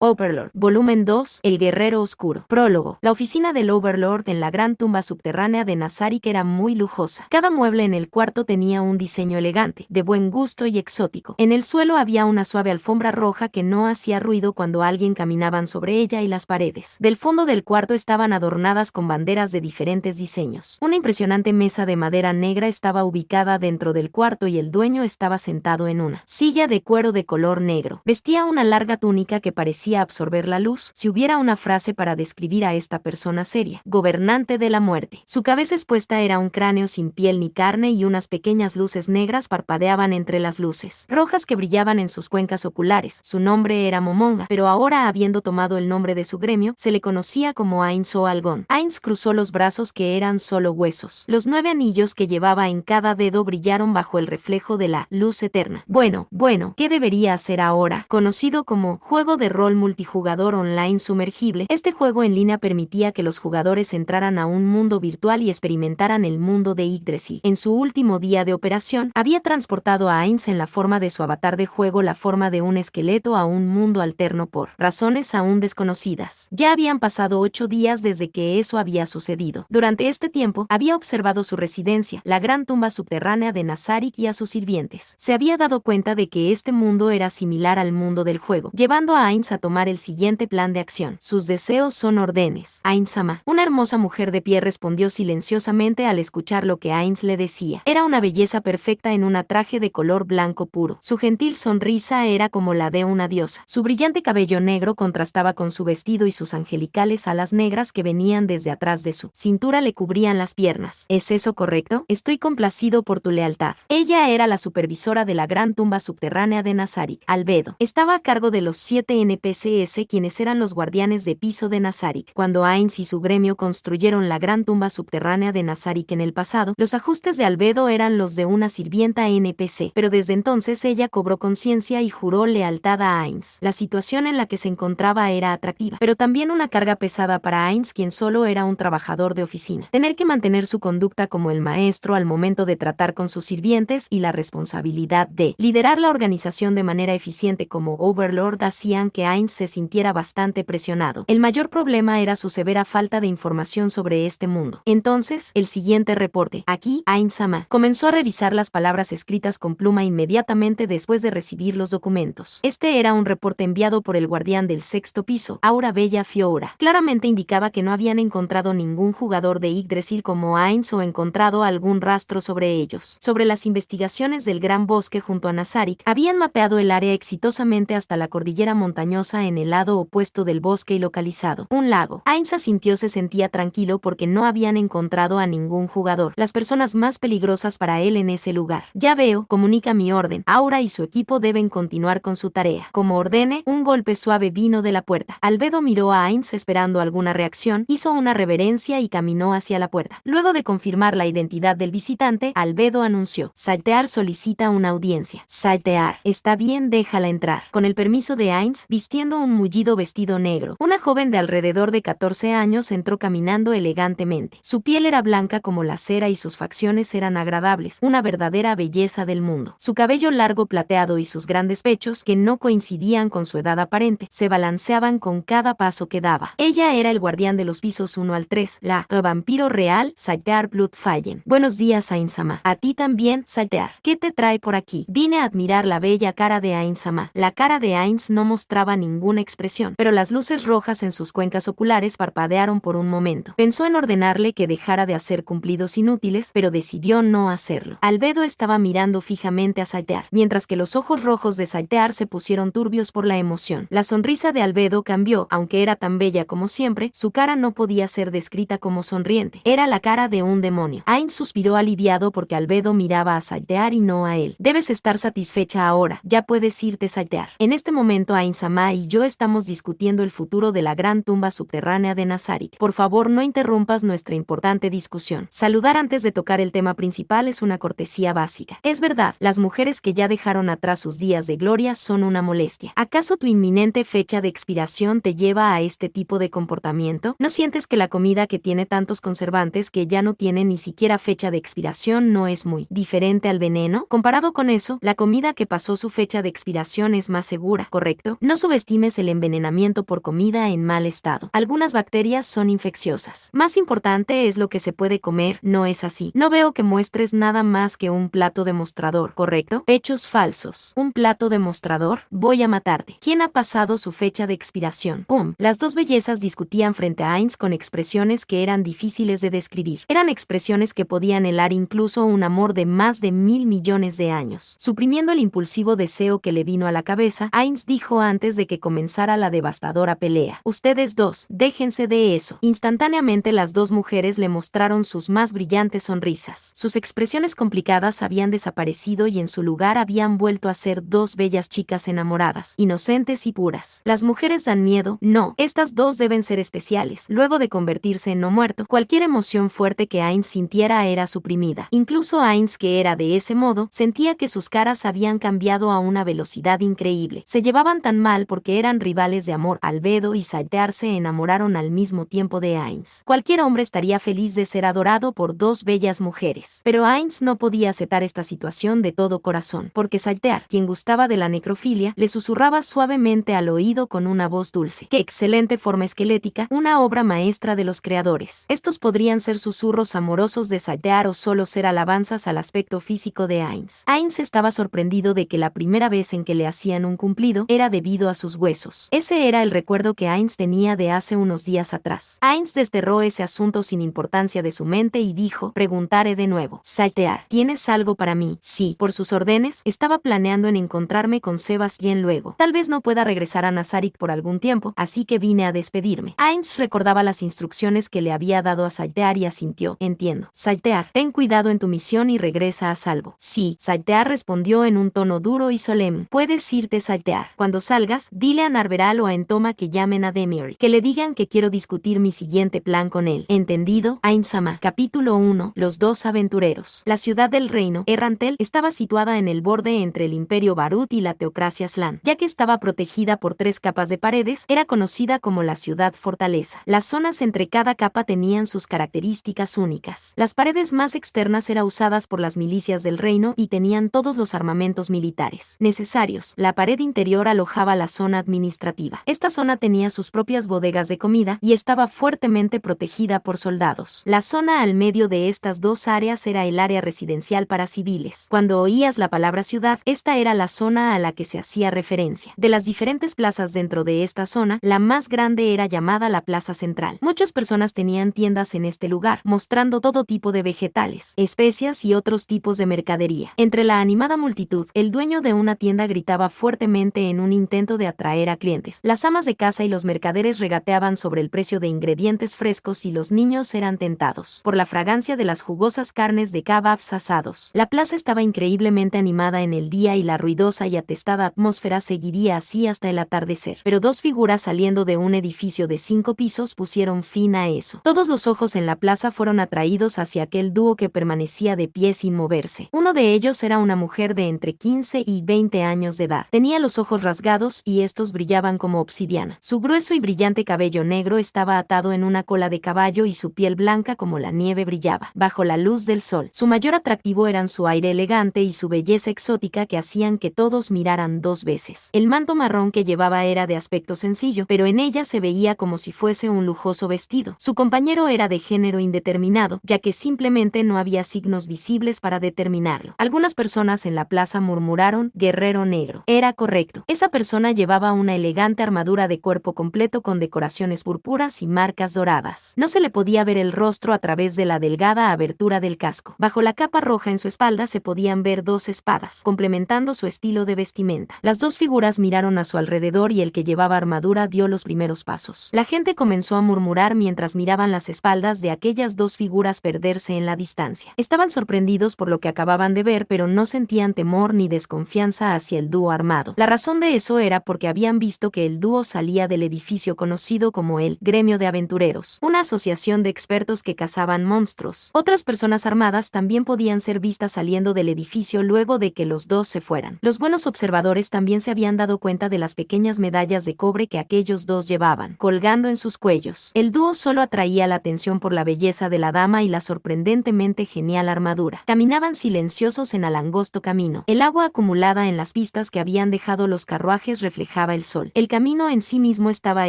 Overlord. Volumen 2. El Guerrero Oscuro. Prólogo. La oficina del Overlord en la gran tumba subterránea de Nazarik era muy lujosa. Cada mueble en el cuarto tenía un diseño elegante, de buen gusto y exótico. En el suelo había una suave alfombra roja que no hacía ruido cuando alguien caminaba sobre ella, y las paredes del fondo del cuarto estaban adornadas con banderas de diferentes diseños. Una impresionante mesa de madera negra estaba ubicada dentro del cuarto y el dueño estaba sentado en una silla de cuero de color negro. Vestía una larga túnica que parecía absorber la luz. Si hubiera una frase para describir a esta persona seria: gobernante de la muerte. Su cabeza expuesta era un cráneo sin piel ni carne, y unas pequeñas luces negras parpadeaban entre las luces rojas que brillaban en sus cuencas oculares. Su nombre era Momonga, pero ahora, habiendo tomado el nombre de su gremio, se le conocía como Ainz o Algón. Ainz cruzó los brazos, que eran solo huesos. Los 9 anillos que llevaba en cada dedo brillaron bajo el reflejo de la luz eterna. Bueno, ¿qué debería hacer ahora? Conocido como juego de rol multijugador online sumergible, este juego en línea permitía que los jugadores entraran a un mundo virtual y experimentaran el mundo de Yggdrasil. En su último día de operación, había transportado a Ainz en la forma de su avatar de juego, la forma de un esqueleto, a un mundo alterno por razones aún desconocidas. Ya habían pasado 8 días desde que eso había sucedido. Durante este tiempo, había observado su residencia, la gran tumba subterránea de Nazarik, y a sus sirvientes. Se había dado cuenta de que este mundo era similar al mundo del juego, llevando a Ainz a tomar el siguiente plan de acción. Sus deseos son órdenes. Ainz-sama. Una hermosa mujer de pie respondió silenciosamente al escuchar lo que Ainz le decía. Era una belleza perfecta en un traje de color blanco puro. Su gentil sonrisa era como la de una diosa. Su brillante cabello negro contrastaba con su vestido, y sus angelicales alas negras que venían desde atrás de su cintura le cubrían las piernas. ¿Es eso correcto? Estoy complacido por tu lealtad. Ella era la supervisora de la gran tumba subterránea de Nazarik. Albedo estaba a cargo de los 7 NPCs, quienes eran los guardianes de piso de Nazarik. Cuando Ainz y su gremio construyeron la gran tumba subterránea de Nazarik en el pasado, los ajustes de Albedo eran los de una sirvienta NPC, pero desde entonces ella cobró conciencia y juró lealtad a Ainz. La situación en la que se encontraba era atractiva, pero también una carga pesada para Ainz, quien solo era un trabajador de oficina. Tener que mantener su conducta como el maestro al momento de tratar con sus sirvientes y la responsabilidad de liderar la organización de manera eficiente como Overlord hacían que Ainz se sintiera bastante presionado. El mayor problema era su severa falta de información sobre este mundo. Entonces, el siguiente reporte. Aquí, Ainz-sama comenzó a revisar las palabras escritas con pluma inmediatamente después de recibir los documentos. Este era un reporte enviado por el guardián del 6º piso, Aura Bella Fiora. Claramente indicaba que no habían encontrado ningún jugador de Yggdrasil como Ainz o encontrado algún rastro sobre ellos. Sobre las investigaciones del gran bosque junto a Nazarik, habían mapeado el área exitosamente hasta la cordillera montañosa en el lado opuesto del bosque y localizado un lago. Ainz se sentía tranquilo porque no habían encontrado a ningún jugador, las personas más peligrosas para él en ese lugar. Ya veo, comunica mi orden. Aura y su equipo deben continuar con su tarea. Como ordene, un golpe suave vino de la puerta. Albedo miró a Ainz esperando alguna reacción, hizo una reverencia y caminó hacia la puerta. Luego de confirmar la identidad del visitante, Albedo anunció: Saltear solicita una audiencia. Saltear. Está bien, déjala entrar. Con el permiso de Ainz, vistiendo un mullido vestido negro, una joven de alrededor de 14 años entró caminando elegantemente. Su piel era blanca como la cera y sus facciones eran agradables, una verdadera belleza del mundo. Su cabello largo plateado y sus grandes pechos, que no coincidían con su edad aparente, se balanceaban con cada paso que daba. Ella era el guardián de los pisos 1 al 3, la vampiro real, Saltear Bloodfallen. Buenos días, Ainz-sama. A ti también, Saltear. ¿Qué te trae por aquí? Vine a admirar la bella cara de Ainz-sama. La cara de Ainz no mostraba ninguna expresión, pero las luces rojas en sus cuencas oculares parpadearon por un momento. Pensó en ordenarle que dejara de hacer cumplidos inútiles, pero decidió no hacerlo. Albedo estaba mirando fijamente a Saltear, mientras que los ojos rojos de Saltear se pusieron turbios por la emoción. La sonrisa de Albedo cambió, aunque era tan bella como siempre, su cara no podía ser descrita como sonriente. Era la cara de un demonio. Ainz suspiró aliviado porque Albedo miraba a Saltear y no a él. Debes estar satisfecha ahora. Ya puedes irte, Saltear. En este momento Ainz-sama y yo estamos discutiendo el futuro de la gran tumba subterránea de Nazarik. Por favor, no interrumpas nuestra importante discusión. Saludar antes de tocar el tema principal es una cortesía básica. Es verdad, las mujeres que ya dejaron atrás sus días de gloria son una molestia. ¿Acaso tu inminente fecha de expiración te lleva a este tipo de comportamiento? ¿No sientes que la comida que tiene tantos conservantes que ya no tiene ni siquiera fecha de expiración no es muy diferente al veneno? Comparado con eso, la comida que pasó su fecha de expiración es más segura, ¿correcto? No subestimes subestimes el envenenamiento por comida en mal estado. Algunas bacterias son infecciosas. Más importante es lo que se puede comer, no es así. No veo que muestres nada más que un plato demostrador, ¿correcto? Hechos falsos. ¿Un plato demostrador? Voy a matarte. ¿Quién ha pasado su fecha de expiración? ¡Pum! Las dos bellezas discutían frente a Ainz con expresiones que eran difíciles de describir. Eran expresiones que podían helar incluso un amor de más de 1.000 millones de años. Suprimiendo el impulsivo deseo que le vino a la cabeza, Ainz dijo antes de que comenzara la devastadora pelea: ustedes dos, déjense de eso. Instantáneamente las dos mujeres le mostraron sus más brillantes sonrisas. Sus expresiones complicadas habían desaparecido y en su lugar habían vuelto a ser dos bellas chicas enamoradas, inocentes y puras. Las mujeres dan miedo, no, estas dos deben ser especiales. Luego de convertirse en no muerto, cualquier emoción fuerte que Ainz sintiera era suprimida. Incluso Ainz, que era de ese modo, sentía que sus caras habían cambiado a una velocidad increíble. Se llevaban tan mal porque eran rivales de amor. Albedo y Saltear se enamoraron al mismo tiempo de Ainz. Cualquier hombre estaría feliz de ser adorado por dos bellas mujeres. Pero Ainz no podía aceptar esta situación de todo corazón, porque Saltear, quien gustaba de la necrofilia, le susurraba suavemente al oído con una voz dulce. ¡Qué excelente forma esquelética! Una obra maestra de los creadores. Estos podrían ser susurros amorosos de Saltear o solo ser alabanzas al aspecto físico de Ainz. Ainz estaba sorprendido de que la primera vez en que le hacían un cumplido era debido a sus huesos. Ese era el recuerdo que Ainz tenía de hace unos días atrás. Ainz desterró ese asunto sin importancia de su mente y dijo: preguntaré de nuevo. Saltear, ¿tienes algo para mí? Sí. Por sus órdenes, estaba planeando en encontrarme con Sebastián luego. Tal vez no pueda regresar a Nazarik por algún tiempo, así que vine a despedirme. Ainz recordaba las instrucciones que le había dado a Saltear y asintió. Entiendo. Saltear, ten cuidado en tu misión y regresa a salvo. Sí. Saltear respondió en un tono duro y solemne. Puedes irte, Saltear. Cuando salgas, dile a Narveral o a Entoma que llamen a Demir, que le digan que quiero discutir mi siguiente plan con él. ¿Entendido? Ainz-sama. Capítulo 1. Los dos aventureros. La ciudad del reino, Errantel, estaba situada en el borde entre el Imperio Barut y la teocracia Slan. Ya que estaba protegida por 3 capas de paredes, era conocida como la ciudad fortaleza. Las zonas entre cada capa tenían sus características únicas. Las paredes más externas eran usadas por las milicias del reino y tenían todos los armamentos militares necesarios. La pared interior alojaba la zona administrativa. Esta zona tenía sus propias bodegas de comida y estaba fuertemente protegida por soldados. La zona al medio de estas dos áreas era el área residencial para civiles. Cuando oías la palabra ciudad, esta era la zona a la que se hacía referencia. De las diferentes plazas dentro de esta zona, la más grande era llamada la Plaza Central. Muchas personas tenían tiendas en este lugar, mostrando todo tipo de vegetales, especias y otros tipos de mercadería. Entre la animada multitud, el dueño de una tienda gritaba fuertemente en un intento de atraer a clientes. Las amas de casa y los mercaderes regateaban sobre el precio de ingredientes frescos y los niños eran tentados por la fragancia de las jugosas carnes de kebabs asados. La plaza estaba increíblemente animada en el día y la ruidosa y atestada atmósfera seguiría así hasta el atardecer. Pero dos figuras saliendo de un edificio de 5 pisos pusieron fin a eso. Todos los ojos en la plaza fueron atraídos hacia aquel dúo que permanecía de pie sin moverse. Uno de ellos era una mujer de entre 15 y 20 años de edad. Tenía los ojos rasgados y estos brillaban como obsidiana. Su grueso y brillante cabello negro estaba atado en una cola de caballo y su piel blanca como la nieve brillaba bajo la luz del sol. Su mayor atractivo eran su aire elegante y su belleza exótica que hacían que todos miraran 2 veces. El manto marrón que llevaba era de aspecto sencillo, pero en ella se veía como si fuese un lujoso vestido. Su compañero era de género indeterminado, ya que simplemente no había signos visibles para determinarlo. Algunas personas en la plaza murmuraron: guerrero negro. Era correcto. Esa persona llevaba una elegante armadura de cuerpo completo con decoraciones púrpuras y marcas doradas. No se le podía ver el rostro a través de la delgada abertura del casco. Bajo la capa roja en su espalda se podían ver 2 espadas, complementando su estilo de vestimenta. Las dos figuras miraron a su alrededor y el que llevaba armadura dio los primeros pasos. La gente comenzó a murmurar mientras miraban las espaldas de aquellas 2 figuras perderse en la distancia. Estaban sorprendidos por lo que acababan de ver, pero no sentían temor ni desconfianza hacia el dúo armado. La razón de eso era porque habían visto que el dúo salía del edificio conocido como el Gremio de Aventureros, una asociación de expertos que cazaban monstruos. Otras personas armadas también podían ser vistas saliendo del edificio luego de que los dos se fueran. Los buenos observadores también se habían dado cuenta de las pequeñas medallas de cobre que aquellos dos llevaban, colgando en sus cuellos. El dúo solo atraía la atención por la belleza de la dama y la sorprendentemente genial armadura. Caminaban silenciosos en el angosto camino. El agua acumulada en las pistas que habían dejado los carruajes reflejaba pegaba el sol. El camino en sí mismo estaba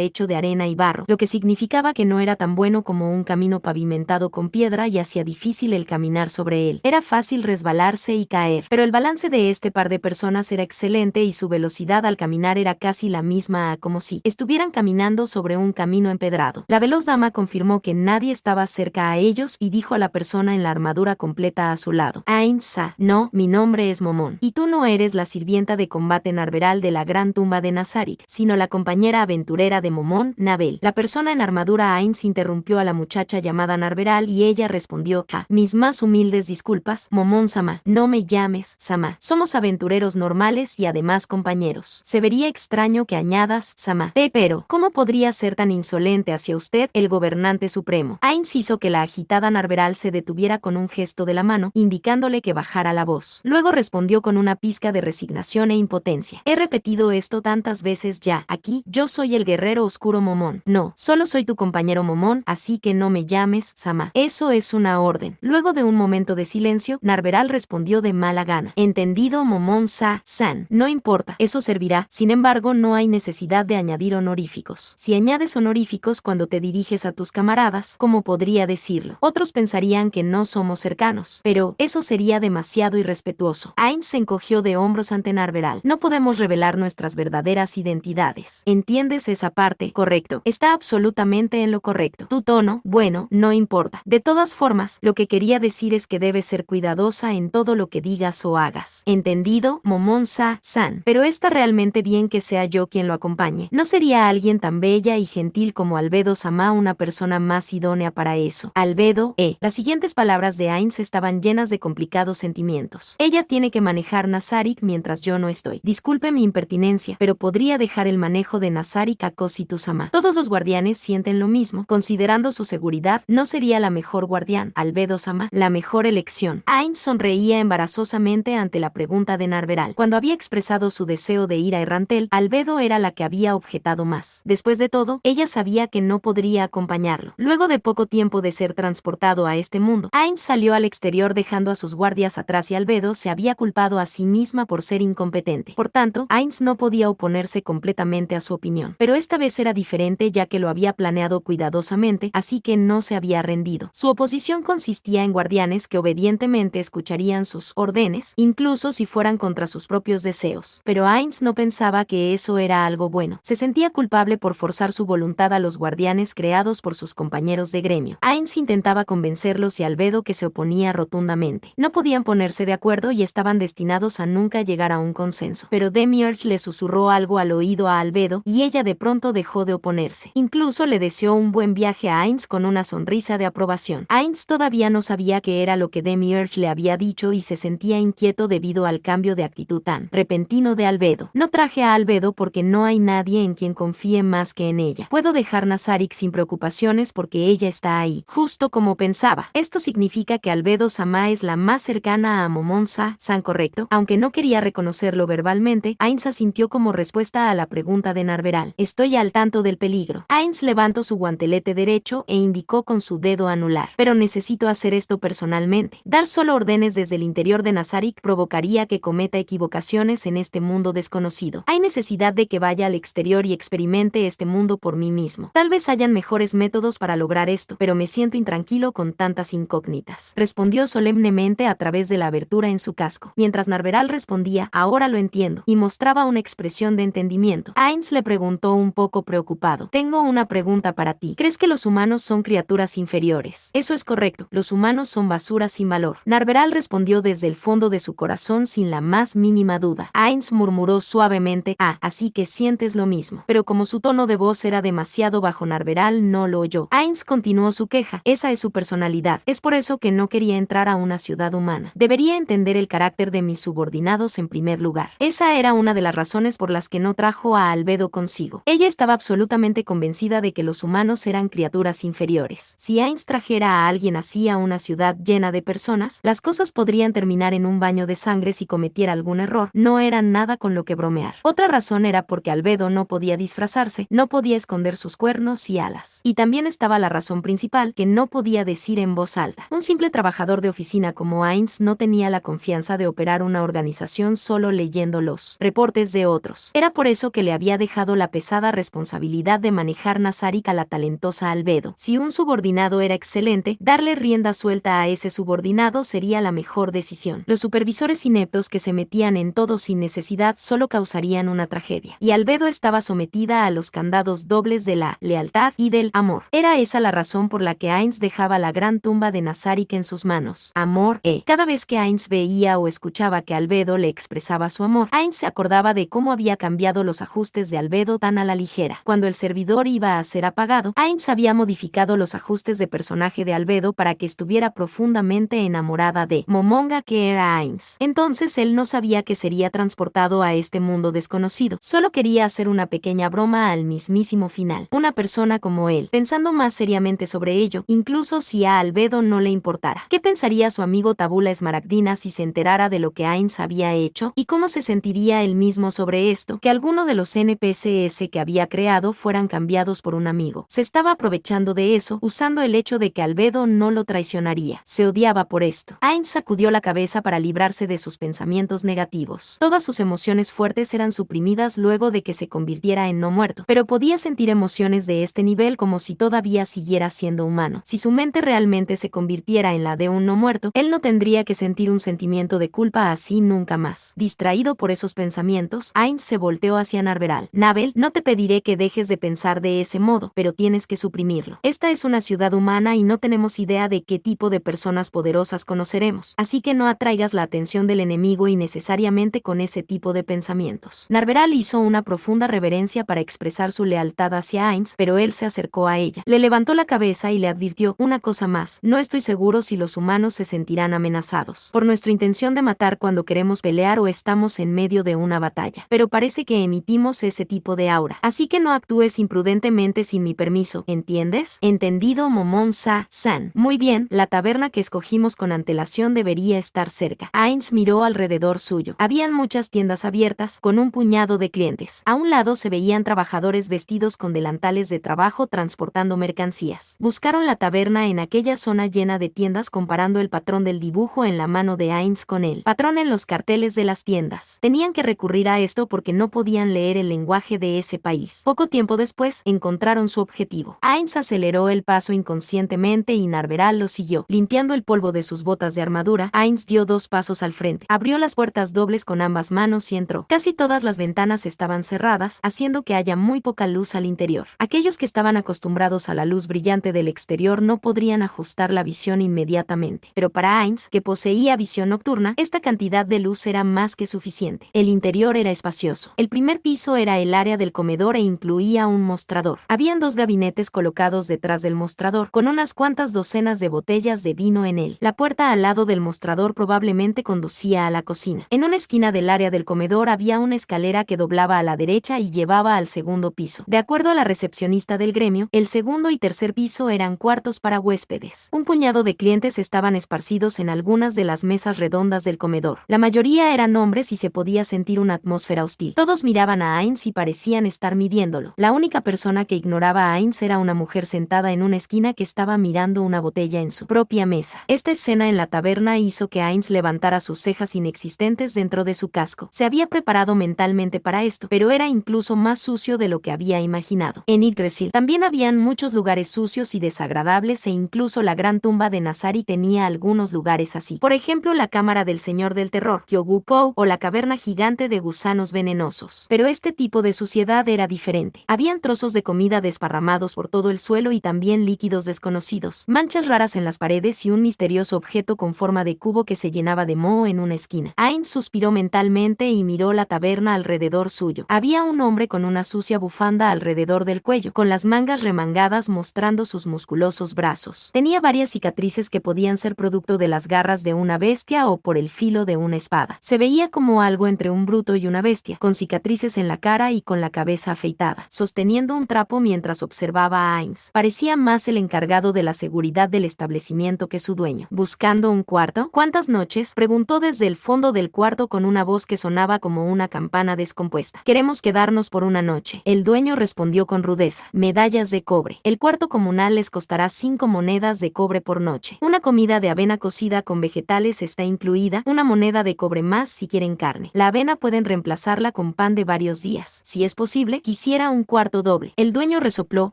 hecho de arena y barro, lo que significaba que no era tan bueno como un camino pavimentado con piedra y hacía difícil el caminar sobre él. Era fácil resbalarse y caer, pero el balance de este par de personas era excelente y su velocidad al caminar era casi la misma a como si estuvieran caminando sobre un camino empedrado. La veloz dama confirmó que nadie estaba cerca a ellos y dijo a la persona en la armadura completa a su lado: Ainsa, no, mi nombre es Momón, y tú no eres la sirvienta de combate Narveral de la gran tumba de Nazarik, sino la compañera aventurera de Momón, Nabel. La persona en armadura Ains interrumpió a la muchacha llamada Narveral y ella respondió: mis más humildes disculpas, Momón Sama, no me llames Sama. Somos aventureros normales y además compañeros. Se vería extraño que añadas Sama. Pero, ¿cómo podría ser tan insolente hacia usted, el gobernante supremo? Ains hizo que la agitada Narveral se detuviera con un gesto de la mano, indicándole que bajara la voz. Luego respondió con una pizca de resignación e impotencia: he repetido esto tantas veces ya. Aquí, yo soy el guerrero oscuro Momón. No, solo soy tu compañero Momón, así que no me llames Sama. Eso es una orden. Luego de un momento de silencio, Narveral respondió de mala gana: entendido, Momón San. No importa, eso servirá. Sin embargo, no hay necesidad de añadir honoríficos. Si añades honoríficos cuando te diriges a tus camaradas, ¿cómo podría decirlo? Otros pensarían que no somos cercanos, pero eso sería demasiado irrespetuoso. Ains se encogió de hombros ante Narveral. No podemos revelar nuestras verdaderas identidades. ¿Entiendes esa parte? Correcto. Está absolutamente en lo correcto. Tu tono, bueno, no importa. De todas formas, lo que quería decir es que debes ser cuidadosa en todo lo que digas o hagas. ¿Entendido, Momón San? Pero está realmente bien que sea yo quien lo acompañe. ¿No sería alguien tan bella y gentil como Albedo Sama una persona más idónea para eso? Albedo, Las siguientes palabras de Ains estaban llenas de complicados sentimientos. Ella tiene que manejar Nazarik mientras yo no estoy. Disculpe mi impertinencia, pero podría dejar el manejo de Nazarik a Kositu Sama. Todos los guardianes sienten lo mismo. Considerando su seguridad, no sería la mejor guardián, Albedo Sama, la mejor elección. Ains sonreía embarazosamente ante la pregunta de Narveral. Cuando había expresado su deseo de ir a Errantel, Albedo era la que había objetado más. Después de todo, ella sabía que no podría acompañarlo. Luego de poco tiempo de ser transportado a este mundo, Ains salió al exterior dejando a sus guardias atrás y Albedo se había culpado a sí misma por ser incompetente. Por tanto, Ains no podía oponerse completamente a su opinión. Pero esta vez era diferente ya que lo había planeado cuidadosamente, así que no se había rendido. Su oposición consistía en guardianes que obedientemente escucharían sus órdenes, incluso si fueran contra sus propios deseos. Pero Ains no pensaba que eso era algo bueno. Se sentía culpable por forzar su voluntad a los guardianes creados por sus compañeros de gremio. Ains intentaba convencerlos y Albedo que se oponía rotundamente. No podían ponerse de acuerdo y estaban destinados a nunca llegar a un consenso. Pero Demiurge le susurró algo al oído a Albedo y ella de pronto dejó de oponerse. Incluso le deseó un buen viaje a Ains con una sonrisa de aprobación. Ains todavía no sabía qué era lo que Demiurge le había dicho y se sentía inquieto debido al cambio de actitud tan repentino de Albedo. No traje a Albedo porque no hay nadie en quien confíe más que en ella. Puedo dejar Nazarik sin preocupaciones porque ella está ahí, justo como pensaba. Esto significa que Albedo Sama es la más cercana a Momón San, ¿correcto? Aunque no quería reconocerlo verbalmente, Ains asintió como respuesta a la pregunta de Narveral. Estoy al tanto del peligro. Ains levantó su guantelete derecho e indicó con su dedo anular. Pero necesito hacer esto personalmente. Dar solo órdenes desde el interior de Nazarik provocaría que cometa equivocaciones en este mundo desconocido. Hay necesidad de que vaya al exterior y experimente este mundo por mí mismo. Tal vez hayan mejores métodos para lograr esto, pero me siento intranquilo con tantas incógnitas. Respondió solemnemente a través de la abertura en su casco. Mientras Narveral respondía, ahora lo entiendo, y mostraba una expresión de entendimiento. Ains le preguntó un poco preocupado. Tengo una pregunta para ti. ¿Crees que los humanos son criaturas inferiores? Eso es correcto. Los humanos son basura sin valor. Narveral respondió desde el fondo de su corazón sin la más mínima duda. Ains murmuró suavemente, así que sientes lo mismo. Pero como su tono de voz era demasiado bajo, Narveral no lo oyó. Ains continuó su queja. Esa es su personalidad. Es por eso que no quería entrar a una ciudad humana. Debería entender el carácter de mis subordinados en primer lugar. Esa era una de las razones por las que no trajo a Albedo consigo. Ella estaba absolutamente convencida de que los humanos eran criaturas inferiores. Si Ains trajera a alguien así a una ciudad llena de personas, las cosas podrían terminar en un baño de sangre si cometiera algún error. No era nada con lo que bromear. Otra razón era porque Albedo no podía disfrazarse, no podía esconder sus cuernos y alas. Y también estaba la razón principal, que no podía decir en voz alta. Un simple trabajador de oficina como Ains no tenía la confianza de operar una organización solo leyendo los reportes de otros. Era Era por eso que le había dejado la pesada responsabilidad de manejar Nazarik a la talentosa Albedo. Si un subordinado era excelente, darle rienda suelta a ese subordinado sería la mejor decisión. Los supervisores ineptos que se metían en todo sin necesidad solo causarían una tragedia. Y Albedo estaba sometida a los candados dobles de la lealtad y del amor. Era esa la razón por la que Ainz dejaba la gran tumba de Nazarik en sus manos. Amor, Cada vez que Ainz veía o escuchaba que Albedo le expresaba su amor, Ainz se acordaba de cómo había cambiado los ajustes de Albedo tan a la ligera. Cuando el servidor iba a ser apagado, Ainz había modificado los ajustes de personaje de Albedo para que estuviera profundamente enamorada de Momonga, que era Ainz. Entonces él no sabía que sería transportado a este mundo desconocido. Solo quería hacer una pequeña broma al mismísimo final. Una persona como él, pensando más seriamente sobre ello, incluso si a Albedo no le importara. ¿Qué pensaría su amigo Tabula Esmaragdina si se enterara de lo que Ainz había hecho? ¿Y cómo se sentiría él mismo sobre esto? Que alguno de los NPCs que había creado fueran cambiados por un amigo. Se estaba aprovechando de eso, usando el hecho de que Albedo no lo traicionaría. Se odiaba por esto. Ainz sacudió la cabeza para librarse de sus pensamientos negativos. Todas sus emociones fuertes eran suprimidas luego de que se convirtiera en no muerto, pero podía sentir emociones de este nivel como si todavía siguiera siendo humano. Si su mente realmente se convirtiera en la de un no muerto, él no tendría que sentir un sentimiento de culpa así nunca más. Distraído por esos pensamientos, Ainz se volteó hacia Narveral. Nabel, no te pediré que dejes de pensar de ese modo, pero tienes que suprimirlo. Esta es una ciudad humana y no tenemos idea de qué tipo de personas poderosas conoceremos, así que no atraigas la atención del enemigo innecesariamente con ese tipo de pensamientos. Narveral hizo una profunda reverencia para expresar su lealtad hacia Ainz, pero él se acercó a ella. Le levantó la cabeza y le advirtió: una cosa más, no estoy seguro si los humanos se sentirán amenazados por nuestra intención de matar cuando queremos pelear o estamos en medio de una batalla, pero parece que emitimos ese tipo de aura, así que no actúes imprudentemente sin mi permiso, ¿entiendes? Entendido, Momon San. Muy bien, la taberna que escogimos con antelación debería estar cerca. Ainz miró alrededor suyo. Habían muchas tiendas abiertas, con un puñado de clientes. A un lado se veían trabajadores vestidos con delantales de trabajo transportando mercancías. Buscaron la taberna en aquella zona llena de tiendas comparando el patrón del dibujo en la mano de Ainz con el patrón en los carteles de las tiendas. Tenían que recurrir a esto porque no podían leer el lenguaje de ese país. Poco tiempo después, encontraron su objetivo. Ainz aceleró el paso inconscientemente y Narveral lo siguió. Limpiando el polvo de sus botas de armadura, Ainz dio 2 pasos al frente. Abrió las puertas dobles con ambas manos y entró. Casi todas las ventanas estaban cerradas, haciendo que haya muy poca luz al interior. Aquellos que estaban acostumbrados a la luz brillante del exterior no podrían ajustar la visión inmediatamente. Pero para Ainz, que poseía visión nocturna, esta cantidad de luz era más que suficiente. El interior era espacioso. El primer piso era el área del comedor e incluía un mostrador. Habían 2 gabinetes colocados detrás del mostrador, con unas cuantas docenas de botellas de vino en él. La puerta al lado del mostrador probablemente conducía a la cocina. En una esquina del área del comedor había una escalera que doblaba a la derecha y llevaba al segundo piso. De acuerdo a la recepcionista del gremio, el segundo y tercer piso eran cuartos para huéspedes. Un puñado de clientes estaban esparcidos en algunas de las mesas redondas del comedor. La mayoría eran hombres y se podía sentir una atmósfera hostil. Todos miraban a Ainz y parecían estar midiéndolo. La única persona que ignoraba a Ainz era una mujer sentada en una esquina que estaba mirando una botella en su propia mesa. Esta escena en la taberna hizo que Ainz levantara sus cejas inexistentes dentro de su casco. Se había preparado mentalmente para esto, pero era incluso más sucio de lo que había imaginado. En Yggdrasil también habían muchos lugares sucios y desagradables e incluso la gran tumba de Nazari tenía algunos lugares así. Por ejemplo, la cámara del Señor del Terror, Kyogukou, o la caverna gigante de gusanos venenosos. Pero este tipo de suciedad era diferente. Habían trozos de comida desparramados por todo el suelo y también líquidos desconocidos, manchas raras en las paredes y un misterioso objeto con forma de cubo que se llenaba de moho en una esquina. Ainz suspiró mentalmente y miró la taberna alrededor suyo. Había un hombre con una sucia bufanda alrededor del cuello, con las mangas remangadas mostrando sus musculosos brazos. Tenía varias cicatrices que podían ser producto de las garras de una bestia o por el filo de una espada. Se veía como algo entre un bruto y una bestia, con cicatrices en la cara y con la cabeza afeitada, sosteniendo un trapo mientras observaba a Ainz. Parecía más el encargado de la seguridad del establecimiento que su dueño. ¿Buscando un cuarto? ¿Cuántas noches?, preguntó desde el fondo del cuarto con una voz que sonaba como una campana descompuesta. Queremos quedarnos por una noche. El dueño respondió con rudeza. Medallas de cobre. El cuarto comunal les costará 5 monedas de cobre por noche. Una comida de avena cocida con vegetales está incluida, una moneda de cobre más si quieren carne. La avena pueden reemplazarla con con pan de varios días. Si es posible, quisiera un cuarto doble. El dueño resopló: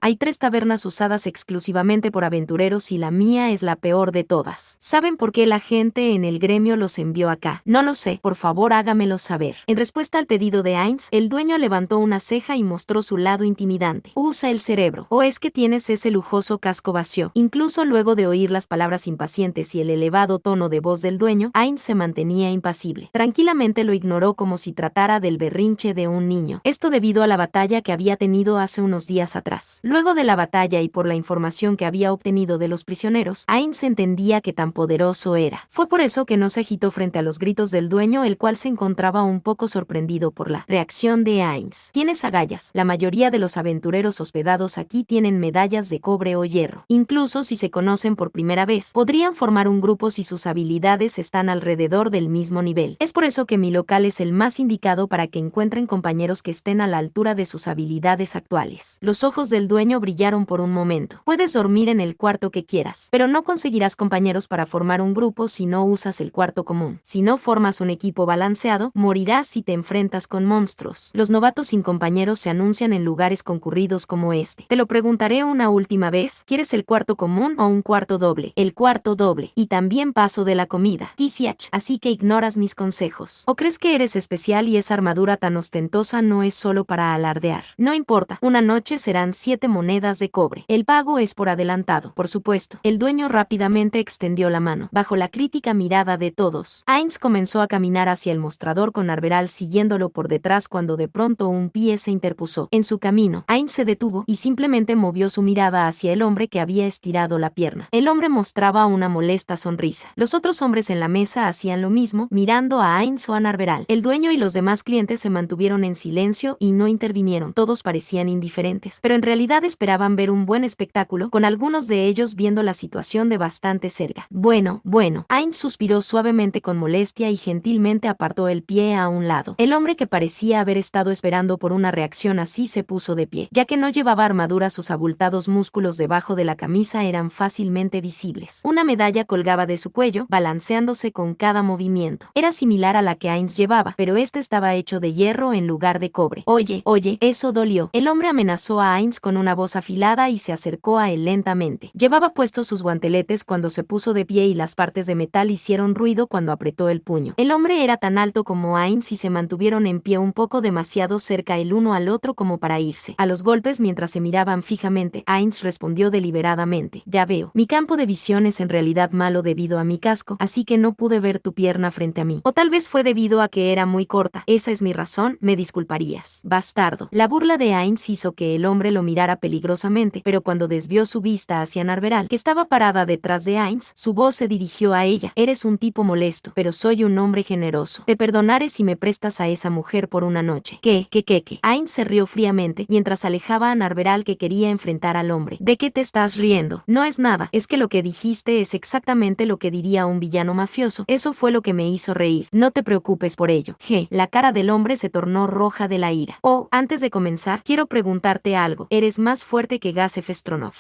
hay 3 tabernas usadas exclusivamente por aventureros y la mía es la peor de todas. ¿Saben por qué la gente en el gremio los envió acá? No lo sé, por favor hágamelo saber. En respuesta al pedido de Ainz, el dueño levantó una ceja y mostró su lado intimidante. Usa el cerebro. ¿O es que tienes ese lujoso casco vacío? Incluso luego de oír las palabras impacientes y el elevado tono de voz del dueño, Ainz se mantenía impasible. Tranquilamente lo ignoró como si tratara del berrinche de un niño. Esto debido a la batalla que había tenido hace unos días atrás. Luego de la batalla y por la información que había obtenido de los prisioneros, Ainz entendía que tan poderoso era. Fue por eso que no se agitó frente a los gritos del dueño, el cual se encontraba un poco sorprendido por la reacción de Ainz. Tienes agallas. La mayoría de los aventureros hospedados aquí tienen medallas de cobre o hierro. Incluso si se conocen por primera vez, podrían formar un grupo si sus habilidades están alrededor del mismo nivel. Es por eso que mi local es el más indicado para que encuentren compañeros que estén a la altura de sus habilidades actuales. Los ojos del dueño brillaron por un momento. Puedes dormir en el cuarto que quieras, pero no conseguirás compañeros para formar un grupo si no usas el cuarto común. Si no formas un equipo balanceado, morirás si te enfrentas con monstruos. Los novatos sin compañeros se anuncian en lugares concurridos como este. Te lo preguntaré una última vez: ¿quieres el cuarto común o un cuarto doble? El cuarto doble. Y también paso de la comida. Tisiach, así que ignoras mis consejos. ¿O crees que eres especial y esa armadura tan ostentosa no es solo para alardear? No importa, una noche serán 7 monedas de cobre. El pago es por adelantado, por supuesto. El dueño rápidamente extendió la mano. Bajo la crítica mirada de todos, Ainz comenzó a caminar hacia el mostrador con Arberal siguiéndolo por detrás cuando de pronto un pie se interpuso en su camino. Ainz se detuvo y simplemente movió su mirada hacia el hombre que había estirado la pierna. El hombre mostraba una molesta sonrisa. Los otros hombres en la mesa hacían lo mismo, mirando a Ainz o a Arberal. El dueño y los demás clientes se mantuvieron en silencio y no intervinieron. Todos parecían indiferentes, pero en realidad esperaban ver un buen espectáculo, con algunos de ellos viendo la situación de bastante cerca. Bueno, Ainz suspiró suavemente con molestia y gentilmente apartó el pie a un lado. El hombre, que parecía haber estado esperando por una reacción así, se puso de pie. Ya que no llevaba armadura, sus abultados músculos debajo de la camisa eran fácilmente visibles. Una medalla colgaba de su cuello, balanceándose con cada movimiento. Era similar a la que Ainz llevaba, pero este estaba hecho de hierro en lugar de cobre. Oye, eso dolió. El hombre amenazó a Ainz con una voz afilada y se acercó a él lentamente. Llevaba puestos sus guanteletes cuando se puso de pie y las partes de metal hicieron ruido cuando apretó el puño. El hombre era tan alto como Ainz y se mantuvieron en pie un poco demasiado cerca el uno al otro como para irse a los golpes mientras se miraban fijamente. Ainz respondió deliberadamente: ya veo, mi campo de visión es en realidad malo debido a mi casco, así que no pude ver tu pierna frente a mí. O tal vez fue debido a que era muy corta. Esa es mi razón, me disculparías. Bastardo. La burla de Ainz hizo que el hombre lo mirara peligrosamente, pero cuando desvió su vista hacia Narveral, que estaba parada detrás de Ainz, su voz se dirigió a ella: eres un tipo molesto, pero soy un hombre generoso. Te perdonaré si me prestas a esa mujer por una noche. ¿Qué? Ainz se rió fríamente mientras alejaba a Narveral, que quería enfrentar al hombre. ¿De qué te estás riendo? No es nada, es que lo que dijiste es exactamente lo que diría un villano mafioso. Eso fue lo que me hizo reír. No te preocupes por ello. La cara del hombre se tornó roja de la ira. Oh, antes de comenzar, quiero preguntarte algo. Eres más fuerte que Gasef Stronov.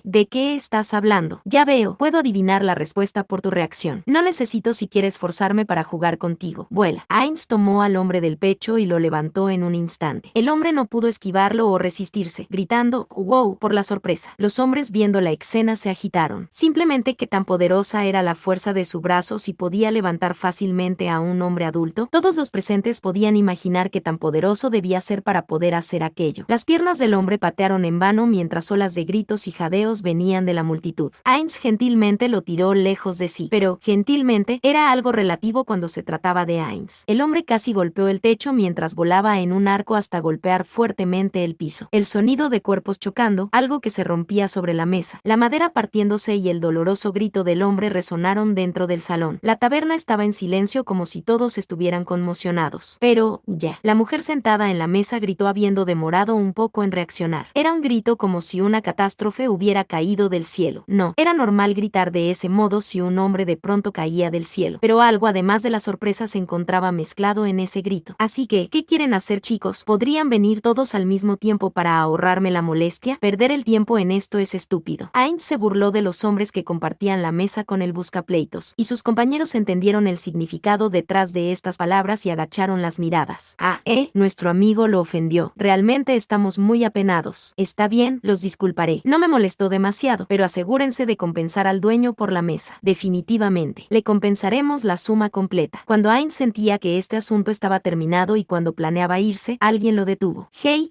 ¿De qué estás hablando? Ya veo, puedo adivinar la respuesta por tu reacción. No necesito si quieres forzarme para jugar contigo. Vuela. Ainz tomó al hombre del pecho y lo levantó en un instante. El hombre no pudo esquivarlo o resistirse, gritando "wow" por la sorpresa. Los hombres, viendo la escena, se agitaron. Simplemente qué tan poderosa era la fuerza de su brazo si podía levantar fácilmente a un hombre adulto. Todos los presentes podían imaginar qué tan poderoso debía ser para poder hacer aquello. Las piernas del hombre patearon en vano mientras olas de gritos y jadeos venían de la multitud. Ainz gentilmente lo tiró lejos de sí, pero gentilmente era algo relativo cuando se trataba de Ainz. El hombre casi golpeó el techo mientras volaba en un arco hasta golpear fuertemente el piso. El sonido de cuerpos chocando, algo que se rompía sobre la mesa, la madera partiéndose y el doloroso grito del hombre resonaron dentro del salón. La taberna estaba en silencio como si todos estuvieran conmocionados. Pero, ya. La mujer sentada en la mesa gritó habiendo demorado un poco en reaccionar. Era un grito como si una catástrofe hubiera caído del cielo. No, era normal gritar de ese modo si un hombre de pronto caía del cielo, pero algo además de la sorpresa se encontraba mezclado en ese grito. Así que, ¿qué quieren hacer, chicos? ¿Podrían venir todos al mismo tiempo para ahorrarme la molestia? Perder el tiempo en esto es estúpido. Ainz se burló de los hombres que compartían la mesa con el buscapleitos, y sus compañeros entendieron el significado detrás de estas palabras y agacharon las miradas. palabras. Nuestro amigo lo ofendió. Realmente estamos muy apenados. Está bien, los disculparé. No me molestó demasiado, pero asegúrense de compensar al dueño por la mesa. Definitivamente. Le compensaremos la suma completa. Cuando Ainz sentía que este asunto estaba terminado y cuando planeaba irse, alguien lo detuvo. Hey.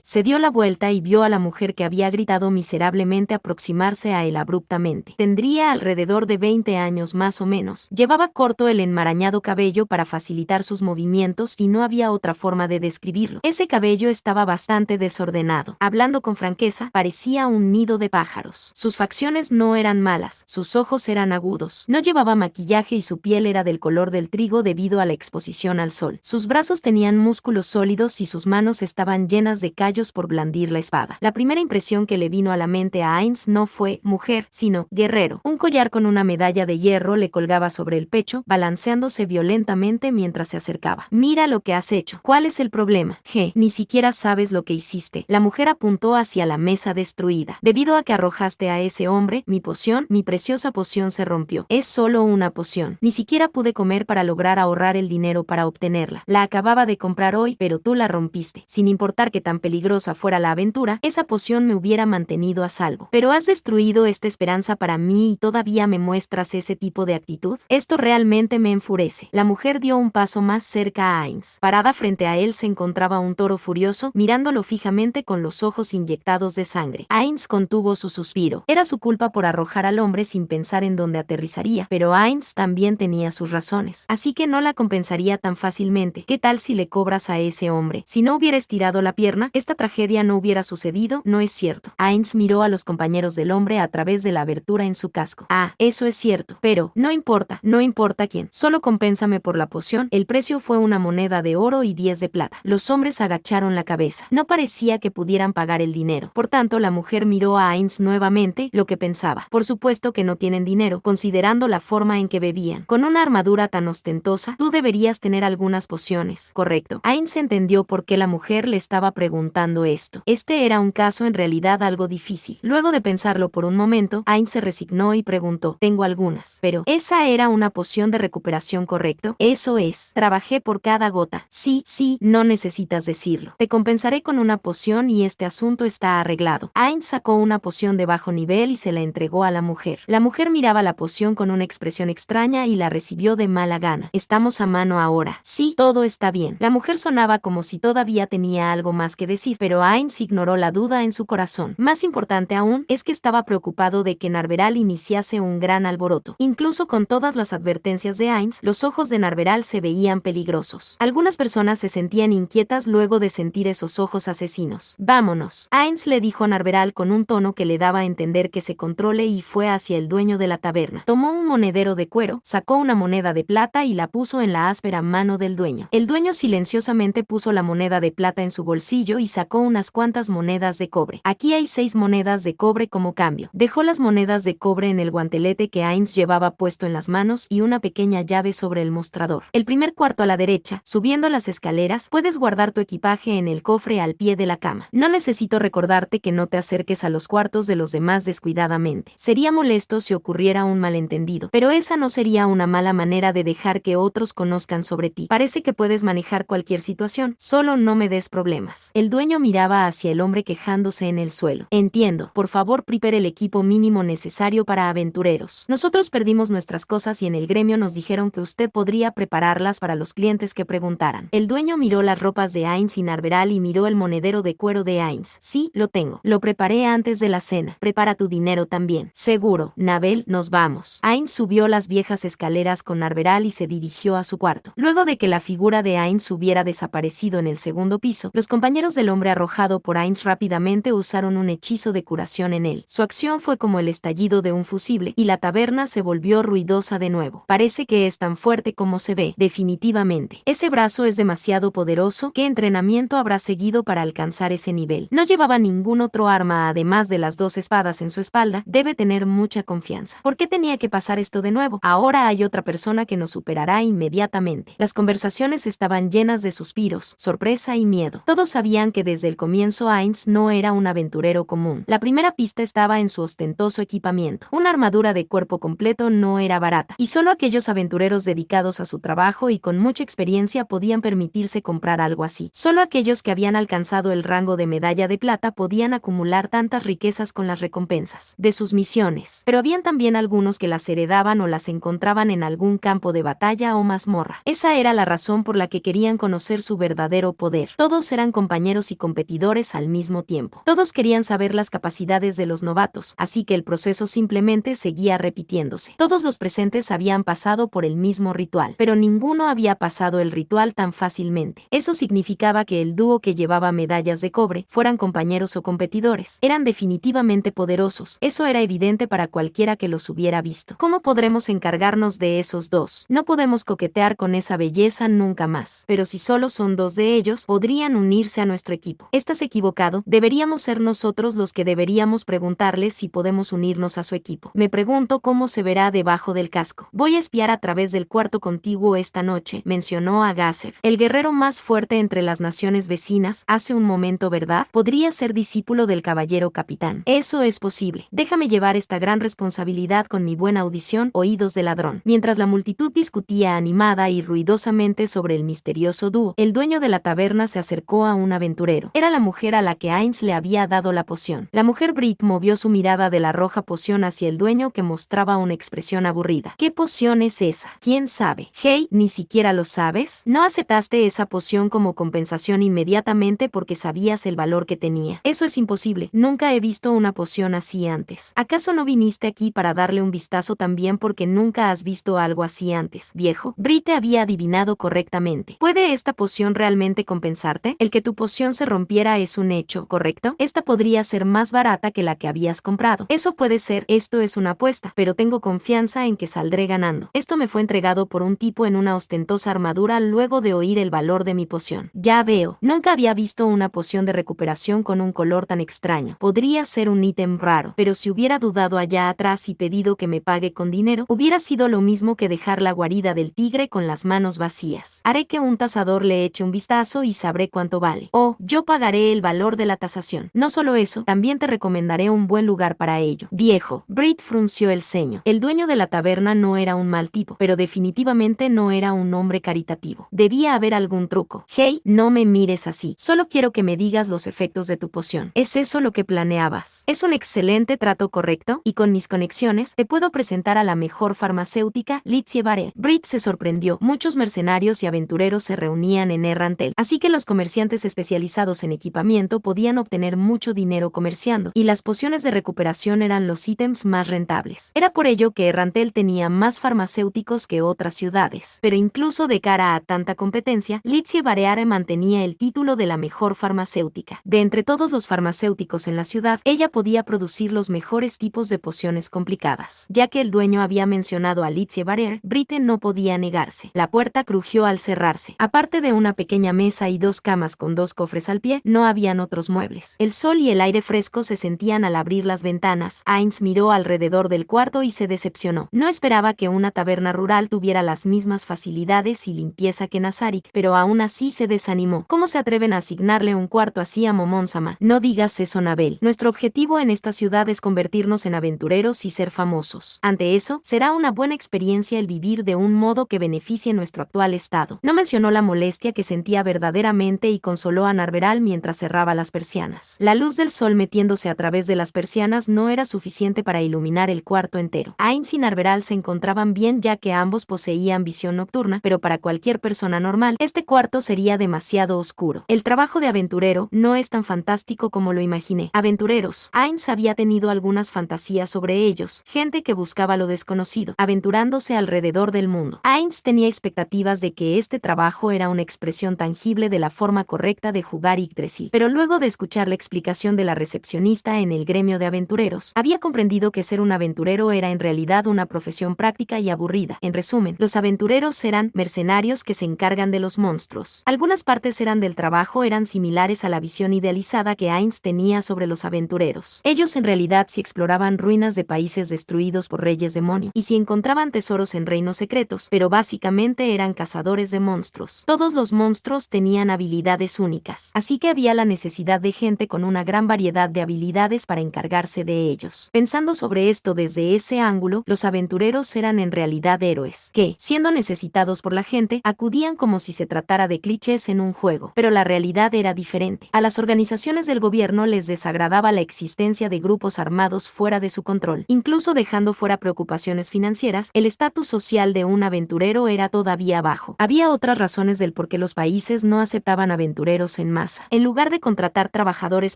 Se dio la vuelta y vio a la mujer que había gritado miserablemente aproximarse a él abruptamente. Tendría alrededor de 20 años más o menos. Llevaba corto el enmarañado cabello para facilitar sus movimientos y no había otra forma de describirlo. Ese cabello estaba bastante desordenado. Hablando con franqueza, parecía un nido de pájaros. Sus facciones no eran malas, sus ojos eran agudos. No llevaba maquillaje y su piel era del color del trigo debido a la exposición al sol. Sus brazos tenían músculos sólidos y sus manos estaban llenas de callos por blandir la espada. La primera impresión que le vino a la mente a Ainz no fue mujer, sino guerrero. Un collar con una medalla de hierro le colgaba sobre el pecho, balanceándose violentamente mientras se acercaba. Mira lo que has hecho. ¿Cuál es el problema? Ni siquiera sabes lo que hiciste. La mujer apuntó hacia la mesa destruida. Debido a que arrojaste a ese hombre, mi preciosa poción se rompió. Es solo una poción. Ni siquiera pude comer para lograr ahorrar el dinero para obtenerla. La acababa de comprar hoy, pero tú la rompiste. Sin importar que tan peligrosa fuera la aventura, esa poción me hubiera mantenido a salvo. Pero has destruido esta esperanza para mí y todavía me muestras ese tipo de actitud. Esto realmente me enfurece. La mujer dio un paso más cerca a Ainz. Parada frente a él se encontraba un toro furioso, mirándolo fijamente con los ojos inyectados de sangre. Ainz contuvo su suspiro. Era su culpa por arrojar al hombre sin pensar en dónde aterrizaría, pero Ainz también tenía sus razones. Así que no la compensaría tan fácilmente. ¿Qué tal si le cobras a ese hombre? Si no hubiera estirado la pierna, esta tragedia no hubiera sucedido, ¿no es cierto? Ainz miró a los compañeros del hombre a través de la abertura en su casco. Eso es cierto, pero no importa quién. Solo compénsame por la poción. El precio fue una moneda de oro y 10 de plata. Los hombres agacharon la cabeza. No parecía que pudieran pagar el dinero. Por tanto, la mujer miró a Ainz nuevamente, lo que pensaba. Por supuesto que no tienen dinero, considerando la forma en que bebían. Con una armadura tan ostentosa, tú deberías tener algunas pociones, ¿correcto? Ainz entendió por qué la mujer le estaba preguntando esto. Este era un caso en realidad algo difícil. Luego de pensarlo por un momento, Ainz se resignó y preguntó, tengo algunas. Pero, ¿esa era una poción de recuperación, correcto? Eso es. Trabajé por cada gota. Sí, no necesitas decirlo. Te compensaré con una poción y este asunto está arreglado. Ainz sacó una poción de bajo nivel y se la entregó a la mujer. La mujer miraba la poción con una expresión extraña y la recibió de mala gana. Estamos a mano ahora. Sí, todo está bien. La mujer sonaba como si todavía tenía algo más que decir, pero Ainz ignoró la duda en su corazón. Más importante aún, es que estaba preocupado de que Narveral iniciase un gran alboroto. Incluso con todas las advertencias de Ainz, los ojos de Narveral se veían peligrosos. Algunas personas se sentían inquietas luego de sentir esos ojos asesinos. Vámonos. Ainz le dijo a Narveral con un tono que le daba a entender que se controle y fue hacia el dueño de la taberna. Tomó un monedero de cuero, sacó una moneda de plata y la puso en la áspera mano del dueño. El dueño silenciosamente puso la moneda de plata en su bolsillo y sacó unas cuantas monedas de cobre. Aquí hay 6 monedas de cobre como cambio. Dejó las monedas de cobre en el guantelete que Ainz llevaba puesto en las manos y una pequeña llave sobre el mostrador. El primer cuarto a la derecha, subiendo las escaleras, puedes guardar tu equipaje en el cofre al pie de la cama. No necesito recordarte que no te acerques a los cuartos de los demás descuidadamente. Sería molesto si ocurriera un malentendido, pero esa no sería una mala manera de dejar que otros conozcan sobre ti. Parece que puedes manejar cualquier situación, solo no me des problemas. El dueño miraba hacia el hombre quejándose en el suelo. Entiendo, por favor prepare el equipo mínimo necesario para aventureros. Nosotros perdimos nuestras cosas y en el gremio nos dijeron que usted podría prepararlas para los clientes que preguntaran. El dueño miró las ropas de Ainz y Narveral y miró el monedero de cuero de Ainz. Sí, lo tengo. Lo preparé antes de la cena. Prepara tu dinero también. Seguro. Nabel, nos vamos. Ainz subió las viejas escaleras con Narveral y se dirigió a su cuarto. Luego de que la figura de Ainz hubiera desaparecido en el segundo piso, los compañeros del hombre arrojado por Ainz rápidamente usaron un hechizo de curación en él. Su acción fue como el estallido de un fusible, y la taberna se volvió ruidosa de nuevo. Parece que es tan fuerte como se ve, definitivamente. Ese brazo es demasiado poderoso. ¿Qué entrenamiento habrá seguido para alcanzar ese nivel? No llevaba ningún otro arma además de las 2 espadas en su espalda. Debe tener mucha confianza. ¿Por qué tenía que pasar esto de nuevo? Ahora hay otra persona que nos superará inmediatamente. Las conversaciones estaban llenas de suspiros, sorpresa y miedo. Todos sabían que desde el comienzo Ainz no era un aventurero común. La primera pista estaba en su ostentoso equipamiento. Una armadura de cuerpo completo no era barata, y solo aquellos aventureros dedicados a su trabajo y con mucha experiencia podían podían permitirse comprar algo así. Solo aquellos que habían alcanzado el rango de medalla de plata podían acumular tantas riquezas con las recompensas de sus misiones. Pero habían también algunos que las heredaban o las encontraban en algún campo de batalla o mazmorra. Esa era la razón por la que querían conocer su verdadero poder. Todos eran compañeros y competidores al mismo tiempo. Todos querían saber las capacidades de los novatos, así que el proceso simplemente seguía repitiéndose. Todos los presentes habían pasado por el mismo ritual, pero ninguno había pasado el ritual tan fácilmente. Eso significaba que el dúo que llevaba medallas de cobre, fueran compañeros o competidores, eran definitivamente poderosos. Eso era evidente para cualquiera que los hubiera visto. ¿Cómo podremos encargarnos de esos dos? No podemos coquetear con esa belleza nunca más. Pero si solo son dos de ellos, podrían unirse a nuestro equipo. Estás equivocado, deberíamos ser nosotros los que deberíamos preguntarles si podemos unirnos a su equipo. Me pregunto cómo se verá debajo del casco. Voy a espiar a través del cuarto contiguo esta noche, mencionó a Gasev, el guerrero más fuerte entre las naciones vecinas, hace un momento, ¿verdad? Podría ser discípulo del caballero capitán. Eso es posible. Déjame llevar esta gran responsabilidad con mi buena audición, oídos de ladrón. Mientras la multitud discutía animada y ruidosamente sobre el misterioso dúo, el dueño de la taberna se acercó a un aventurero. Era la mujer a la que Ainz le había dado la poción. La mujer Brit movió su mirada de la roja poción hacia el dueño, que mostraba una expresión aburrida. ¿Qué poción es esa? ¿Quién sabe? Hey, ¿ni siquiera lo sabes? ¿No aceptaste esa poción como compensación inmediatamente porque sabías el valor que tenía? Eso es imposible. Nunca he visto una poción así antes. ¿Acaso no viniste aquí para darle un vistazo también porque nunca has visto algo así antes, viejo? Brit había adivinado correctamente. ¿Puede esta poción realmente compensarte? El que tu poción se rompiera es un hecho, ¿correcto? Esta podría ser más barata que la que habías comprado. Eso puede ser, esto es una apuesta, pero tengo confianza en que saldré ganando. Esto me fue entregado por un tipo en una ostentosa armadura luego de oír el valor de mi poción. Ya veo, nunca había visto una poción de recuperación con un color tan extraño. Podría ser un ítem raro, pero si hubiera dudado allá atrás y pedido que me pague con dinero, hubiera sido lo mismo que dejar la guarida del tigre con las manos vacías. Haré que un tasador le eche un vistazo y sabré cuánto vale. Oh, yo pagaré el valor de la tasación. No solo eso, también te recomendaré un buen lugar para ello. Viejo, Brit frunció el ceño. El dueño de la taberna no era un mal tipo, pero definitivamente no era un hombre caritativo. Debía haber algún truco. Hey, no me mires así. Solo quiero que me digas los efectos de tu poción. ¿Es eso lo que planeabas? Es un excelente trato, ¿correcto? Y con mis conexiones, te puedo presentar a la mejor farmacéutica, Litzie Barer. Brit se sorprendió. Muchos mercenarios y aventureros se reunían en Errantel, así que los comerciantes especializados en equipamiento podían obtener mucho dinero comerciando, y las pociones de recuperación eran los ítems más rentables. Era por ello que Errantel tenía más farmacéuticos que otras ciudades. Pero incluso de cara a tanta competencia, Litzie Barer mantenía el título de la mejor farmacéutica. De entre todos los farmacéuticos en la ciudad, ella podía producir los mejores tipos de pociones complicadas. Ya que el dueño había mencionado a Litzie Barer, Brit no podía negarse. La puerta crujió al cerrarse. Aparte de una pequeña mesa y dos camas con dos cofres al pie, no habían otros muebles. El sol y el aire fresco se sentían al abrir las ventanas. Ainz miró alrededor del cuarto y se decepcionó. No esperaba que una taberna rural tuviera las mismas facilidades y limpieza que Nazarik, pero aún así se desanimó. ¿Cómo se atreven a asignarle un cuarto así a Momon-sama? No digas eso, Nabel. Nuestro objetivo en esta ciudad es convertirnos en aventureros y ser famosos. Ante eso, será una buena experiencia el vivir de un modo que beneficie nuestro actual estado. No mencionó la molestia que sentía verdaderamente y consoló a Narveral mientras cerraba las persianas. La luz del sol metiéndose a través de las persianas no era suficiente para iluminar el cuarto entero. Ainz y Narveral se encontraban bien ya que ambos poseían visión nocturna, pero para cualquier persona normal, este cuarto sería demasiado oscuro. El trabajo de aventurero no es tan fantástico como lo imaginé. Aventureros. Ainz había tenido algunas fantasías sobre ellos, gente que buscaba lo desconocido, aventurándose alrededor del mundo. Ainz tenía expectativas de que este trabajo era una expresión tangible de la forma correcta de jugar Yggdrasil, pero luego de escuchar la explicación de la recepcionista en el gremio de aventureros, había comprendido que ser un aventurero era en realidad una profesión práctica y aburrida. En resumen, los aventureros eran mercenarios que se encargan de los monstruos. Algunas partes del trabajo eran similares a la visión idealizada que Ainz tenía sobre los aventureros. Ellos en realidad sí exploraban ruinas de países destruidos por reyes demonio, y sí encontraban tesoros en reinos secretos, pero básicamente eran cazadores de monstruos. Todos los monstruos tenían habilidades únicas, así que había la necesidad de gente con una gran variedad de habilidades para encargarse de ellos. Pensando sobre esto desde ese ángulo, los aventureros eran en realidad héroes, que, siendo necesitados por la gente, acudían sentían como si se tratara de clichés en un juego, pero la realidad era diferente. A las organizaciones del gobierno les desagradaba la existencia de grupos armados fuera de su control. Incluso dejando fuera preocupaciones financieras, el estatus social de un aventurero era todavía bajo. Había otras razones del por qué los países no aceptaban aventureros en masa. En lugar de contratar trabajadores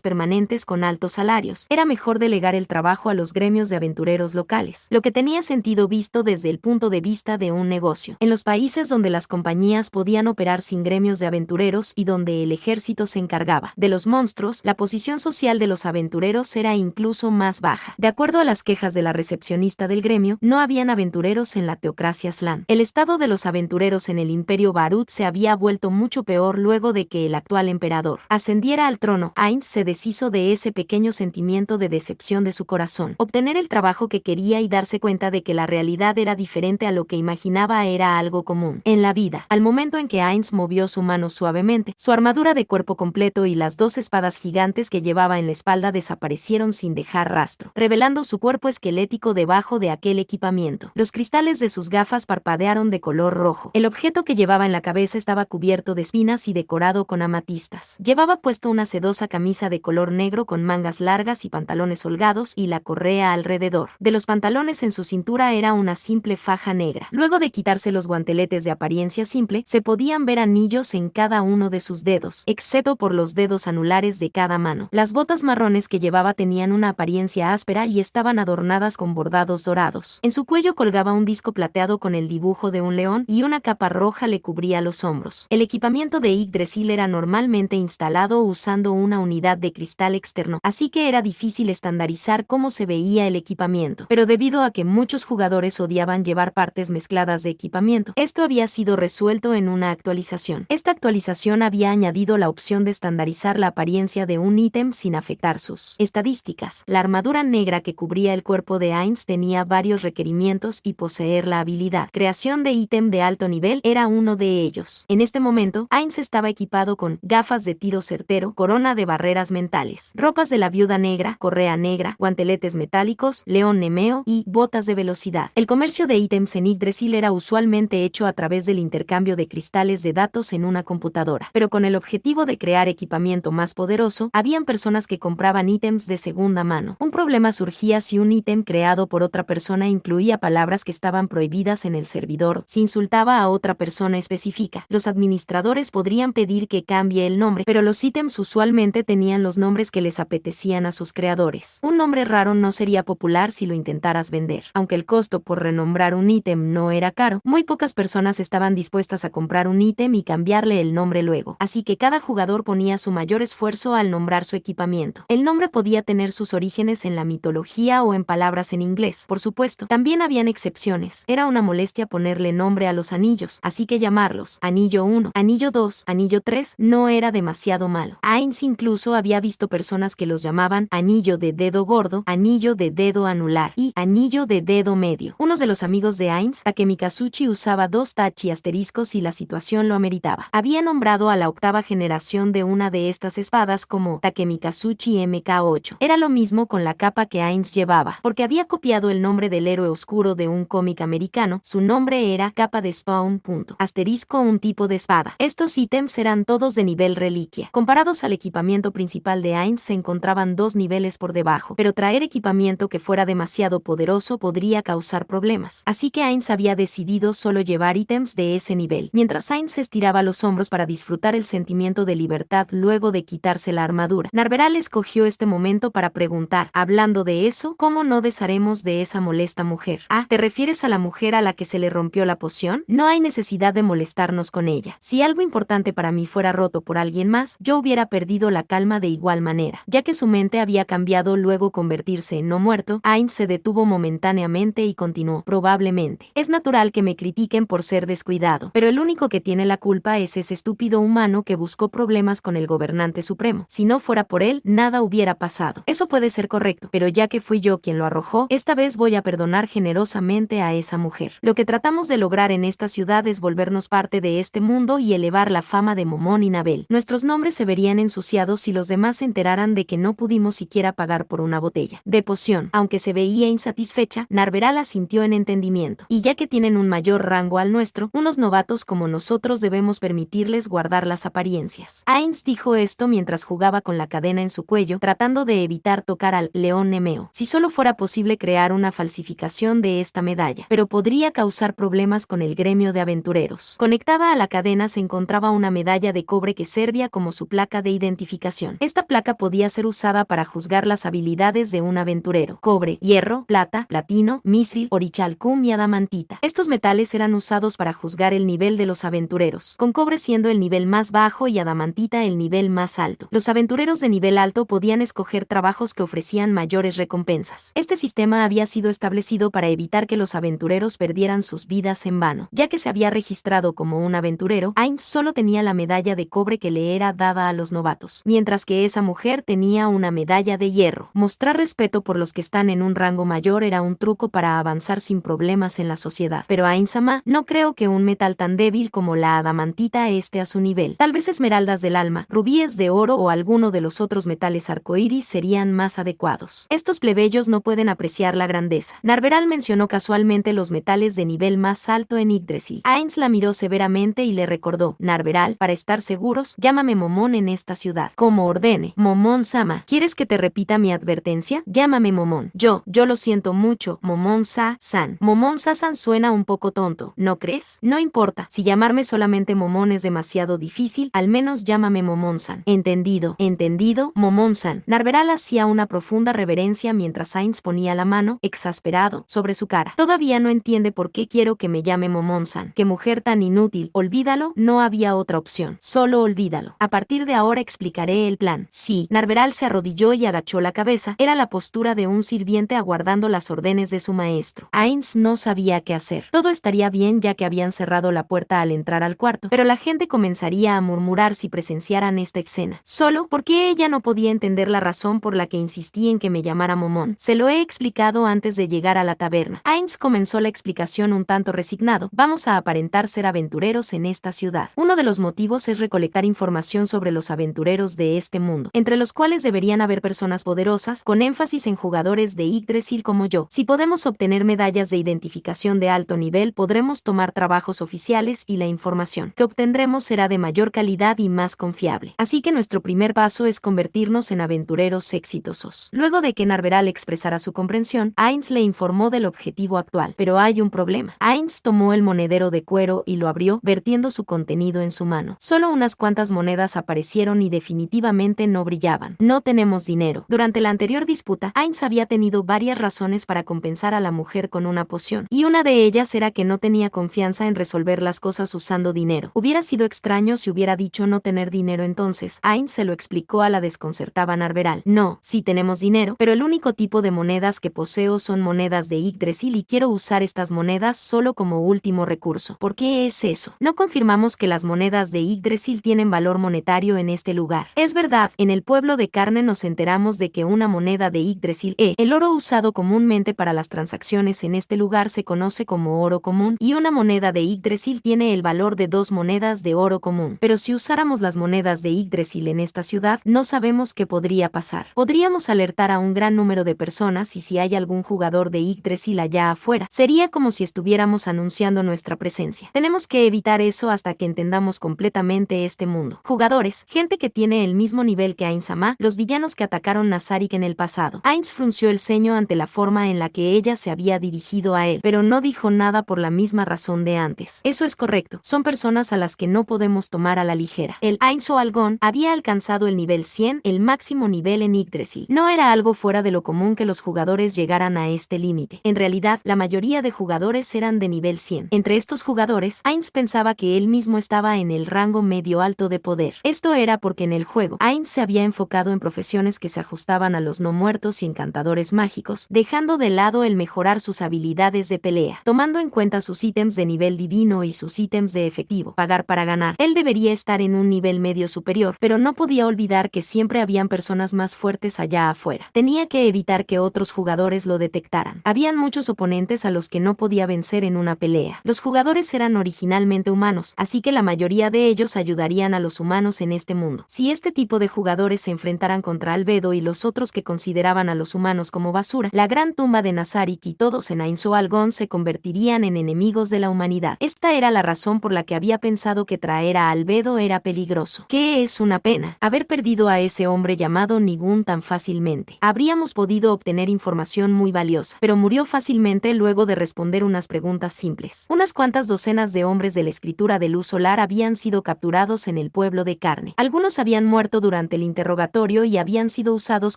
permanentes con altos salarios, era mejor delegar el trabajo a los gremios de aventureros locales, lo que tenía sentido visto desde el punto de vista de un negocio. En los países donde las compañías podían operar sin gremios de aventureros y donde el ejército se encargaba de los monstruos, la posición social de los aventureros era incluso más baja. De acuerdo a las quejas de la recepcionista del gremio, no habían aventureros en la teocracia Slan. El estado de los aventureros en el Imperio Barut se había vuelto mucho peor luego de que el actual emperador ascendiera al trono. Ainz se deshizo de ese pequeño sentimiento de decepción de su corazón. Obtener el trabajo que quería y darse cuenta de que la realidad era diferente a lo que imaginaba era algo común en la vida. Al momento en que Ainz movió su mano suavemente, su armadura de cuerpo completo y las dos espadas gigantes que llevaba en la espalda desaparecieron sin dejar rastro, revelando su cuerpo esquelético debajo de aquel equipamiento. Los cristales de sus gafas parpadearon de color rojo. El objeto que llevaba en la cabeza estaba cubierto de espinas y decorado con amatistas. Llevaba puesto una sedosa camisa de color negro con mangas largas y pantalones holgados y la correa alrededor de los pantalones en su cintura era una simple faja negra. Luego de quitarse los guanteletes de apariencia simple, se podían ver anillos en cada uno de sus dedos, excepto por los dedos anulares de cada mano. Las botas marrones que llevaba tenían una apariencia áspera y estaban adornadas con bordados dorados. En su cuello colgaba un disco plateado con el dibujo de un león y una capa roja le cubría los hombros. El equipamiento de Yggdrasil era normalmente instalado usando una unidad de cristal externo, así que era difícil estandarizar cómo se veía el equipamiento. Pero debido a que muchos jugadores odiaban llevar partes mezcladas de equipamiento, esto había sido resuelto en una actualización. Esta actualización había añadido la opción de estandarizar la apariencia de un ítem sin afectar sus estadísticas. La armadura negra que cubría el cuerpo de Ainz tenía varios requerimientos y poseer la habilidad creación de ítem de alto nivel era uno de ellos. En este momento, Ainz estaba equipado con gafas de tiro certero, corona de barreras mentales, ropas de la viuda negra, correa negra, guanteletes metálicos, león nemeo y botas de velocidad. El comercio de ítems en Yggdrasil era usualmente hecho a través del intercambio de cristales de datos en una computadora, pero con el objetivo de crear equipamiento más poderoso, habían personas que compraban ítems de segunda mano. Un problema surgía si un ítem creado por otra persona incluía palabras que estaban prohibidas en el servidor. Si insultaba a otra persona específica, los administradores podrían pedir que cambie el nombre, pero los ítems usualmente tenían los nombres que les apetecían a sus creadores. Un nombre raro no sería popular si lo intentaras vender. Aunque el costo por renombrar un ítem no era caro, muy pocas personas estaban dispuestas a comprar un ítem y cambiarle el nombre luego, así que cada jugador ponía su mayor esfuerzo al nombrar su equipamiento. El nombre podía tener sus orígenes en la mitología o en palabras en inglés, por supuesto. También habían excepciones. Era una molestia ponerle nombre a los anillos, así que llamarlos Anillo 1, Anillo 2, Anillo 3 no era demasiado malo. Ainz incluso había visto personas que los llamaban Anillo de dedo gordo, Anillo de dedo anular y Anillo de dedo medio. Uno de los amigos de Ainz, Takemikazuchi, usaba dos tachi asteriscos y la situación lo ameritaba. Había nombrado a la octava generación de una de estas espadas como Takemikazuchi MK8. Era lo mismo con la capa que Ainz llevaba, porque había copiado el nombre del héroe oscuro de un cómic americano. Su nombre era capa de Spawn. Asterisco un tipo de espada. Estos ítems eran todos de nivel reliquia. Comparados al equipamiento principal de Ainz se encontraban dos niveles por debajo, pero traer equipamiento que fuera demasiado poderoso podría causar problemas. Así que Ainz había decidido solo llevar ítems de ese nivel, mientras Ainz estiraba los hombros para disfrutar el sentimiento de libertad luego de quitarse la armadura. Narveral escogió este momento para preguntar, hablando de eso, ¿cómo no desharemos de esa molesta mujer? Ah, ¿te refieres a la mujer a la que se le rompió la poción? No hay necesidad de molestarnos con ella. Si algo importante para mí fuera roto por alguien más, yo hubiera perdido la calma de igual manera. Ya que su mente había cambiado luego convertirse en no muerto, Ainz se detuvo momentáneamente y continuó, probablemente. Es natural que me critiquen por ser descuidado, pero el único que tiene la culpa es ese estúpido humano que buscó problemas con el gobernante supremo. Si no fuera por él, nada hubiera pasado. Eso puede ser correcto, pero ya que fui yo quien lo arrojó, esta vez voy a perdonar generosamente a esa mujer. Lo que tratamos de lograr en esta ciudad es volvernos parte de este mundo y elevar la fama de Momón y Nabel. Nuestros nombres se verían ensuciados si los demás se enteraran de que no pudimos siquiera pagar por una botella de poción. Aunque se veía insatisfecha, Narveral asintió en entendimiento. Y ya que tienen un mayor rango al nuestro, unos novatos humanos como nosotros debemos permitirles guardar las apariencias. Ainz dijo esto mientras jugaba con la cadena en su cuello, tratando de evitar tocar al león Nemeo. Si solo fuera posible crear una falsificación de esta medalla, pero podría causar problemas con el gremio de aventureros. Conectada a la cadena se encontraba una medalla de cobre que servía como su placa de identificación. Esta placa podía ser usada para juzgar las habilidades de un aventurero. Cobre, hierro, plata, platino, misil, orichalcum y adamantita. Estos metales eran usados para juzgar el nivel de los aventureros, con cobre siendo el nivel más bajo y adamantita el nivel más alto. Los aventureros de nivel alto podían escoger trabajos que ofrecían mayores recompensas. Este sistema había sido establecido para evitar que los aventureros perdieran sus vidas en vano. Ya que se había registrado como un aventurero, Ainz solo tenía la medalla de cobre que le era dada a los novatos, mientras que esa mujer tenía una medalla de hierro. Mostrar respeto por los que están en un rango mayor era un truco para avanzar sin problemas en la sociedad. Pero Ainz-sama, no creo que un metal tan débil como la adamantita esté a su nivel. Tal vez esmeraldas del alma, rubíes de oro o alguno de los otros metales arcoíris serían más adecuados. Estos plebeyos no pueden apreciar la grandeza. Narveral mencionó casualmente los metales de nivel más alto en Yggdrasil. Ainz la miró severamente y le recordó: Narveral, para estar seguros, llámame Momón en esta ciudad. Como ordene. Momón-sama, ¿quieres que te repita mi advertencia? Llámame Momón. Yo lo siento mucho, Momón-san. Momón-san suena un poco tonto, ¿no crees? No importa, si llamarme solamente Momón es demasiado difícil, al menos llámame Momón-san. Entendido, Momón-san. Narveral hacía una profunda reverencia mientras Ainz ponía la mano, exasperado, sobre su cara. Todavía no entiende por qué quiero que me llame Momón-san. Qué mujer tan inútil. Olvídalo, no había otra opción. Solo olvídalo. A partir de ahora explicaré el plan. Sí, Narveral se arrodilló y agachó la cabeza. Era la postura de un sirviente aguardando las órdenes de su maestro. Ainz no sabía qué hacer. Todo estaría bien ya que habían cerrado la puerta al entrar al cuarto, pero la gente comenzaría a murmurar si presenciaran esta escena. Solo porque ella no podía entender la razón por la que insistí en que me llamara Momón. Se lo he explicado antes de llegar a la taberna. Ainz comenzó la explicación un tanto resignado. Vamos a aparentar ser aventureros en esta ciudad. Uno de los motivos es recolectar información sobre los aventureros de este mundo, entre los cuales deberían haber personas poderosas, con énfasis en jugadores de Yggdrasil como yo. Si podemos obtener medallas de identificación de alto nivel, podremos tomar trabajos oficiales y la información que obtendremos será de mayor calidad y más confiable. Así que nuestro primer paso es convertirnos en aventureros exitosos. Luego de que Narveral expresara su comprensión, Ainz le informó del objetivo actual. Pero hay un problema. Ainz tomó el monedero de cuero y lo abrió, vertiendo su contenido en su mano. Solo unas cuantas monedas aparecieron y definitivamente no brillaban. No tenemos dinero. Durante la anterior disputa, Ainz había tenido varias razones para compensar a la mujer con una poción, y una de ellas era que no tenía confianza en resolver las cosas usando dinero. Hubiera sido extraño si hubiera dicho no tener dinero entonces. Ainz se lo explicó a la desconcertada Narveral. No, sí tenemos dinero, pero el único tipo de monedas que poseo son monedas de Yggdrasil y quiero usar estas monedas solo como último recurso. ¿Por qué es eso? No confirmamos que las monedas de Yggdrasil tienen valor monetario en este lugar. Es verdad, en el pueblo de Carne nos enteramos de que una moneda de Yggdrasil el oro usado comúnmente para las transacciones en este lugar se conoce como oro común, y una moneda de Yggdrasil tiene el valor de 2 monedas de oro común. Pero si usáramos las monedas de Yggdrasil en esta ciudad, no sabemos qué podría pasar. Podríamos alertar a un gran número de personas y si hay algún jugador de Yggdrasil allá afuera, sería como si estuviéramos anunciando nuestra presencia. Tenemos que evitar eso hasta que entendamos completamente este mundo. Jugadores, gente que tiene el mismo nivel que Ainz-sama, los villanos que atacaron Nazarik en el pasado. Ainz frunció el ceño ante la forma en la que ella se había dirigido a él, pero no dijo nada por la misma razón de antes. Eso es correcto, son personas a las que no podemos tomar a la ligera. El Ainz-o-Algón había alcanzado el nivel 100, el máximo nivel en Yggdrasil. No era algo fuera de lo común que los jugadores llegaran a este límite. En realidad, la mayoría de jugadores eran de nivel 100. Entre estos jugadores, Ainz pensaba que él mismo estaba en el rango medio alto de poder. Esto era porque en el juego, Ainz se había enfocado en profesiones que se ajustaban a los no muertos y encantadores mágicos, dejando de lado el mejorar sus habilidades de pelea. Tomando en cuenta sus ítems de nivel divino y sus ítems de efectivo, pagar para ganar, él debería estar en un nivel medio superior, pero no podía olvidar que siempre habían personas más fuertes allá afuera. Tenía que evitar que otros jugadores lo detectaran. Habían muchos oponentes a los que no podía vencer en una pelea. Los jugadores eran originalmente humanos, así que la mayoría de ellos ayudarían a los humanos en este mundo. Si este tipo de jugadores se enfrentaran contra Albedo y los otros que consideraban a los humanos como basura, la gran tumba de Nazarik y todos en Ainz-o-Algón se convertirían en enemigos de la humanidad. Esta era era la razón por la que había pensado que traer a Albedo era peligroso. ¿Qué es una pena? Haber perdido a ese hombre llamado Nigun tan fácilmente. Habríamos podido obtener información muy valiosa, pero murió fácilmente luego de responder unas preguntas simples. Unas cuantas docenas de hombres de la escritura de luz solar habían sido capturados en el pueblo de Carne. Algunos habían muerto durante el interrogatorio y habían sido usados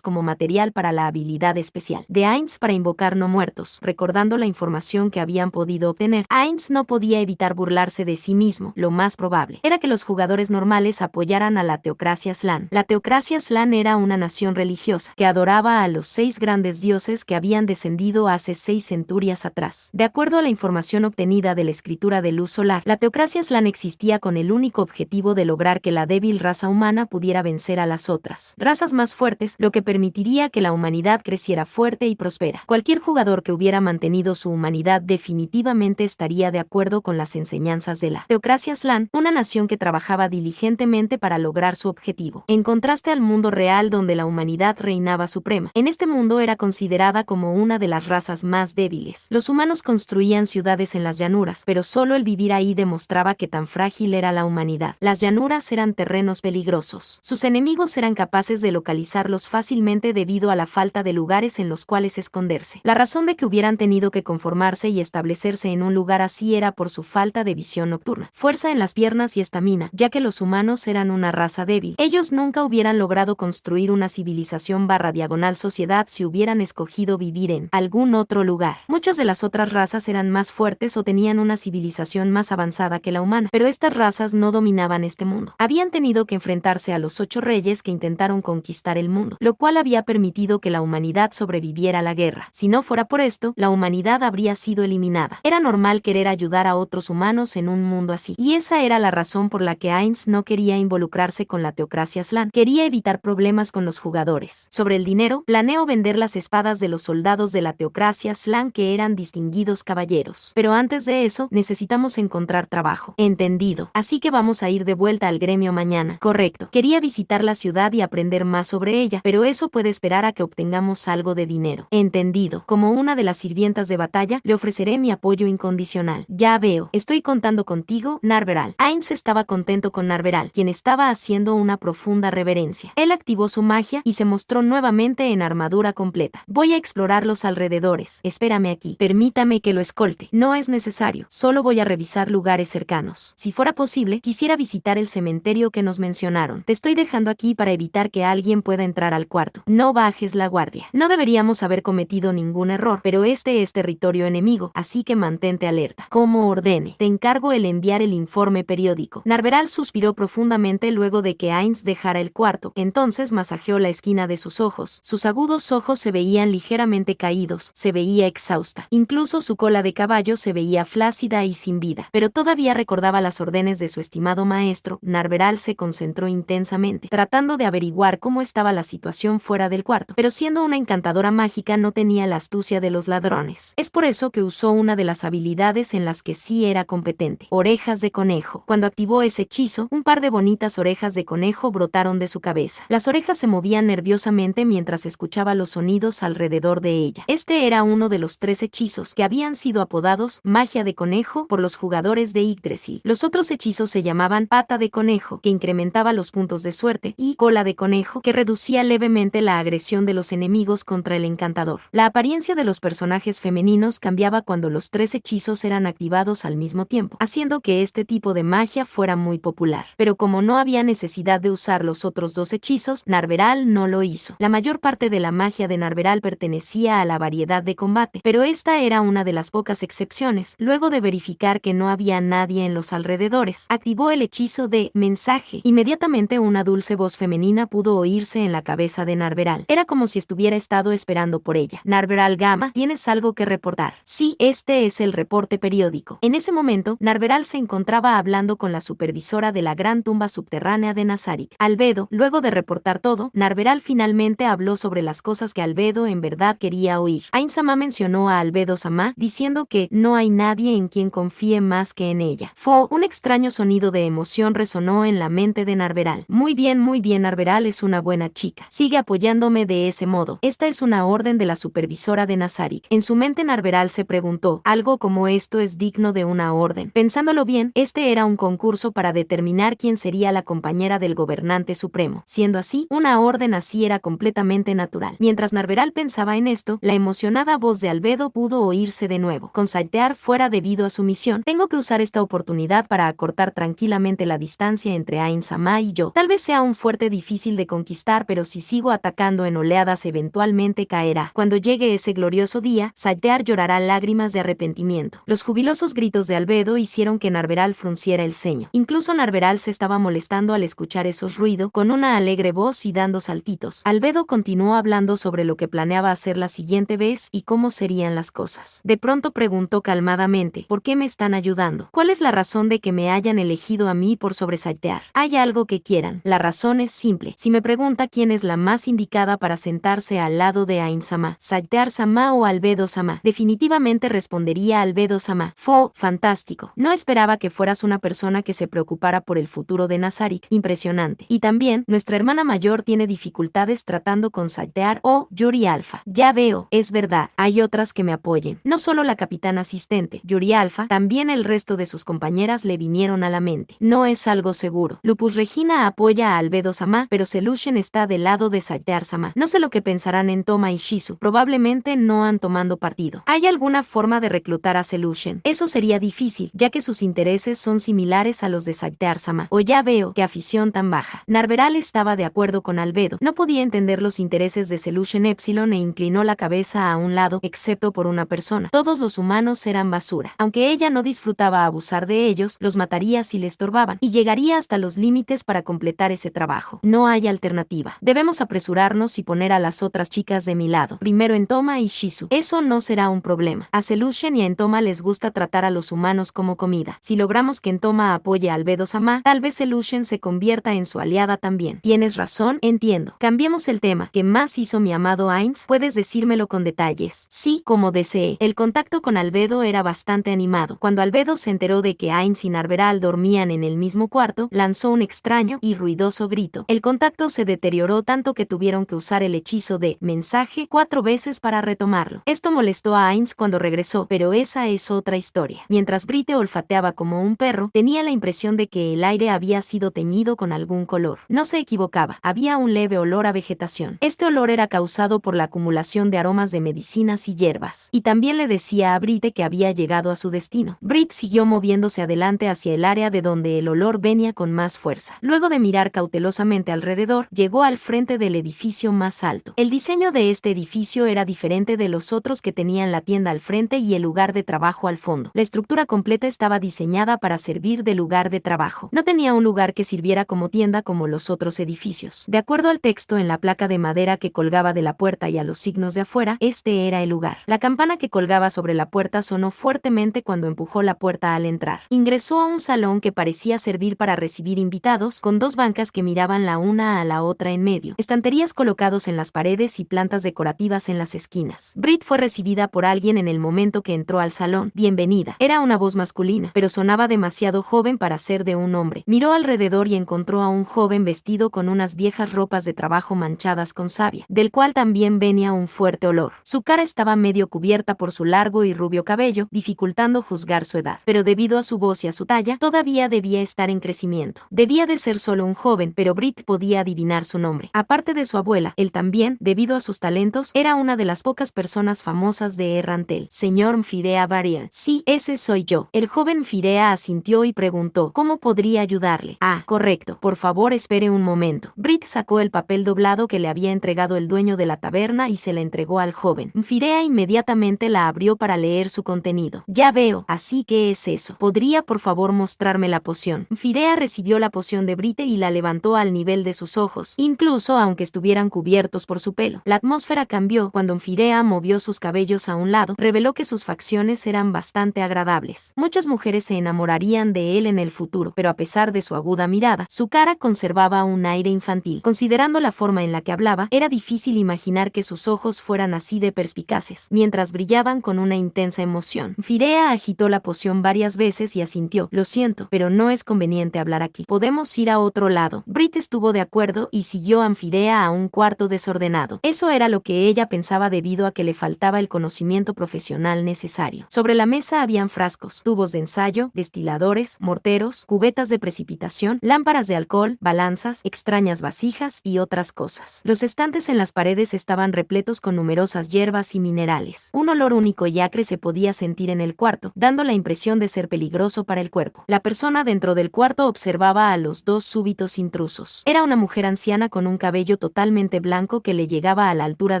como material para la habilidad especial de Ainz para invocar no muertos. Recordando la información que habían podido obtener, Ainz no podía evitar burlarse de sí mismo. Lo más probable era que los jugadores normales apoyaran a la teocracia Slan. La teocracia Slan era una nación religiosa que adoraba a los 6 grandes dioses que habían descendido hace 6 centurias atrás. De acuerdo a la información obtenida de la escritura de luz solar, la teocracia Slan existía con el único objetivo de lograr que la débil raza humana pudiera vencer a las otras razas más fuertes, lo que permitiría que la humanidad creciera fuerte y próspera. Cualquier jugador que hubiera mantenido su humanidad definitivamente estaría de acuerdo con las enseñanzas de la teocracia Slan, una nación que trabajaba diligentemente para lograr su objetivo. En contraste al mundo real donde la humanidad reinaba suprema, en este mundo era considerada como una de las razas más débiles. Los humanos construían ciudades en las llanuras, pero solo el vivir ahí demostraba que tan frágil era la humanidad. Las llanuras eran terrenos peligrosos. Sus enemigos eran capaces de localizarlos fácilmente debido a la falta de lugares en los cuales esconderse. La razón de que hubieran tenido que conformarse y establecerse en un lugar así era por su falta de visión nocturna, fuerza en las piernas y estamina, ya que los humanos eran una raza débil. Ellos nunca hubieran logrado construir una civilización /diagonal sociedad si hubieran escogido vivir en algún otro lugar. Muchas de las otras razas eran más fuertes o tenían una civilización más avanzada que la humana, pero estas razas no dominaban este mundo. Habían tenido que enfrentarse a los 8 reyes que intentaron conquistar el mundo, lo cual había permitido que la humanidad sobreviviera a la guerra. Si no fuera por esto, la humanidad habría sido eliminada. Era normal querer ayudar a otros humanos en un mundo así, y esa era la razón por la que Ainz no quería involucrarse con la teocracia Slan. Quería evitar problemas con los jugadores. Sobre el dinero, planeó vender las espadas de los soldados de la teocracia Slan que eran distinguidos caballeros. Pero antes de eso, necesitamos encontrar trabajo. Entendido. Así que vamos a ir de vuelta al gremio mañana. Correcto. Quería visitar la ciudad y aprender más sobre ella, pero eso puede esperar a que obtengamos algo de dinero. Entendido. Como una de las sirvientas de batalla, le ofreceré mi apoyo incondicional. Ya veo. Estoy contando contigo, Narveral. Ainz estaba contento con Narveral, quien estaba haciendo una profunda reverencia. Él activó su magia y se mostró nuevamente en armadura completa. Voy a explorar los alrededores. Espérame aquí. Permítame que lo escolte. No es necesario. Solo voy a revisar lugares cercanos. Si fuera posible, quisiera visitar el cementerio que nos mencionaron. Te estoy dejando aquí para evitar que alguien pueda entrar al cuarto. No bajes la guardia. No deberíamos haber cometido ningún error, pero este es territorio enemigo, así que mantente alerta. Como ordene. Te encargo el enviar el informe periódico. Narveral suspiró profundamente luego de que Ainz dejara el cuarto. Entonces masajeó la esquina de sus ojos. Sus agudos ojos se veían ligeramente caídos. Se veía exhausta. Incluso su cola de caballo se veía flácida y sin vida. Pero todavía recordaba las órdenes de su estimado maestro. Narveral se concentró intensamente, tratando de averiguar cómo estaba la situación fuera del cuarto. Pero siendo una encantadora mágica no tenía la astucia de los ladrones. Es por eso que usó una de las habilidades en las que sí era competente. Orejas de conejo. Cuando activó ese hechizo, un par de bonitas orejas de conejo brotaron de su cabeza. Las orejas se movían nerviosamente mientras escuchaba los sonidos alrededor de ella. Este era uno de los 3 hechizos que habían sido apodados magia de conejo por los jugadores de Yggdrasil. Los otros hechizos se llamaban pata de conejo, que incrementaba los puntos de suerte, y cola de conejo, que reducía levemente la agresión de los enemigos contra el encantador. La apariencia de los personajes femeninos cambiaba cuando los 3 hechizos eran activados al mismo tiempo, haciendo que este tipo de magia fuera muy popular. Pero como no había necesidad de usar los otros 2 hechizos, Narveral no lo hizo. La mayor parte de la magia de Narveral pertenecía a la variedad de combate, pero esta era una de las pocas excepciones. Luego de verificar que no había nadie en los alrededores, activó el hechizo de mensaje. Inmediatamente una dulce voz femenina pudo oírse en la cabeza de Narveral. Era como si estuviera estado esperando por ella. Narveral Gama, ¿tienes algo que reportar? Sí, este es el reporte periódico. En ese momento, Narveral se encontraba hablando con la supervisora de la gran tumba subterránea de Nazarik, Albedo. Luego de reportar todo, Narveral finalmente habló sobre las cosas que Albedo en verdad quería oír. Ainz-sama mencionó a Albedo-sama, diciendo que no hay nadie en quien confíe más que en ella. Un extraño sonido de emoción resonó en la mente de Narveral. Muy bien, Narveral es una buena chica. Sigue apoyándome de ese modo. Esta es una orden de la supervisora de Nazarik. En su mente Narveral se preguntó, ¿algo como esto es digno de una orden. Pensándolo bien, este era un concurso para determinar quién sería la compañera del gobernante supremo. Siendo así, una orden así era completamente natural. Mientras Narveral pensaba en esto, la emocionada voz de Albedo pudo oírse de nuevo. Con saltear fuera debido a su misión, tengo que usar esta oportunidad para acortar tranquilamente la distancia entre Ain Sama y yo. Tal vez sea un fuerte difícil de conquistar, pero si sigo atacando en oleadas eventualmente caerá. Cuando llegue ese glorioso día, Saltear llorará lágrimas de arrepentimiento. Los jubilosos gritos de Albedo hicieron que Narveral frunciera el ceño. Incluso Narveral se estaba molestando al escuchar esos ruidos, con una alegre voz y dando saltitos. Albedo continuó hablando sobre lo que planeaba hacer la siguiente vez y cómo serían las cosas. De pronto preguntó calmadamente, ¿por qué me están ayudando? ¿Cuál es la razón de que me hayan elegido a mí por sobre Saltear? ¿Hay algo que quieran? La razón es simple. Si me pregunta quién es la más indicada para sentarse al lado de Ain Sama, Saltear Sama o Albedo Sama, definitivamente respondería Albedo Sama. Fantástico. No esperaba que fueras una persona que se preocupara por el futuro de Nazarik. Impresionante. Y también, nuestra hermana mayor tiene dificultades tratando con Saltear o Yuri Alpha. Ya veo, es verdad. Hay otras que me apoyen. No solo la capitana asistente, Yuri Alpha, también el resto de sus compañeras le vinieron a la mente. No es algo seguro. Lupus Regina apoya a Albedo Sama, pero Selushen está del lado de Saltear Sama. No sé lo que pensarán en Toma y Shizu. Probablemente no han tomado partido. ¿Hay alguna forma de reclutar a Selushen? Eso sería difícil, ya que sus intereses son similares a los de Saltear Sama. O ya veo, qué afición tan baja. Narveral estaba de acuerdo con Albedo. No podía entender los intereses de Selushen Epsilon e inclinó la cabeza a un lado, excepto por una persona. Todos los humanos eran basura. Aunque ella no disfrutaba abusar de ellos, los mataría si le estorbaban, y llegaría hasta los límites para completar ese trabajo. No hay alternativa. Debemos apresurarnos y poner a las otras chicas de mi lado. Primero Entoma y Shizu. Eso no será un problema. A Selushen y a Entoma les gusta tratar a los humanos como comida. Si logramos que Entoma apoye a Albedo Sama, tal vez Selushen se convierta en su aliada también. Tienes razón, entiendo. Cambiemos el tema. ¿Qué más hizo mi amado Ainz? ¿Puedes decírmelo con detalles? Sí, como deseé. El contacto con Albedo era bastante animado. Cuando Albedo se enteró de que Ainz y Narveral dormían en el mismo cuarto, lanzó un extraño y ruidoso grito. El contacto se deterioró tanto que tuvieron que usar el hechizo de mensaje 4 veces para retomarlo. Esto molestó a Ainz cuando regresó, pero esa es otra historia. Mientras Brite olfateaba como un perro, tenía la impresión de que el aire había sido teñido con algún color. No se equivocaba, había un leve olor a vegetación. Este olor era causado por la acumulación de aromas de medicinas y hierbas. Y también le decía a Brite que había llegado a su destino. Brit siguió moviéndose adelante hacia el área de donde el olor venía con más fuerza. Luego de mirar cautelosamente alrededor, llegó al frente del edificio más alto. El diseño de este edificio era diferente de los otros que tenían la tienda al frente y el lugar de trabajo al fondo. La estructura completa estaba diseñada para servir de lugar de trabajo. No tenía un lugar que sirviera como tienda como los otros edificios. De acuerdo al texto en la placa de madera que colgaba de la puerta y a los signos de afuera, este era el lugar. La campana que colgaba sobre la puerta sonó fuertemente cuando empujó la puerta al entrar. Ingresó a un salón que parecía servir para recibir invitados, con 2 bancas que miraban la una a la otra en medio, estanterías colocados en las paredes y plantas decorativas en las esquinas. Brit fue recibida por alguien en el momento que entró al salón. Bienvenida. Era una voz masculina, pero sonaba demasiado joven para ser de un hombre. Miró alrededor y encontró a un joven vestido con unas viejas ropas de trabajo manchadas con savia, del cual también venía un fuerte olor. Su cara estaba medio cubierta por su largo y rubio cabello, dificultando juzgar su edad, pero debido a su voz y a su talla, todavía debía estar en crecimiento. Debía de ser solo un joven, pero Brit podía adivinar su nombre. Aparte de su abuela, él también, debido a sus talentos, era una de las pocas personas famosas de Errantel. Señor Mfirea Barrier. Sí, ese soy yo. El joven Mfirea asintió y preguntó, ¿cómo podría ayudarle? Ah, correcto. Por favor, espere un momento. Brit sacó el papel doblado que le había entregado el dueño de la taberna y se la entregó al joven. Mfirea inmediatamente la abrió para leer su contenido. Ya veo, así que es eso. ¿Podría por favor mostrarme la poción? Mfirea recibió la poción de Brite y la levantó al nivel de sus ojos, incluso aunque estuvieran cubiertos por su pelo. La atmósfera cambió cuando Mfirea movió sus cabellos a un lado, reveló que sus facciones eran bastante agradables. Muchas mujeres se enamorarían de él en el futuro, pero a pesar de su aguda mirada, su cara conservaba un aire infantil. Considerando la forma en la que hablaba, era difícil imaginar que sus ojos fueran así de perspicaces, mientras brillaban con una intensa emoción. Mfirea agitó la poción varias veces y asintió. Lo siento, pero no es conveniente hablar aquí. Podemos ir a otro lado. Brit estuvo de acuerdo y siguió a Mfirea a un cuarto desordenado. Eso era lo que ella pensaba debido a que le faltaba el conocimiento profesional necesario. Sobre la mesa habían frascos, químicos, tubos de ensayo, destiladores, morteros, cubetas de precipitación, lámparas de alcohol, balanzas, extrañas vasijas y otras cosas. Los estantes en las paredes estaban repletos con numerosas hierbas y minerales. Un olor único y acre se podía sentir en el cuarto, dando la impresión de ser peligroso para el cuerpo. La persona dentro del cuarto observaba a los dos súbitos intrusos. Era una mujer anciana con un cabello totalmente blanco que le llegaba a la altura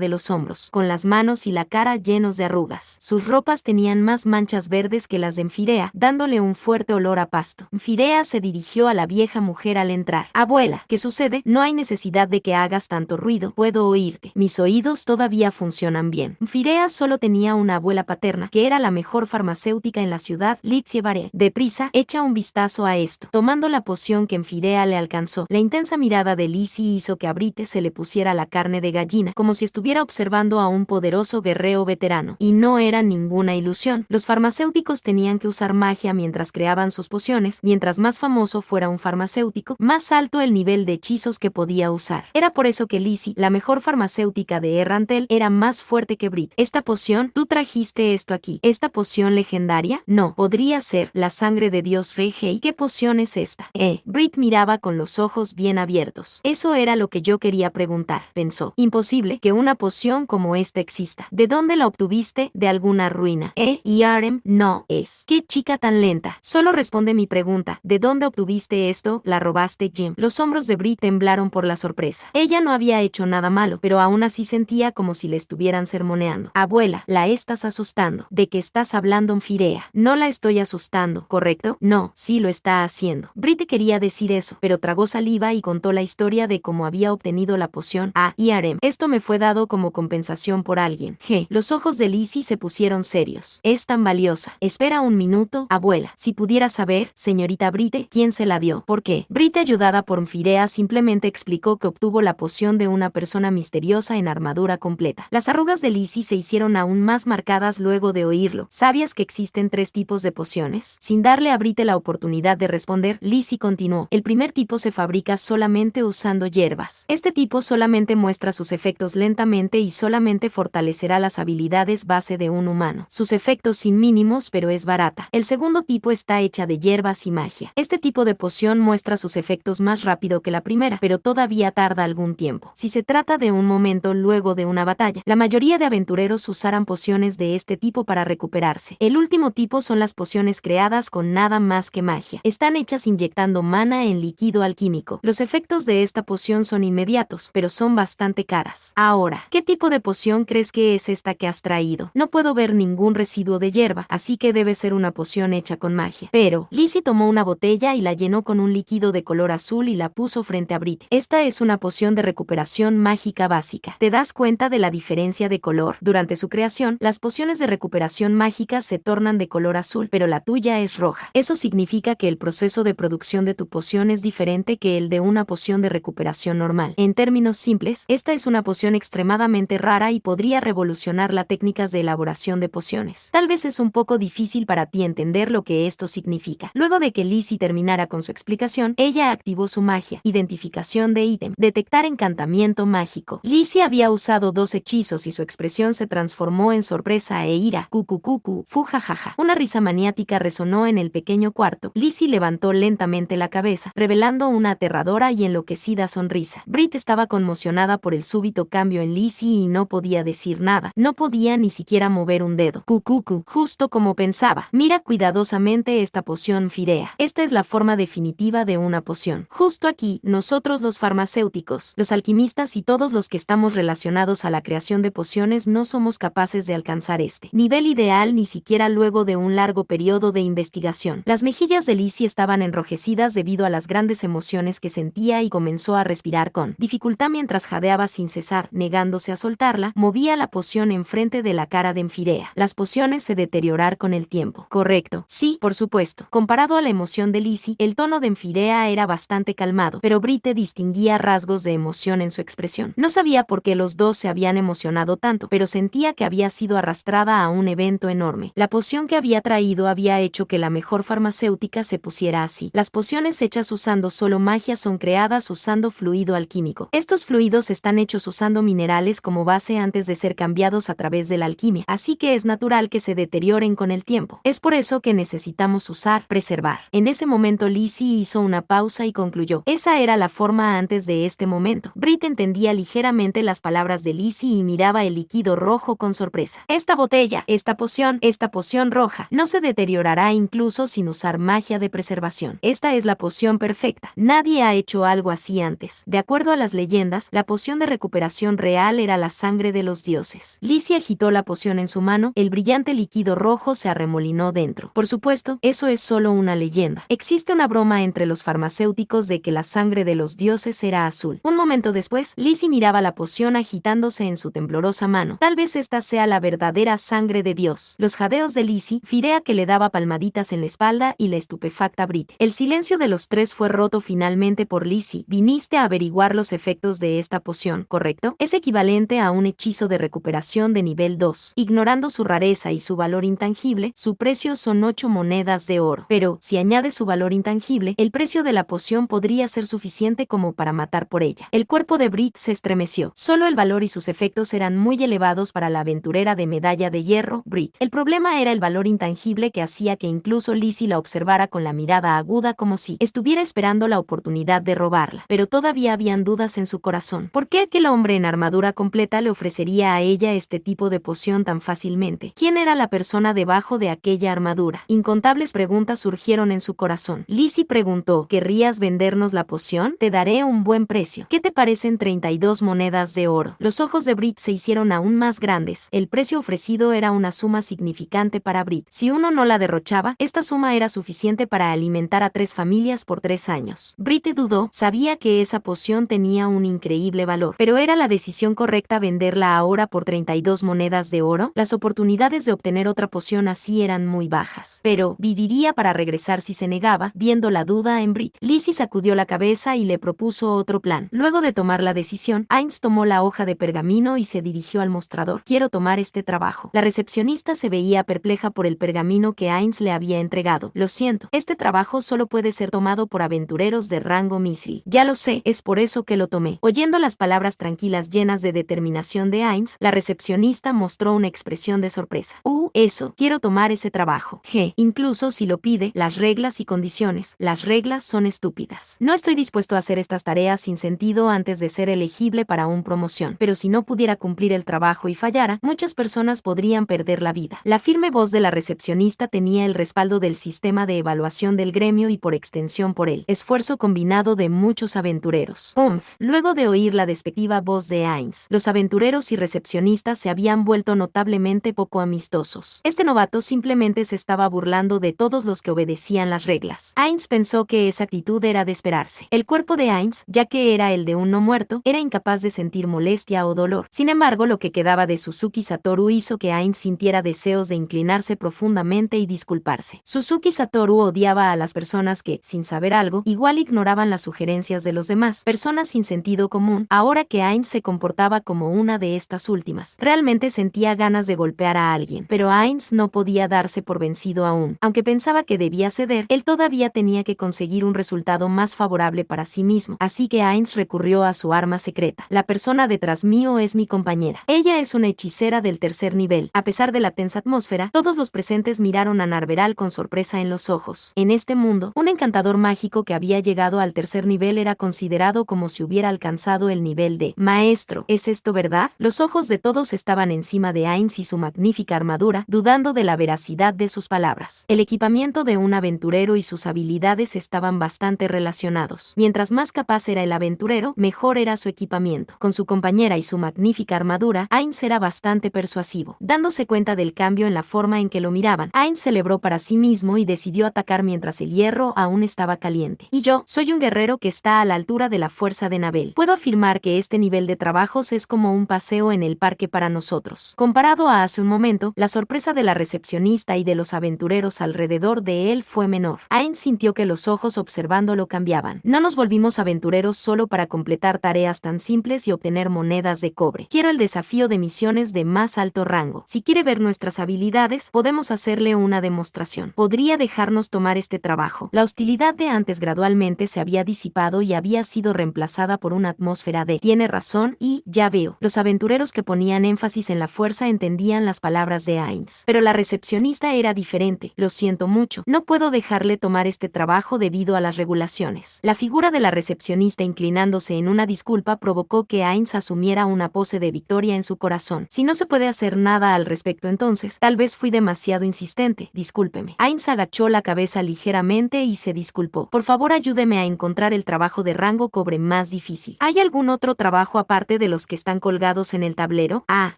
de los hombros, con las manos y la cara llenos de arrugas. Sus ropas tenían más manchas verdes que las de Enfirea, dándole un fuerte olor a pasto. Enfirea se dirigió a la vieja mujer al entrar. Abuela, ¿qué sucede? No hay necesidad de que hagas tanto ruido, puedo oírte. Mis oídos todavía funcionan bien. Enfirea solo tenía una abuela paterna, que era la mejor farmacéutica en la ciudad, Litzievaré. Deprisa, echa un vistazo a esto. Tomando la poción que Enfirea le alcanzó, la intensa mirada de Lizzie hizo que a Brite se le pusiera la carne de gallina, como si estuviera observando a un poderoso guerrero veterano. Y no era ninguna ilusión. Los farmacéuticos tenían que usar magia mientras creaban sus pociones. Mientras más famoso fuera un farmacéutico, más alto el nivel de hechizos que podía usar. Era por eso que Lizzie, la mejor farmacéutica de Errantel, era más fuerte que Brit. Esta poción, tú trajiste esto aquí. ¿Esta poción legendaria? No, podría ser la sangre de Dios Fei. ¿Qué poción es esta? Brit miraba con los ojos bien abiertos. Eso era lo que yo quería preguntar, pensó. Imposible que una poción como esta exista. ¿De dónde la obtuviste? ¿De alguna ruina? Y Arem, no es. ¿Qué chica tan lenta? Solo responde mi pregunta. ¿De dónde obtuviste esto? ¿La robaste, Jim? Los hombros de Brit temblaron por la sorpresa. Ella no había hecho nada malo, pero aún así sentía como si le estuvieran sermoneando. Abuela, la estás asustando. ¿De qué estás hablando, Enfirea? No la estoy asustando, ¿correcto? No, sí lo está haciendo. Brit quería decir eso, pero tragó saliva y contó la historia de cómo había obtenido la poción y Arem. Esto me fue dado como compensación por alguien. Los ojos de Lizzie se pusieron serios. Es tan valiosa. Espera un minuto, abuela. Si pudiera saber, señorita Brit, quién se la dio. ¿Por qué? Brit, ayudada por Enfirea, simplemente explicó que obtuvo la poción de una persona misteriosa en armadura completa. Las arrugas de Lizzie se hicieron aún más marcadas luego de oírlo. ¿Sabías que existen 3 tipos de pociones? Sin darle a Brit la oportunidad de responder, Lizzie continuó. El primer tipo se fabrica solamente usando hierbas. Este tipo solamente muestra sus efectos lentamente y solamente fortalecerá las habilidades base de un humano. Sus efectos son mínimos, pero es barata. El segundo tipo está hecha de hierbas y magia. Este tipo de poción muestra sus efectos más rápido que la primera, pero todavía tarda algún tiempo. Si se trata de un momento luego de una batalla, la mayoría de aventureros usarán pociones de este tipo para recuperarse. El último tipo son las pociones creadas con nada más que magia. Están hechas inyectando mana en líquido alquímico. Los efectos de esta poción son inmediatos, pero son bastante caras. Ahora, ¿qué tipo de poción crees que es esta que has traído? No puedo ver ningún residuo de hierba, así que debe ser una poción hecha con magia. Pero, Lizzie tomó una botella y la llenó con un líquido de color azul y la puso frente a Brit. Esta es una poción de recuperación mágica básica. ¿Te das cuenta de la diferencia de color? Durante su creación, las pociones de recuperación mágica se tornan de color azul, pero la tuya es roja. Eso significa que el proceso de producción de tu poción es diferente que el de una poción de recuperación normal. En términos simples, esta es una poción extremadamente rara y podría revolucionar las técnicas de elaboración de pociones. Tal vez es un poco difícil para ti entender lo que esto significa. Luego de que Lizzie terminara con su explicación, ella activó su magia, identificación de ítem, detectar encantamiento mágico. Lizzie había usado 2 hechizos y su expresión se transformó en sorpresa e ira. Cucucucu, fujajaja. Una risa maniática resonó en el pequeño cuarto. Lizzie levantó lentamente la cabeza, revelando una aterradora y enloquecida sonrisa. Brit estaba conmocionada por el súbito cambio en Lizzie y no podía decir nada. No podía ni siquiera mover un dedo. Cucucu, justo como pensaba. Mira cuidadosamente esta poción, Firea. Esta es la forma definitiva de una poción. Justo aquí, nosotros los farmacéuticos, los alquimistas y todos los que estamos relacionados a la creación de pociones no somos capaces de alcanzar este nivel ideal ni siquiera luego de un largo periodo de investigación. Las mejillas de Lizzie estaban enrojecidas debido a las grandes emociones que sentía y comenzó a respirar con dificultad mientras jadeaba sin cesar, negándose a soltarla, movía la poción enfrente de la cara de Enfirea. Las pociones se deteriorar con el tiempo. Correcto. Sí, por supuesto. Comparado a la emoción de Lizzie, el tono de Enfirea era bastante calmado, pero Brit distinguía rasgos de emoción en su expresión. No sabía por qué los dos se habían emocionado tanto, pero sentía que había sido arrastrada a un evento enorme. La poción que había traído había hecho que la mejor farmacéutica se pusiera así. Las pociones hechas usando solo magia son creadas usando fluido alquímico. Estos fluidos están hechos usando minerales como base antes de ser cambiados a través de la alquimia, así que es natural que se deterioren con el tiempo. tiempo. Es por eso que necesitamos usar preservar. En ese momento Lizzie hizo una pausa y concluyó. Esa era la forma antes de este momento. Brit entendía ligeramente las palabras de Lizzie y miraba el líquido rojo con sorpresa. Esta botella, esta poción roja, no se deteriorará incluso sin usar magia de preservación. Esta es la poción perfecta. Nadie ha hecho algo así antes. De acuerdo a las leyendas, la poción de recuperación real era la sangre de los dioses. Lizzie agitó la poción en su mano, el brillante líquido rojo se arremolinó dentro. Por supuesto, eso es solo una leyenda. Existe una broma entre los farmacéuticos de que la sangre de los dioses era azul. Un momento después, Lizzie miraba la poción agitándose en su temblorosa mano. Tal vez esta sea la verdadera sangre de Dios. Los jadeos de Lizzie, Firea que le daba palmaditas en la espalda y la estupefacta Brit. El silencio de los tres fue roto finalmente por Lizzie. Viniste a averiguar los efectos de esta poción, ¿correcto? Es equivalente a un hechizo de recuperación de nivel 2. Ignorando su rareza y su valor intangible, su precio son 8 monedas de oro. Pero, si añade su valor intangible, el precio de la poción podría ser suficiente como para matar por ella. El cuerpo de Brit se estremeció. Solo el valor y sus efectos eran muy elevados para la aventurera de medalla de hierro, Brit. El problema era el valor intangible que hacía que incluso Lizzie la observara con la mirada aguda como si estuviera esperando la oportunidad de robarla. Pero todavía habían dudas en su corazón. ¿Por qué aquel hombre en armadura completa le ofrecería a ella este tipo de poción tan fácilmente? ¿Quién era la persona debajo de aquella armadura? Incontables preguntas surgieron en su corazón. Lizzie preguntó, ¿querrías vendernos la poción? Te daré un buen precio. ¿Qué te parecen 32 monedas de oro? Los ojos de Brit se hicieron aún más grandes. El precio ofrecido era una suma significante para Brit. Si uno no la derrochaba, esta suma era suficiente para alimentar a 3 familias por 3 años. Brit dudó, sabía que esa poción tenía un increíble valor, pero ¿era la decisión correcta venderla ahora por 32 monedas de oro? Las oportunidades de obtener otra poción así eran muy bajas. Pero, ¿viviría para regresar si se negaba? Viendo la duda en Brit, Lizzie sacudió la cabeza y le propuso otro plan. Luego de tomar la decisión, Ainz tomó la hoja de pergamino y se dirigió al mostrador. Quiero tomar este trabajo. La recepcionista se veía perpleja por el pergamino que Ainz le había entregado. Lo siento, este trabajo solo puede ser tomado por aventureros de rango Mithril. Ya lo sé, es por eso que lo tomé. Oyendo las palabras tranquilas llenas de determinación de Ainz, la recepcionista mostró una expresión de sorpresa. Eso, quiero tomar ese trabajo. Incluso si lo pide, las reglas y condiciones. Las reglas son estúpidas. No estoy dispuesto a hacer estas tareas sin sentido antes de ser elegible para una promoción. Pero si no pudiera cumplir el trabajo y fallara, muchas personas podrían perder la vida. La firme voz de la recepcionista tenía el respaldo del sistema de evaluación del gremio y por extensión por el esfuerzo combinado de muchos aventureros. Luego de oír la despectiva voz de Ainz, los aventureros y recepcionistas se habían vuelto notablemente poco amistosos. Este novato simplemente se estaba burlando de todos los que obedecían las reglas. Ainz pensó que esa actitud era de esperarse. El cuerpo de Ainz, ya que era el de un no muerto, era incapaz de sentir molestia o dolor. Sin embargo, lo que quedaba de Suzuki Satoru hizo que Ainz sintiera deseos de inclinarse profundamente y disculparse. Suzuki Satoru odiaba a las personas que, sin saber algo, igual ignoraban las sugerencias de los demás, personas sin sentido común. Ahora que Ainz se comportaba como una de estas últimas, realmente sentía ganas de golpear a alguien, pero Ainz no podía darse por vencido aún. Aunque pensaba que debía ceder, él todavía tenía que conseguir un resultado más favorable para sí mismo, así que Ainz recurrió a su arma secreta. La persona detrás mío es mi compañera. Ella es una hechicera del tercer nivel. A pesar de la tensa atmósfera, todos los presentes miraron a Narveral con sorpresa en los ojos. En este mundo, un encantador mágico que había llegado al tercer nivel era considerado como si hubiera alcanzado el nivel de maestro. ¿Es esto verdad? Los ojos de todos estaban encima de Ainz y su magnífica armadura, dudando de la veracidad de sus palabras. El equipamiento de un aventurero y sus habilidades estaban bastante relacionados. Mientras más capaz era el aventurero, mejor era su equipamiento. Con su compañera y su magnífica armadura, Ainz era bastante persuasivo. Dándose cuenta del cambio en la forma en que lo miraban, Ainz celebró para sí mismo y decidió atacar mientras el hierro aún estaba caliente. Y yo, soy un guerrero que está a la altura de la fuerza de Nabel. Puedo afirmar que este nivel de trabajos es como un paseo en el parque para nosotros. Comparado a hace un momento, la sorpresa de la recepcionista y de los aventureros alrededor de él fue menor. Ainz sintió que los ojos observándolo cambiaban. No nos volvimos aventureros solo para completar tareas tan simples y obtener monedas de cobre. Quiero el desafío de misiones de más alto rango. Si quiere ver nuestras habilidades, podemos hacerle una demostración. Podría dejarnos tomar este trabajo. La hostilidad de antes gradualmente se había disipado y había sido reemplazada por una atmósfera de tiene razón y ya veo. Los aventureros que ponían énfasis en la fuerza entendían las palabras de Ainz. Pero la recepcionista recepcionista era diferente. Lo siento mucho, no puedo dejarle tomar este trabajo debido a las regulaciones. La figura de la recepcionista inclinándose en una disculpa provocó que Ainz asumiera una pose de victoria en su corazón. Si no se puede hacer nada al respecto entonces, tal vez fui demasiado insistente, discúlpeme. Ainz agachó la cabeza ligeramente y se disculpó. Por favor, ayúdeme a encontrar el trabajo de rango cobre más difícil. ¿Hay algún otro trabajo aparte de los que están colgados en el tablero? Ah,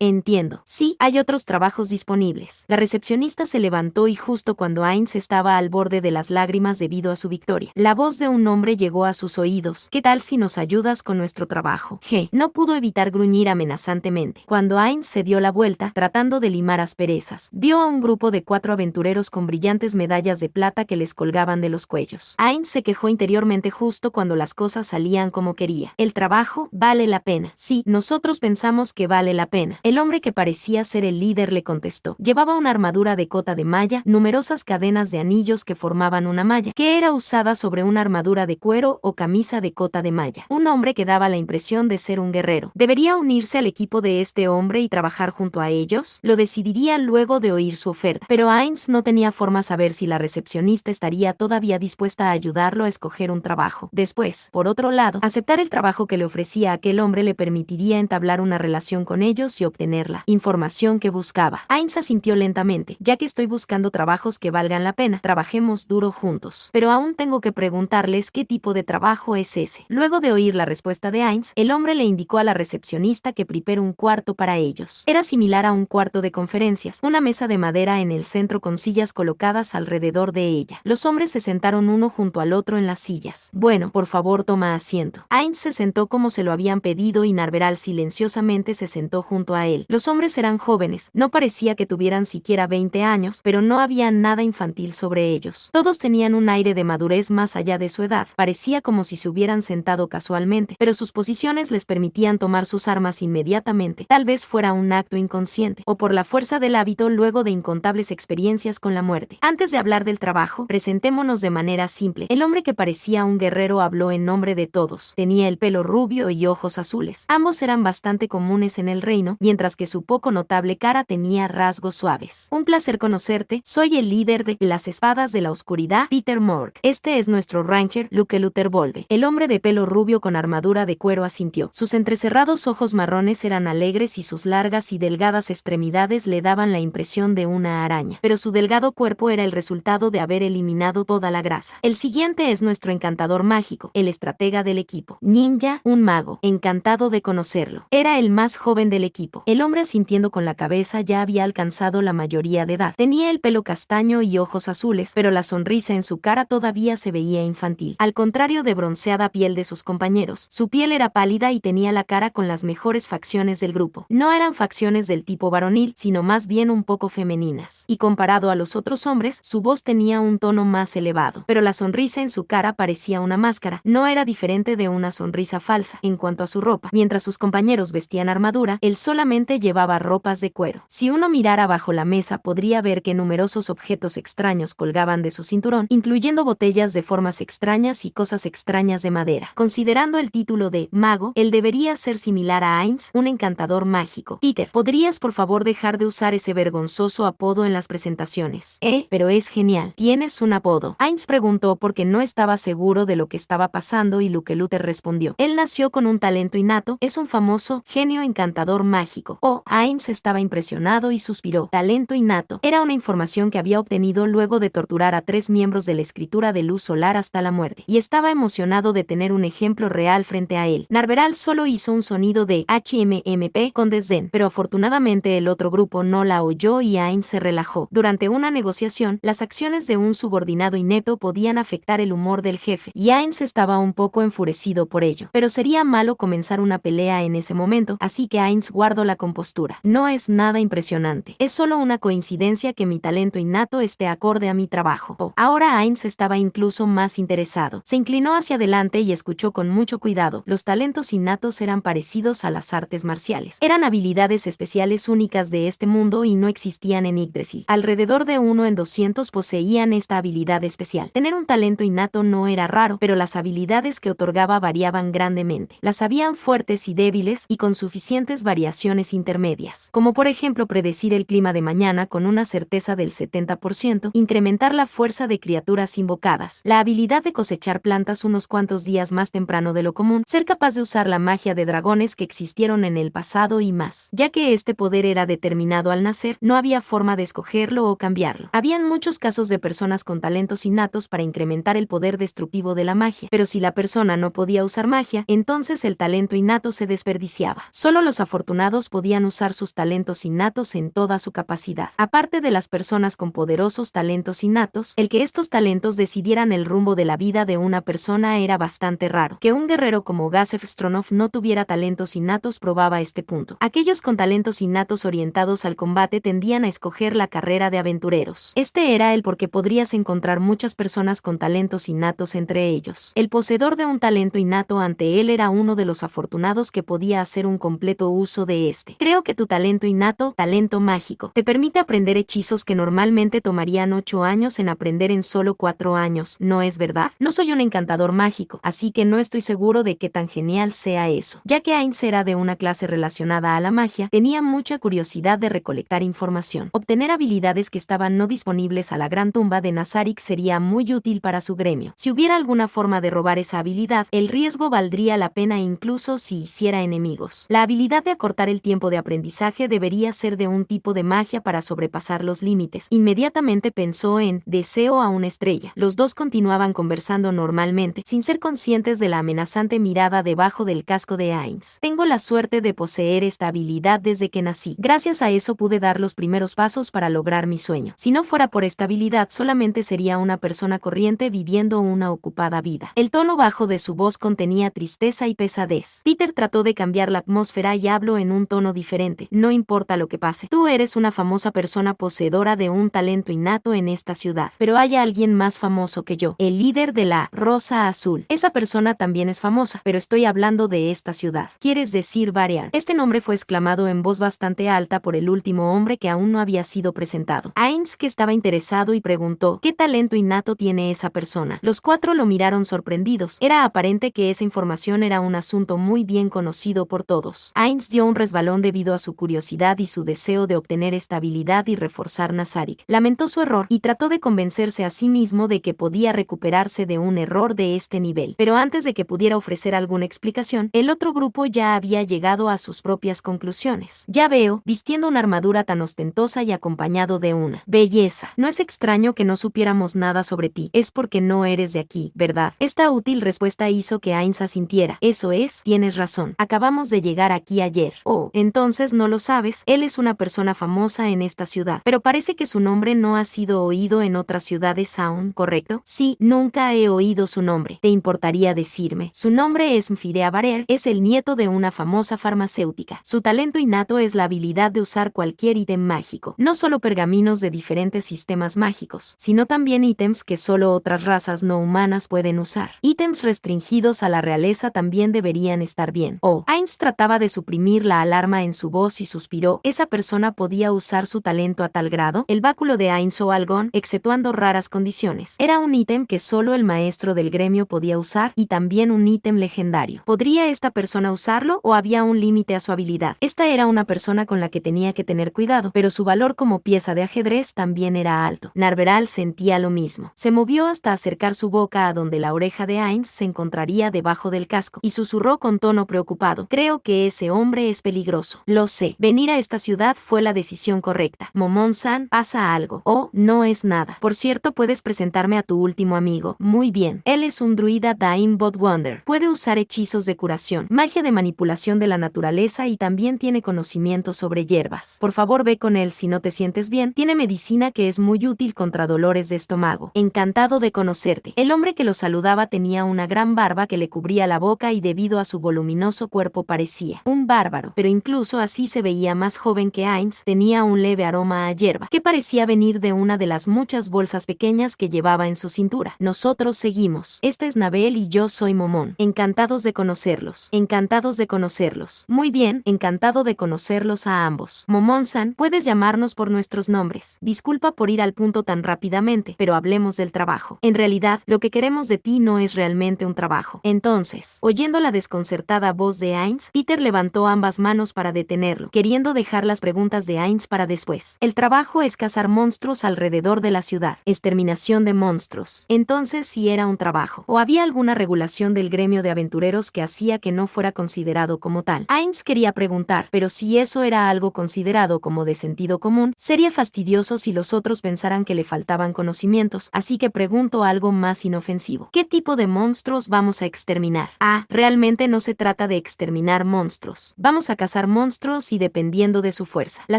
entiendo. Sí, hay otros trabajos disponibles. La recepcionista se levantó y justo cuando Ainz estaba al borde de las lágrimas debido a su victoria, la voz de un hombre llegó a sus oídos. ¿Qué tal si nos ayudas con nuestro trabajo? No pudo evitar gruñir amenazantemente. Cuando Ainz se dio la vuelta, tratando de limar asperezas, vio a un grupo de 4 aventureros con brillantes medallas de plata que les colgaban de los cuellos. Ainz se quejó interiormente justo cuando las cosas salían como quería. El trabajo vale la pena. Sí, nosotros pensamos que vale la pena. El hombre que parecía ser el líder le contestó. Llevaba una armadura de cota de malla, numerosas cadenas de anillos que formaban una malla, que era usada sobre una armadura de cuero o camisa de cota de malla. Un hombre que daba la impresión de ser un guerrero. ¿Debería unirse al equipo de este hombre y trabajar junto a ellos? Lo decidiría luego de oír su oferta, pero Ainz no tenía forma de saber si la recepcionista estaría todavía dispuesta a ayudarlo a escoger un trabajo. Después, por otro lado, aceptar el trabajo que le ofrecía aquel hombre le permitiría entablar una relación con ellos y obtener la información que buscaba. Ainz asintió lentamente. Ya que estoy buscando trabajos que valgan la pena, trabajemos duro juntos. Pero aún tengo que preguntarles qué tipo de trabajo es ese. Luego de oír la respuesta de Ainz, el hombre le indicó a la recepcionista que preparara un cuarto para ellos. Era similar a un cuarto de conferencias, una mesa de madera en el centro con sillas colocadas alrededor de ella. Los hombres se sentaron uno junto al otro en las sillas. Bueno, por favor toma asiento. Ainz se sentó como se lo habían pedido y Narveral silenciosamente se sentó junto a él. Los hombres eran jóvenes, no parecía que tuvieran siquiera 20 años, pero no había nada infantil sobre ellos. Todos tenían un aire de madurez más allá de su edad. Parecía como si se hubieran sentado casualmente, pero sus posiciones les permitían tomar sus armas inmediatamente. Tal vez fuera un acto inconsciente, o por la fuerza del hábito luego de incontables experiencias con la muerte. Antes de hablar del trabajo, presentémonos de manera simple. El hombre que parecía un guerrero habló en nombre de todos. Tenía el pelo rubio y ojos azules. Ambos eran bastante comunes en el reino, mientras que su poco notable cara tenía rasgos suaves. Un placer conocerte. Soy el líder de las espadas de la oscuridad, Peter Morg. Este es nuestro ranger, Luke Luther Volve. El hombre de pelo rubio con armadura de cuero asintió. Sus entrecerrados ojos marrones eran alegres y sus largas y delgadas extremidades le daban la impresión de una araña, pero su delgado cuerpo era el resultado de haber eliminado toda la grasa. El siguiente es nuestro encantador mágico, el estratega del equipo. Ninja, un mago. Encantado de conocerlo. Era el más joven del equipo. El hombre asintiendo con la cabeza ya había alcanzado la mayoría de edad. Tenía el pelo castaño y ojos azules, pero la sonrisa en su cara todavía se veía infantil. Al contrario de bronceada piel de sus compañeros, su piel era pálida y tenía la cara con las mejores facciones del grupo. No eran facciones del tipo varonil, sino más bien un poco femeninas. Y comparado a los otros hombres, su voz tenía un tono más elevado. Pero la sonrisa en su cara parecía una máscara. No era diferente de una sonrisa falsa. En cuanto a su ropa, mientras sus compañeros vestían armadura, él solamente llevaba ropas de cuero. Si uno mirara bajo la mesa, podría ver que numerosos objetos extraños colgaban de su cinturón, incluyendo botellas de formas extrañas y cosas extrañas de madera. Considerando el título de mago, él debería ser similar a Ainz, un encantador mágico. Peter, ¿podrías por favor dejar de usar ese vergonzoso apodo en las presentaciones? Pero es genial. ¿Tienes un apodo? Ainz preguntó porque no estaba seguro de lo que estaba pasando y Luke Luther respondió. Él nació con un talento innato, es un famoso genio encantador mágico. Ainz estaba impresionado y suspiró. Talento innato. Era una información que había obtenido luego de torturar a 3 miembros de la escritura de luz solar hasta la muerte, y estaba emocionado de tener un ejemplo real frente a él. Narveral solo hizo un sonido de HMMP con desdén, pero afortunadamente el otro grupo no la oyó y Ainz se relajó. Durante una negociación, las acciones de un subordinado inepto podían afectar el humor del jefe, y Ainz estaba un poco enfurecido por ello. Pero sería malo comenzar una pelea en ese momento, así que Ainz guardó la compostura. No es nada impresionante. Es solo una coincidencia que mi talento innato esté acorde a mi trabajo. Ahora Ainz estaba incluso más interesado. Se inclinó hacia adelante y escuchó con mucho cuidado. Los talentos innatos eran parecidos a las artes marciales. Eran habilidades especiales únicas de este mundo y no existían en Yggdrasil. Alrededor de 1 en 200 poseían esta habilidad especial. Tener un talento innato no era raro, pero las habilidades que otorgaba variaban grandemente. Las habían fuertes y débiles y con suficientes variaciones intermedias, como por ejemplo predecir el clima de mañana con una certeza del 70%, incrementar la fuerza de criaturas invocadas, la habilidad de cosechar plantas unos cuantos días más temprano de lo común, ser capaz de usar la magia de dragones que existieron en el pasado y más. Ya que este poder era determinado al nacer, no había forma de escogerlo o cambiarlo. Habían muchos casos de personas con talentos innatos para incrementar el poder destructivo de la magia, pero si la persona no podía usar magia, entonces el talento innato se desperdiciaba. Solo los afortunados podían usar sus talentos innatos en toda su capacidad. Aparte de las personas con poderosos talentos innatos, el que estos talentos decidieran el rumbo de la vida de una persona era bastante raro. Que un guerrero como Gasef Stronov no tuviera talentos innatos probaba este punto. Aquellos con talentos innatos orientados al combate tendían a escoger la carrera de aventureros. Este era el porque podrías encontrar muchas personas con talentos innatos entre ellos. El poseedor de un talento innato ante él era uno de los afortunados que podía hacer un completo uso de este. Creo que tu talento innato, talento mágico, te permite aprender hechizos que normalmente tomarían 8 años en aprender en solo 4 años, ¿no es verdad? No soy un encantador mágico, así que no estoy seguro de qué tan genial sea eso. Ya que Ainz era de una clase relacionada a la magia, tenía mucha curiosidad de recolectar información. Obtener habilidades que estaban no disponibles a la gran tumba de Nazarik sería muy útil para su gremio. Si hubiera alguna forma de robar esa habilidad, el riesgo valdría la pena incluso si hiciera enemigos. La habilidad de acortar el tiempo de aprendizaje debería ser de un tipo de magia para sobrepasar los límites. Inmediatamente pensó en deseo a una estrella. Los dos continuaban conversando normalmente, sin ser conscientes de la amenazante mirada debajo del casco de Ainz. Tengo la suerte de poseer esta habilidad desde que nací. Gracias a eso pude dar los primeros pasos para lograr mi sueño. Si no fuera por esta habilidad, solamente sería una persona corriente viviendo una ocupada vida. El tono bajo de su voz contenía tristeza y pesadez. Peter trató de cambiar la atmósfera y habló en un tono diferente. No importa lo que pase. Tú eres una famosa persona poseedora de un talento innato en esta ciudad. Pero hay alguien más famoso que yo. El líder de la Rosa Azul. Esa persona también es famosa, pero estoy hablando de esta ciudad. ¿Quieres decir Variar? Este nombre fue exclamado en voz bastante alta por el último hombre que aún no había sido presentado. Ainz, que estaba interesado, y preguntó, ¿qué talento innato tiene esa persona? Los cuatro lo miraron sorprendidos. Era aparente que esa información era un asunto muy bien conocido por todos. Ainz dio un resbalón debido a su curiosidad y su deseo de obtener esta habilidad y reforzar Nazarik. Lamentó su error y trató de convencerse a sí mismo de que podía recuperarse de un error de este nivel. Pero antes de que pudiera ofrecer alguna explicación, el otro grupo ya había llegado a sus propias conclusiones. Ya veo, vistiendo una armadura tan ostentosa y acompañado de una belleza. No es extraño que no supiéramos nada sobre ti, es porque no eres de aquí, ¿verdad? Esta útil respuesta hizo que Ainz asintiera. Eso es, tienes razón. Acabamos de llegar aquí ayer. Oh, entonces no lo sabes, él es una persona famosa en esta ciudad, pero parece que su nombre no ha sido oído en otras ciudades aún, ¿correcto? Sí, nunca he oído su nombre. ¿Te importaría decirme? Su nombre es Mfirea Barer, es el nieto de una famosa farmacéutica. Su talento innato es la habilidad de usar cualquier ítem mágico, no solo pergaminos de diferentes sistemas mágicos, sino también ítems que solo otras razas no humanas pueden usar. Ítems restringidos a la realeza también deberían estar bien. Oh, Ainz trataba de suprimir la alarma en su voz y suspiró. ¿Esa persona podía usar su talento a tal grado? El báculo de Ainz o Algón, exceptuando raras condiciones, era un ítem que solo el maestro del gremio podía usar y también un ítem legendario. ¿Podría esta persona usarlo o había un límite a su habilidad? Esta era una persona con la que tenía que tener cuidado, pero su valor como pieza de ajedrez también era alto. Narveral sentía lo mismo. Se movió hasta acercar su boca a donde la oreja de Ainz se encontraría debajo del casco y susurró con tono preocupado. Creo que ese hombre es peligroso. Lo sé. Venir a esta ciudad fue la decisión correcta. Momon-san, pasa algo. Oh, no es nada. Por cierto, puedes presentarme a tu último amigo. Muy bien. Él es un druida Daim Bodwonder. Puede usar hechizos de curación, magia de manipulación de la naturaleza y también tiene conocimiento sobre hierbas. Por favor, ve con él si no te sientes bien. Tiene medicina que es muy útil contra dolores de estómago. Encantado de conocerte. El hombre que lo saludaba tenía una gran barba que le cubría la boca y debido a su voluminoso cuerpo parecía un bárbaro, pero incluso así se veía más joven que Ainz. Tenía un leve aroma a hierba que parecía venir de una de las muchas bolsas pequeñas que llevaba en su cintura. Nosotros seguimos. Esta es Nabel y yo soy Momón. Encantados de conocerlos. Encantados de conocerlos. Muy bien, encantado de conocerlos a ambos. Momón-san, puedes llamarnos por nuestros nombres. Disculpa por ir al punto tan rápidamente, pero hablemos del trabajo. En realidad, lo que queremos de ti no es realmente un trabajo. Entonces, oyendo la desconcertada voz de Ainz, Peter levantó ambas manos para detenerlo, queriendo dejar las preguntas de Ainz para después. El trabajo es cazar monstruos alrededor de la ciudad. Exterminación de monstruos. Entonces sí era un trabajo. ¿O había alguna regulación del gremio de aventureros que hacía que no fuera considerado como tal? Ainz quería preguntar, pero si eso era algo considerado como de sentido común, sería fastidioso si los otros pensaran que le faltaban conocimientos, así que pregunto algo más inofensivo. ¿Qué tipo de monstruos vamos a exterminar? Realmente no se trata de exterminar monstruos. Vamos a cazar monstruos y dependiendo de su fuerza, la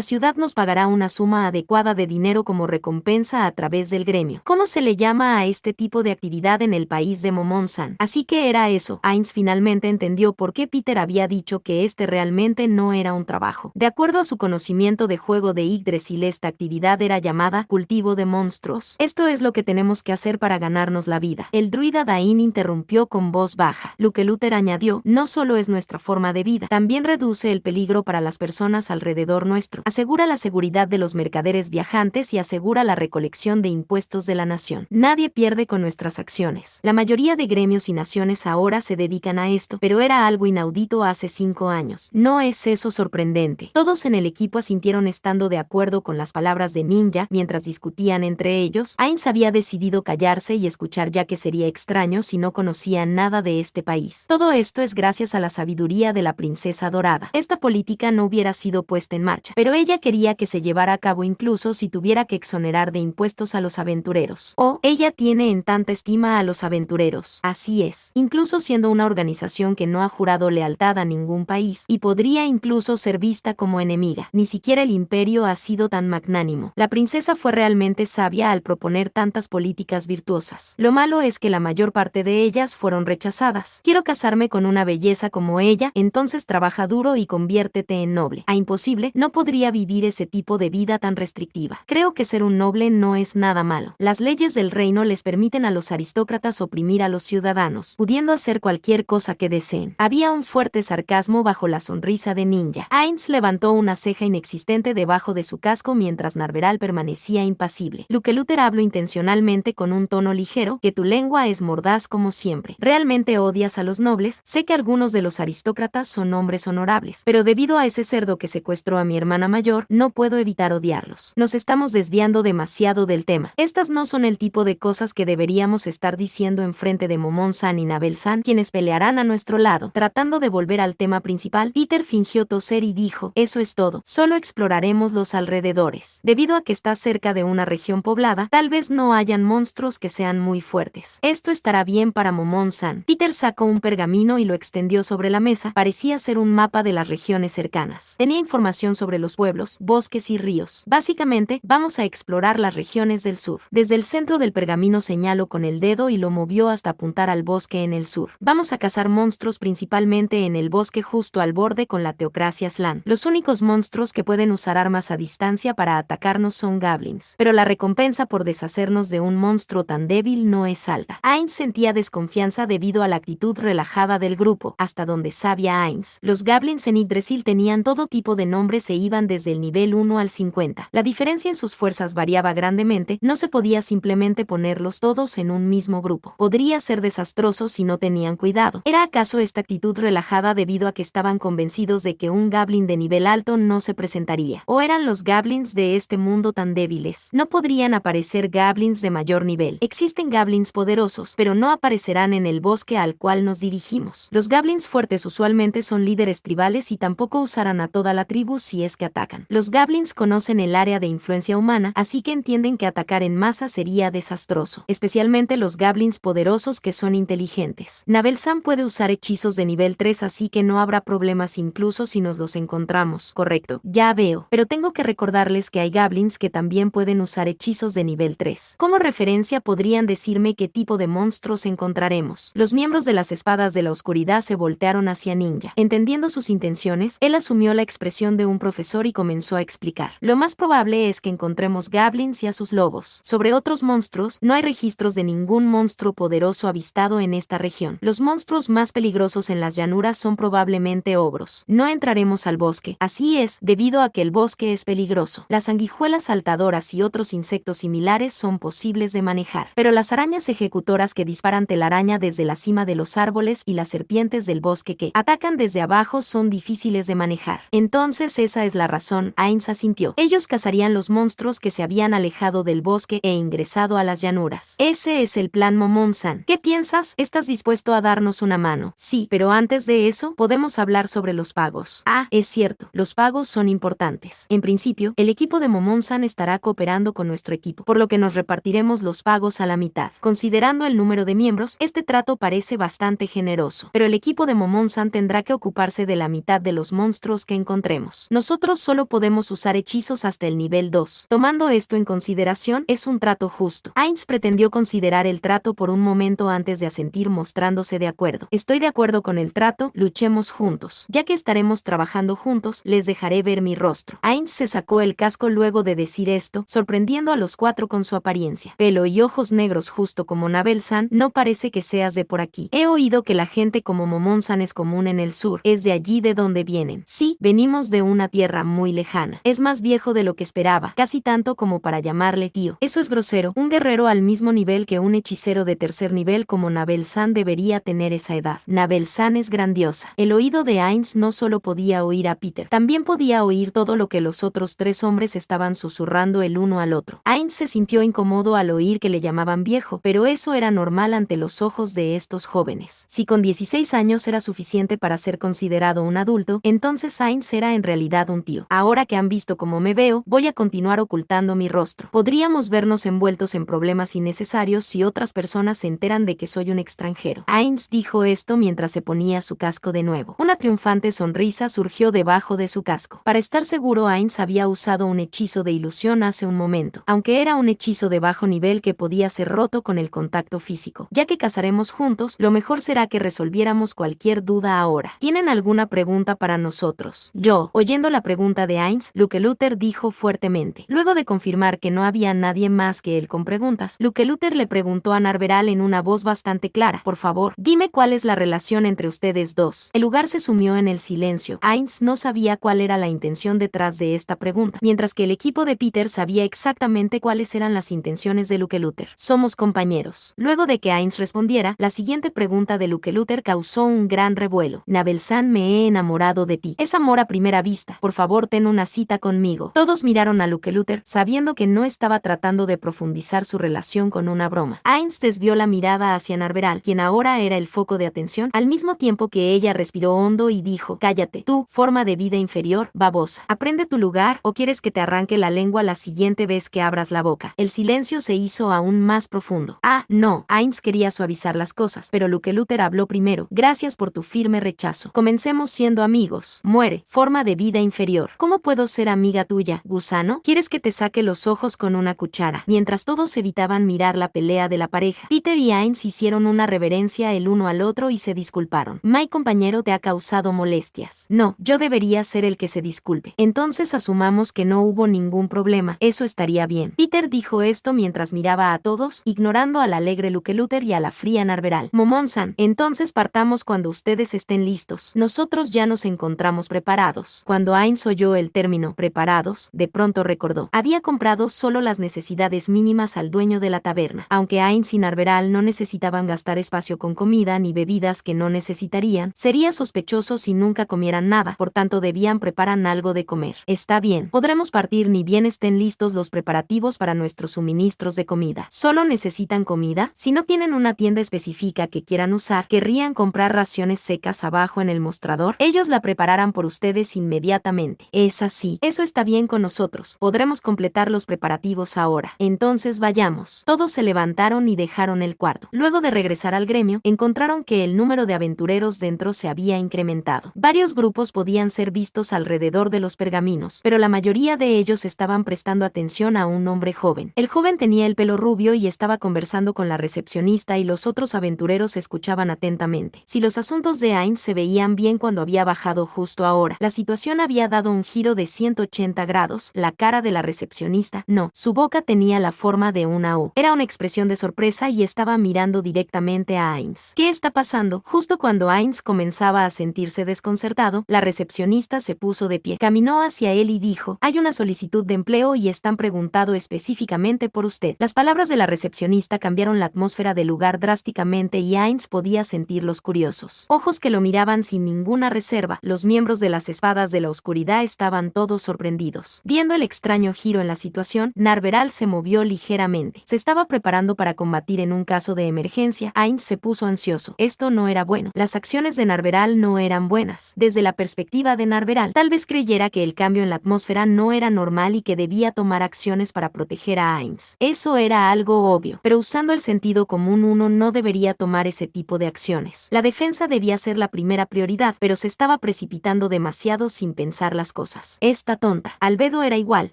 ciudad nos pagará una suma adecuada de dinero como recompensa a través del gremio. ¿Cómo se le llama a este tipo de actividad en el país de Momon-san? Así que era eso. Ainz finalmente entendió por qué Peter había dicho que este realmente no era un trabajo. De acuerdo a su conocimiento de juego de Yggdrasil, esta actividad era llamada cultivo de monstruos. Esto es lo que tenemos que hacer para ganarnos la vida. El druida Dain interrumpió con voz baja. Luke Luther añadió, no solo es nuestra forma de vida, también reduce el peligro para las personas alrededor nuestro, asegura la seguridad de los mercaderes viajantes y asegura la recolección de impuestos de la nación. Nadie pierde con nuestras acciones. La mayoría de gremios y naciones ahora se dedican a esto, pero era algo inaudito hace 5 años. ¿No es eso sorprendente? Todos en el equipo asintieron estando de acuerdo con las palabras de Ninja mientras discutían entre ellos. Ainz había decidido callarse y escuchar ya que sería extraño si no conocía nada de este país. Todo esto es gracias a la sabiduría de la princesa dorada. Esta política no hubiera sido puesta en marcha, pero ella quería que se llevara a cabo incluso si tuviera que exonerar de impuestos a los aventureros. Ella tiene en tanta estima a los aventureros. Así es, incluso siendo una organización que no ha jurado lealtad a ningún país, y podría incluso ser vista como enemiga. Ni siquiera el imperio ha sido tan magnánimo. La princesa fue realmente sabia al proponer tantas políticas virtuosas. Lo malo es que la mayor parte de ellas fueron rechazadas. Quiero casarme con una belleza como ella, entonces trabaja duro y conviértete en noble. Imposible, no podría vivir ese tipo de vida tan restrictiva. Creo que ser un noble no es nada malo. Las leyes del reino les permiten a los aristócratas oprimir a los ciudadanos, pudiendo hacer cualquier cosa que deseen. Había un fuerte sarcasmo bajo la sonrisa de Ninja. Ainz levantó una ceja inexistente debajo de su casco mientras Narveral permanecía impasible. Luke Luther habló intencionalmente con un tono ligero, que tu lengua es mordaz como siempre. Realmente odias a los nobles. Sé que algunos de los aristócratas son hombres honorables, pero debido a ese cerdo que secuestró a mi hermana mayor, no puedo evitar odiarlos. Nos estamos desviando demasiado del tema. Estas no son el tipo de cosas que deberíamos estar diciendo en frente de Momon-san y Nabel-san, quienes pelearán a nuestro lado. Tratando de volver al tema principal, Peter fingió toser y dijo, eso es todo. Solo exploraremos los alrededores. Debido a que está cerca de una región poblada, tal vez no hayan monstruos que sean muy fuertes. Esto estará bien para Momon-san. Peter sacó un pergamino y lo extendió sobre la mesa. Parecía ser un mapa de las regiones cercanas. Tenía información sobre los pueblos, bosques y ríos. Básicamente, vamos a explorar las regiones del sur. Desde el centro del pergamino señaló con el dedo y lo movió hasta apuntar al bosque en el sur. Vamos a cazar monstruos principalmente en el bosque justo al borde con la teocracia Slan. Los únicos monstruos que pueden usar armas a distancia para atacarnos son goblins. Pero la recompensa por deshacernos de un monstruo tan débil no es alta. Ainz sentía desconfianza debido a la actitud relajada del grupo, hasta donde sabía Ainz. Los goblins en Yggdrasil tenían todo tipo de nombres e iban desde el nivel 1 al 50. La diferencia en sus fuerzas variaba grandemente, no se podía simplemente ponerlos todos en un mismo grupo. Podría ser desastroso si no tenían cuidado. ¿Era acaso esta actitud relajada debido a que estaban convencidos de que un goblin de nivel alto no se presentaría? ¿O eran los goblins de este mundo tan débiles? No podrían aparecer goblins de mayor nivel. Existen goblins poderosos, pero no aparecerán en el bosque al cual nos dirigimos. Los goblins fuertes usualmente son líderes tribales y tampoco usarán a toda la tribu si es que atacan. Los goblins conocen el área de influencia humana, así que entienden que atacar en masa sería desastroso, especialmente los goblins poderosos que son inteligentes. Nabel-san puede usar hechizos de nivel 3, así que no habrá problemas incluso si nos los encontramos. Correcto, ya veo, pero tengo que recordarles que hay goblins que también pueden usar hechizos de nivel 3. Como referencia podrían decirme qué tipo de monstruos encontraremos. Los miembros de las espadas de la oscuridad se voltearon hacia Ninja. Entendiendo sus intenciones, él asumió la expresión de un profesor y comenzó a explicar. Lo más probable es que encontremos goblins y a sus lobos. Sobre otros monstruos, no hay registros de ningún monstruo poderoso avistado en esta región. Los monstruos más peligrosos en las llanuras son probablemente ogros. No entraremos al bosque. Así es, debido a que el bosque es peligroso. Las sanguijuelas saltadoras y otros insectos similares son posibles de manejar. Pero las arañas ejecutoras que disparan telaraña desde la cima de los árboles y las serpientes del bosque que atacan desde abajo son difíciles de manejar. Entonces esa es la razón, Ainz asintió. tío. Ellos cazarían los monstruos que se habían alejado del bosque e ingresado a las llanuras. Ese es el plan, Momon-san. ¿Qué piensas? ¿Estás dispuesto a darnos una mano? Sí, pero antes de eso, podemos hablar sobre los pagos. Ah, es cierto, los pagos son importantes. En principio, el equipo de Momon-san estará cooperando con nuestro equipo, por lo que nos repartiremos los pagos a la mitad. Considerando el número de miembros, este trato parece bastante generoso, pero el equipo de Momon-san tendrá que ocuparse de la mitad de los monstruos que encontremos. Nosotros solo podemos usar hechizos hasta el nivel 2. Tomando esto en consideración, es un trato justo. Ainz pretendió considerar el trato por un momento antes de asentir, mostrándose de acuerdo. Estoy de acuerdo con el trato, luchemos juntos. Ya que estaremos trabajando juntos, les dejaré ver mi rostro. Ainz se sacó el casco luego de decir esto, sorprendiendo a los cuatro con su apariencia. Pelo y ojos negros justo como Nabel-san, no parece que seas de por aquí. He oído que la gente como Momon-san es común en el sur. ¿Es de allí de donde vienen? Sí, venimos de una tierra muy lejana. Es más viejo de lo que esperaba, casi tanto como para llamarle tío. Eso es grosero. Un guerrero al mismo nivel que un hechicero de tercer nivel como Nabel-san debería tener esa edad. Nabel-san es grandiosa. El oído de Ainz no solo podía oír a Peter, también podía oír todo lo que los otros tres hombres estaban susurrando el uno al otro. Ainz se sintió incómodo al oír que le llamaban viejo, pero eso era normal ante los ojos de estos jóvenes. Si con 16 años era suficiente para ser considerado un adulto, entonces Ainz era en realidad un tío. Ahora que han visto cómo me veo, voy a continuar ocultando mi rostro. Podríamos vernos envueltos en problemas innecesarios si otras personas se enteran de que soy un extranjero. Ainz dijo esto mientras se ponía su casco de nuevo. Una triunfante sonrisa surgió debajo de su casco. Para estar seguro, Ainz había usado un hechizo de ilusión hace un momento, aunque era un hechizo de bajo nivel que podía ser roto con el contacto físico. Ya que cazaremos juntos, lo mejor será que resolviéramos cualquier duda ahora. ¿Tienen alguna pregunta para nosotros? Yo, oyendo la pregunta de Ainz, Luke-Luther dijo fuertemente. Luego de confirmar que no había nadie más que él con preguntas, Luke-Luther le preguntó a Narveral en una voz bastante clara. Por favor, dime cuál es la relación entre ustedes dos. El lugar se sumió en el silencio. Ainz no sabía cuál era la intención detrás de esta pregunta, mientras que el equipo de Peter sabía exactamente cuáles eran las intenciones de Luke-Luther. Somos compañeros. Luego de que Ainz respondiera, la siguiente pregunta de Luke-Luther causó un gran revuelo. Nabel-san, me he enamorado de ti. Es amor a primera vista. Por favor, ten una cita conmigo. Todos miraron a Luke-Luther, sabiendo que no estaba tratando de profundizar su relación con una broma. Ainz desvió la mirada hacia Narveral, quien ahora era el foco de atención, al mismo tiempo que ella respiró hondo y dijo, cállate, tú, forma de vida inferior, babosa. Aprende tu lugar o quieres que te arranque la lengua la siguiente vez que abras la boca. El silencio se hizo aún más profundo. Ah, no, Ainz quería suavizar las cosas, pero Luke-Luther habló primero. Gracias por tu firme rechazo. Comencemos siendo amigos. Muere, forma de vida inferior. ¿Cómo puedo ser amiga tuya, gusano? ¿Quieres que te saque los ojos con una cuchara? Mientras todos evitaban mirar la pelea de la pareja, Peter y Ainz hicieron una reverencia el uno al otro y se disculparon. Mi compañero te ha causado molestias. No, yo debería ser el que se disculpe. Entonces asumamos que no hubo ningún problema. Eso estaría bien. Peter dijo esto mientras miraba a todos, ignorando al alegre Luke-Luther y a la fría Narveral. Momon-san, entonces partamos cuando ustedes estén listos. Nosotros ya nos encontramos preparados. Cuando Ainz oyó el término preparados, de pronto recordó. Había comprado solo las necesidades mínimas al dueño de la taberna. Aunque Ainz y Narveral no necesitaban gastar espacio con comida ni bebidas que no necesitarían, sería sospechoso si nunca comieran nada, por tanto debían preparar algo de comer. Está bien, podremos partir ni bien estén listos los preparativos para nuestros suministros de comida. ¿Solo necesitan comida? Si no tienen una tienda específica que quieran usar, ¿querrían comprar raciones secas abajo en el mostrador? Ellos la prepararán por ustedes inmediatamente. Es así. Eso está bien con nosotros. Podremos completar los preparativos ahora. Entonces vayamos. Todos se levantaron y dejaron el cuarto. Luego de regresar al gremio, encontraron que el número de aventureros dentro se había incrementado. Varios grupos podían ser vistos alrededor de los pergaminos, pero la mayoría de ellos estaban prestando atención a un hombre joven. El joven tenía el pelo rubio y estaba conversando con la recepcionista y los otros aventureros escuchaban atentamente. Si los asuntos de Ainz se veían bien cuando había bajado justo ahora, la situación había dado un giro de 180 grados. La cara de la recepcionista, no, su boca tenía la forma de una U. Era una expresión de sorpresa y estaba mirando directamente a Ainz. ¿Qué está pasando? Justo cuando Ainz comenzaba a sentirse desconcertado, la recepcionista se puso de pie. Caminó hacia él y dijo, hay una solicitud de empleo y están preguntando específicamente por usted. Las palabras de la recepcionista cambiaron la atmósfera del lugar drásticamente y Ainz podía sentir los curiosos ojos que lo miraban sin ninguna reserva. Los miembros de las espadas de la oscuridad estaban todos sorprendidos sorprendidos. Viendo el extraño giro en la situación, Narveral se movió ligeramente. Se estaba preparando para combatir en un caso de emergencia. Ainz se puso ansioso. Esto no era bueno. Las acciones de Narveral no eran buenas. Desde la perspectiva de Narveral, tal vez creyera que el cambio en la atmósfera no era normal y que debía tomar acciones para proteger a Ainz. Eso era algo obvio, pero usando el sentido común uno no debería tomar ese tipo de acciones. La defensa debía ser la primera prioridad, pero se estaba precipitando demasiado sin pensar las cosas. Esta tonta. Albedo era igual,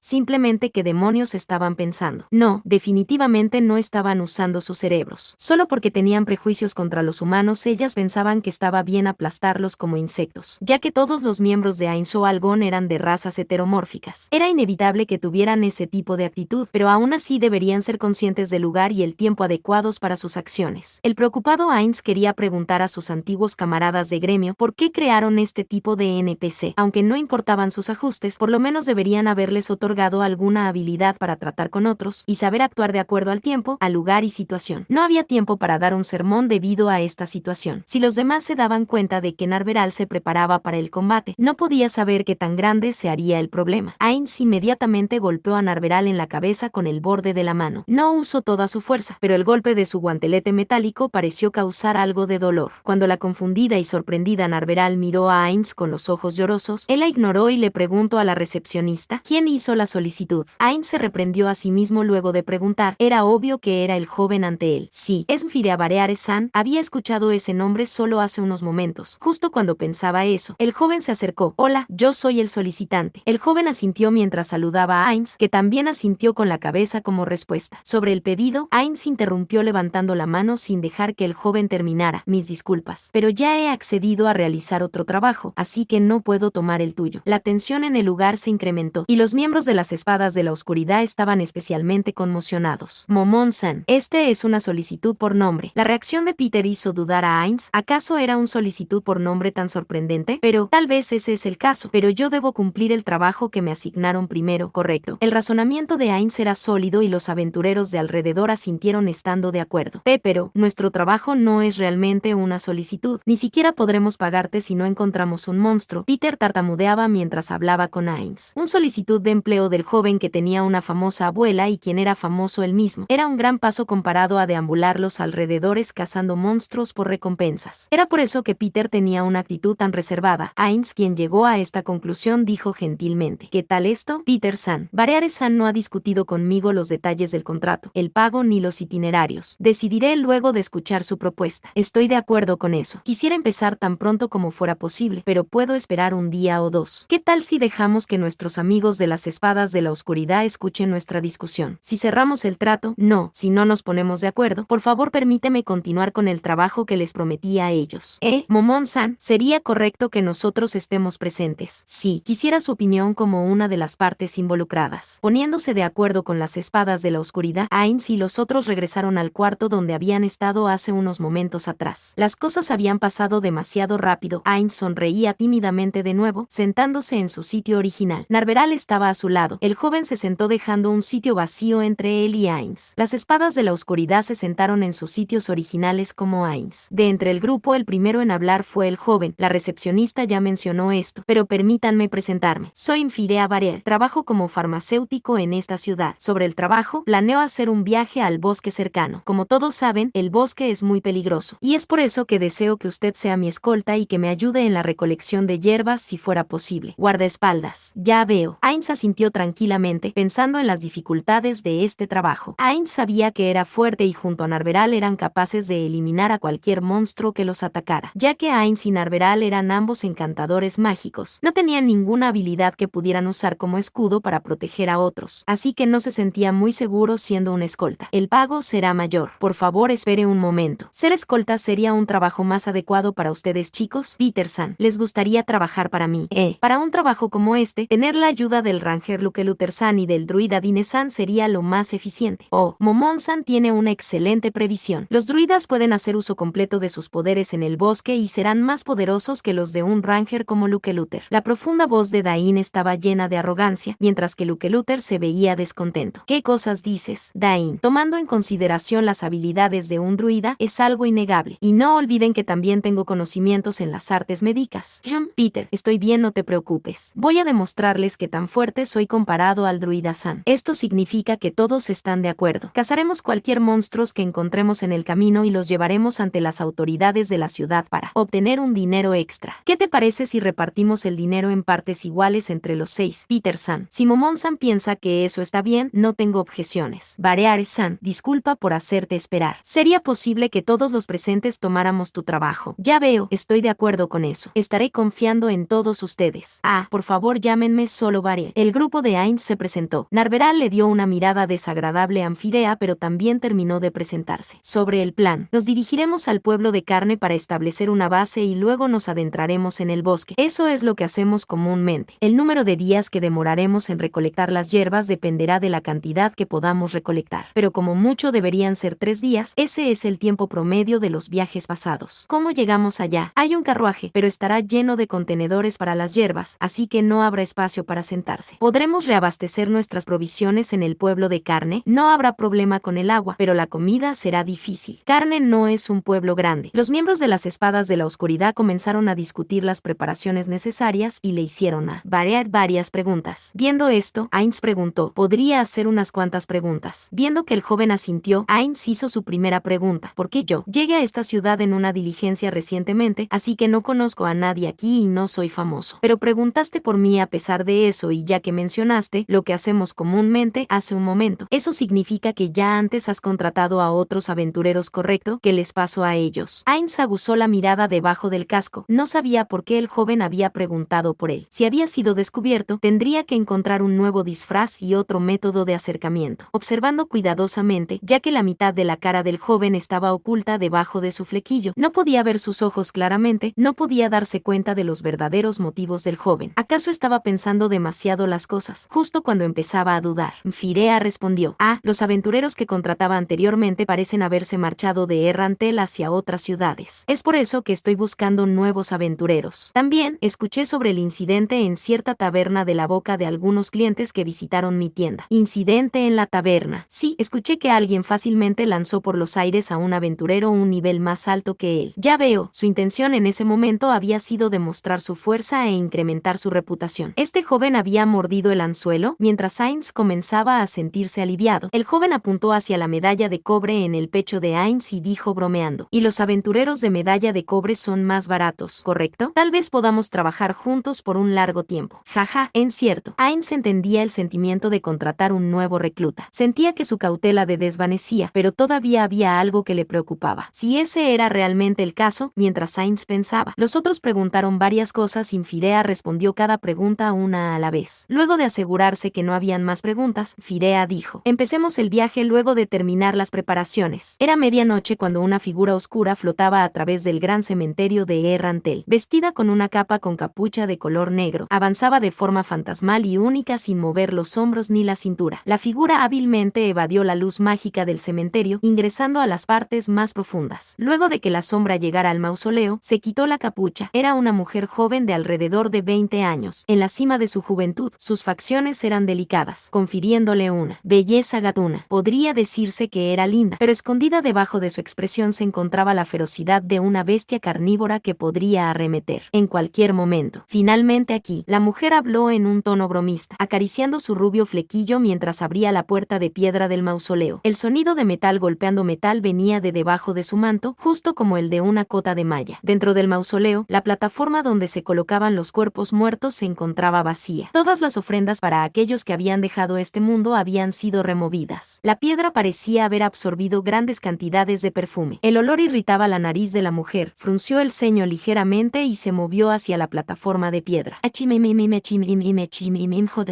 simplemente que demonios estaban pensando. No, definitivamente no estaban usando sus cerebros. Solo porque tenían prejuicios contra los humanos, ellas pensaban que estaba bien aplastarlos como insectos, ya que todos los miembros de Ainz o Algón eran de razas heteromórficas. Era inevitable que tuvieran ese tipo de actitud, pero aún así deberían ser conscientes del lugar y el tiempo adecuados para sus acciones. El preocupado Ainz quería preguntar a sus antiguos camaradas de gremio por qué crearon este tipo de NPC. Aunque no importaban sus ajustes, por lo menos deberían haberles otorgado alguna habilidad para tratar con otros y saber actuar de acuerdo al tiempo, al lugar y situación. No había tiempo para dar un sermón debido a esta situación. Si los demás se daban cuenta de que Narveral se preparaba para el combate, no podía saber qué tan grande se haría el problema. Ainz inmediatamente golpeó a Narveral en la cabeza con el borde de la mano. No usó toda su fuerza, pero el golpe de su guantelete metálico pareció causar algo de dolor. Cuando la confundida y sorprendida Narveral miró a Ainz con los ojos llorosos, él la ignoró y le preguntó a la recepcionista quién hizo la solicitud. Ainz se reprendió a sí mismo luego de preguntar. Era obvio que era el joven ante él. Sí, es Mfireabareare-san. Había escuchado ese nombre solo hace unos momentos. Justo cuando pensaba eso, el joven se acercó. Hola, yo soy el solicitante. El joven asintió mientras saludaba a Ainz, que también asintió con la cabeza como respuesta. Sobre el pedido, Ainz interrumpió levantando la mano sin dejar que el joven terminara. Mis disculpas, pero ya he accedido a realizar otro trabajo, así que no puedo tomar el tuyo. La tensión en el lugar se incrementó, y los miembros de las Espadas de la Oscuridad estaban especialmente conmocionados. Momon-san, este es una solicitud por nombre. La reacción de Peter hizo dudar a Ainz. ¿Acaso era una solicitud por nombre tan sorprendente? Pero tal vez ese es el caso, pero yo debo cumplir el trabajo que me asignaron primero, correcto. El razonamiento de Ainz era sólido y los aventureros de alrededor asintieron estando de acuerdo. Pero nuestro trabajo no es realmente una solicitud. Ni siquiera podremos pagarte si no encontramos un monstruo. Peter tartamudeaba mientras hablaba con Ainz. Un solicitud de empleo del joven que tenía una famosa abuela y quien era famoso él mismo. Era un gran paso comparado a deambular los alrededores cazando monstruos por recompensas. Era por eso que Peter tenía una actitud tan reservada. Ainz, quien llegó a esta conclusión, dijo gentilmente: ¿Qué tal esto? Peter-san, Bareare-san no ha discutido conmigo los detalles del contrato, el pago ni los itinerarios. Decidiré luego de escuchar su propuesta. Estoy de acuerdo con eso. Quisiera empezar tan pronto como fuera posible, pero puedo esperar un día o dos. ¿Qué tal si dejamos que nuestros amigos de las Espadas de la Oscuridad escuchen nuestra discusión? Si cerramos el trato, no. Si no nos ponemos de acuerdo, por favor permíteme continuar con el trabajo que les prometí a ellos. Momon-san, sería correcto que nosotros estemos presentes. Sí, quisiera su opinión como una de las partes involucradas. Poniéndose de acuerdo con las Espadas de la Oscuridad, Ainz y los otros regresaron al cuarto donde habían estado hace unos momentos atrás. Las cosas habían pasado demasiado rápido. Ainz sonreía tímidamente de nuevo, sentándose en su sitio original. Narveral estaba a su lado. El joven se sentó dejando un sitio vacío entre él y Ainz. Las Espadas de la Oscuridad se sentaron en sus sitios originales como Ainz. De entre el grupo, el primero en hablar fue el joven. La recepcionista ya mencionó esto, pero permítanme presentarme. Soy Mfireabareare. Trabajo como farmacéutico en esta ciudad. Sobre el trabajo, planeo hacer un viaje al bosque cercano. Como todos saben, el bosque es muy peligroso, y es por eso que deseo que usted sea mi escolta y que me ayude en la recolección de hierbas si fuera posible. Guardaespaldas. Ya veo. Ainz asintió tranquilamente, pensando en las dificultades de este trabajo. Ainz sabía que era fuerte y junto a Narveral eran capaces de eliminar a cualquier monstruo que los atacara. Ya que Ainz y Narveral eran ambos encantadores mágicos, no tenían ninguna habilidad que pudieran usar como escudo para proteger a otros, así que no se sentía muy seguro siendo un escolta. El pago será mayor. Por favor, espere un momento. ¿Ser escolta sería un trabajo más adecuado para ustedes, chicos? Peter-san, ¿les gustaría trabajar para mí? Para un trabajo como este, tener la ayuda del Ranger Lukeluter-san y del druida Dine-san sería lo más eficiente. Momon-san tiene una excelente previsión. Los druidas pueden hacer uso completo de sus poderes en el bosque y serán más poderosos que los de un Ranger como Lukeluter. La profunda voz de Dain estaba llena de arrogancia, mientras que Lukeluter se veía descontento. ¿Qué cosas dices, Dain? Tomando en consideración las habilidades de un druida, es algo innegable. Y no olviden que también tengo conocimientos en las artes médicas. Peter, estoy bien, no te preocupes. Voy a demostrar mostrarles qué tan fuerte soy comparado al druida San. Esto significa que todos están de acuerdo. Cazaremos cualquier monstruos que encontremos en el camino y los llevaremos ante las autoridades de la ciudad para obtener un dinero extra. ¿Qué te parece si repartimos el dinero en partes iguales entre los 6? Peter San. Si Momon-san piensa que eso está bien, no tengo objeciones. Bareare-san, disculpa por hacerte esperar. Sería posible que todos los presentes tomáramos tu trabajo. Ya veo, estoy de acuerdo con eso. Estaré confiando en todos ustedes. Por favor llámenme solo Bare. El grupo de Ainz se presentó. Narveral le dio una mirada desagradable a Anfirea, pero también terminó de presentarse. Sobre el plan, nos dirigiremos al pueblo de Carne para establecer una base y luego nos adentraremos en el bosque. Eso es lo que hacemos comúnmente. El número de días que demoraremos en recolectar las hierbas dependerá de la cantidad que podamos recolectar. Pero como mucho deberían ser 3 días, ese es el tiempo promedio de los viajes pasados. ¿Cómo llegamos allá? Hay un carruaje, pero estará lleno de contenedores para las hierbas, así que no habrá espacio para sentarse. ¿Podremos reabastecer nuestras provisiones en el pueblo de Carne? No habrá problema con el agua, pero la comida será difícil. Carne no es un pueblo grande. Los miembros de las Espadas de la Oscuridad comenzaron a discutir las preparaciones necesarias y le hicieron a Barear varias preguntas. Viendo esto, Ainz preguntó, ¿podría hacer unas cuantas preguntas? Viendo que el joven asintió, Ainz hizo su primera pregunta. ¿Por qué yo? Llegué a esta ciudad en una diligencia recientemente, así que no conozco a nadie aquí y no soy famoso. Pero preguntaste por mí a pesar de eso y ya que mencionaste lo que hacemos comúnmente hace un momento. Eso significa que ya antes has contratado a otros aventureros, ¿correcto? ¿Qué les pasó a ellos? Ainz aguzó la mirada debajo del casco. No sabía por qué el joven había preguntado por él. Si había sido descubierto, tendría que encontrar un nuevo disfraz y otro método de acercamiento. Observando cuidadosamente, ya que la mitad de la cara del joven estaba oculta debajo de su flequillo, no podía ver sus ojos claramente, no podía darse cuenta de los verdaderos motivos del joven. ¿Acaso estaba pensando demasiado las cosas? Justo cuando empezaba a dudar, Firea respondió, los aventureros que contrataba anteriormente parecen haberse marchado de Errantel hacia otras ciudades. Es por eso que estoy buscando nuevos aventureros. También escuché sobre el incidente en cierta taberna de la boca de algunos clientes que visitaron mi tienda. Incidente en la taberna. Sí, escuché que alguien fácilmente lanzó por los aires a un aventurero un nivel más alto que él. Ya veo, su intención en ese momento había sido demostrar su fuerza e incrementar su reputación. Este joven había mordido el anzuelo, mientras Ainz comenzaba a sentirse aliviado. El joven apuntó hacia la medalla de cobre en el pecho de Ainz y dijo bromeando, y los aventureros de medalla de cobre son más baratos, ¿correcto? Tal vez podamos trabajar juntos por un largo tiempo. Jaja, en cierto. Ainz entendía el sentimiento de contratar un nuevo recluta. Sentía que su cautela se desvanecía, pero todavía había algo que le preocupaba. Si ese era realmente el caso, mientras Ainz pensaba. Los otros preguntaron varias cosas y Firea respondió cada pregunta una a la vez. Luego de asegurarse que no habían más preguntas, Firea dijo, empecemos el viaje luego de terminar las preparaciones. Era medianoche cuando una figura oscura flotaba a través del gran cementerio de Errantel. Vestida con una capa con capucha de color negro, avanzaba de forma fantasmal y única sin mover los hombros ni la cintura. La figura hábilmente evadió la luz mágica del cementerio, ingresando a las partes más profundas. Luego de que la sombra llegara al mausoleo, se quitó la capucha. Era una mujer joven de alrededor de 20 años. En la cima de su juventud, sus facciones eran delicadas, confiriéndole una belleza gatuna. Podría decirse que era linda, pero escondida debajo de su expresión se encontraba la ferocidad de una bestia carnívora que podría arremeter en cualquier momento. Finalmente aquí, la mujer habló en un tono bromista, acariciando su rubio flequillo mientras abría la puerta de piedra del mausoleo. El sonido de metal golpeando metal venía de debajo de su manto, justo como el de una cota de malla. Dentro del mausoleo, la plataforma donde se colocaban los cuerpos muertos se encontraba vacía. Todas las ofrendas para aquellos que habían dejado este mundo habían sido removidas. La piedra parecía haber absorbido grandes cantidades de perfume. El olor irritaba la nariz de la mujer, frunció el ceño ligeramente y se movió hacia la plataforma de piedra.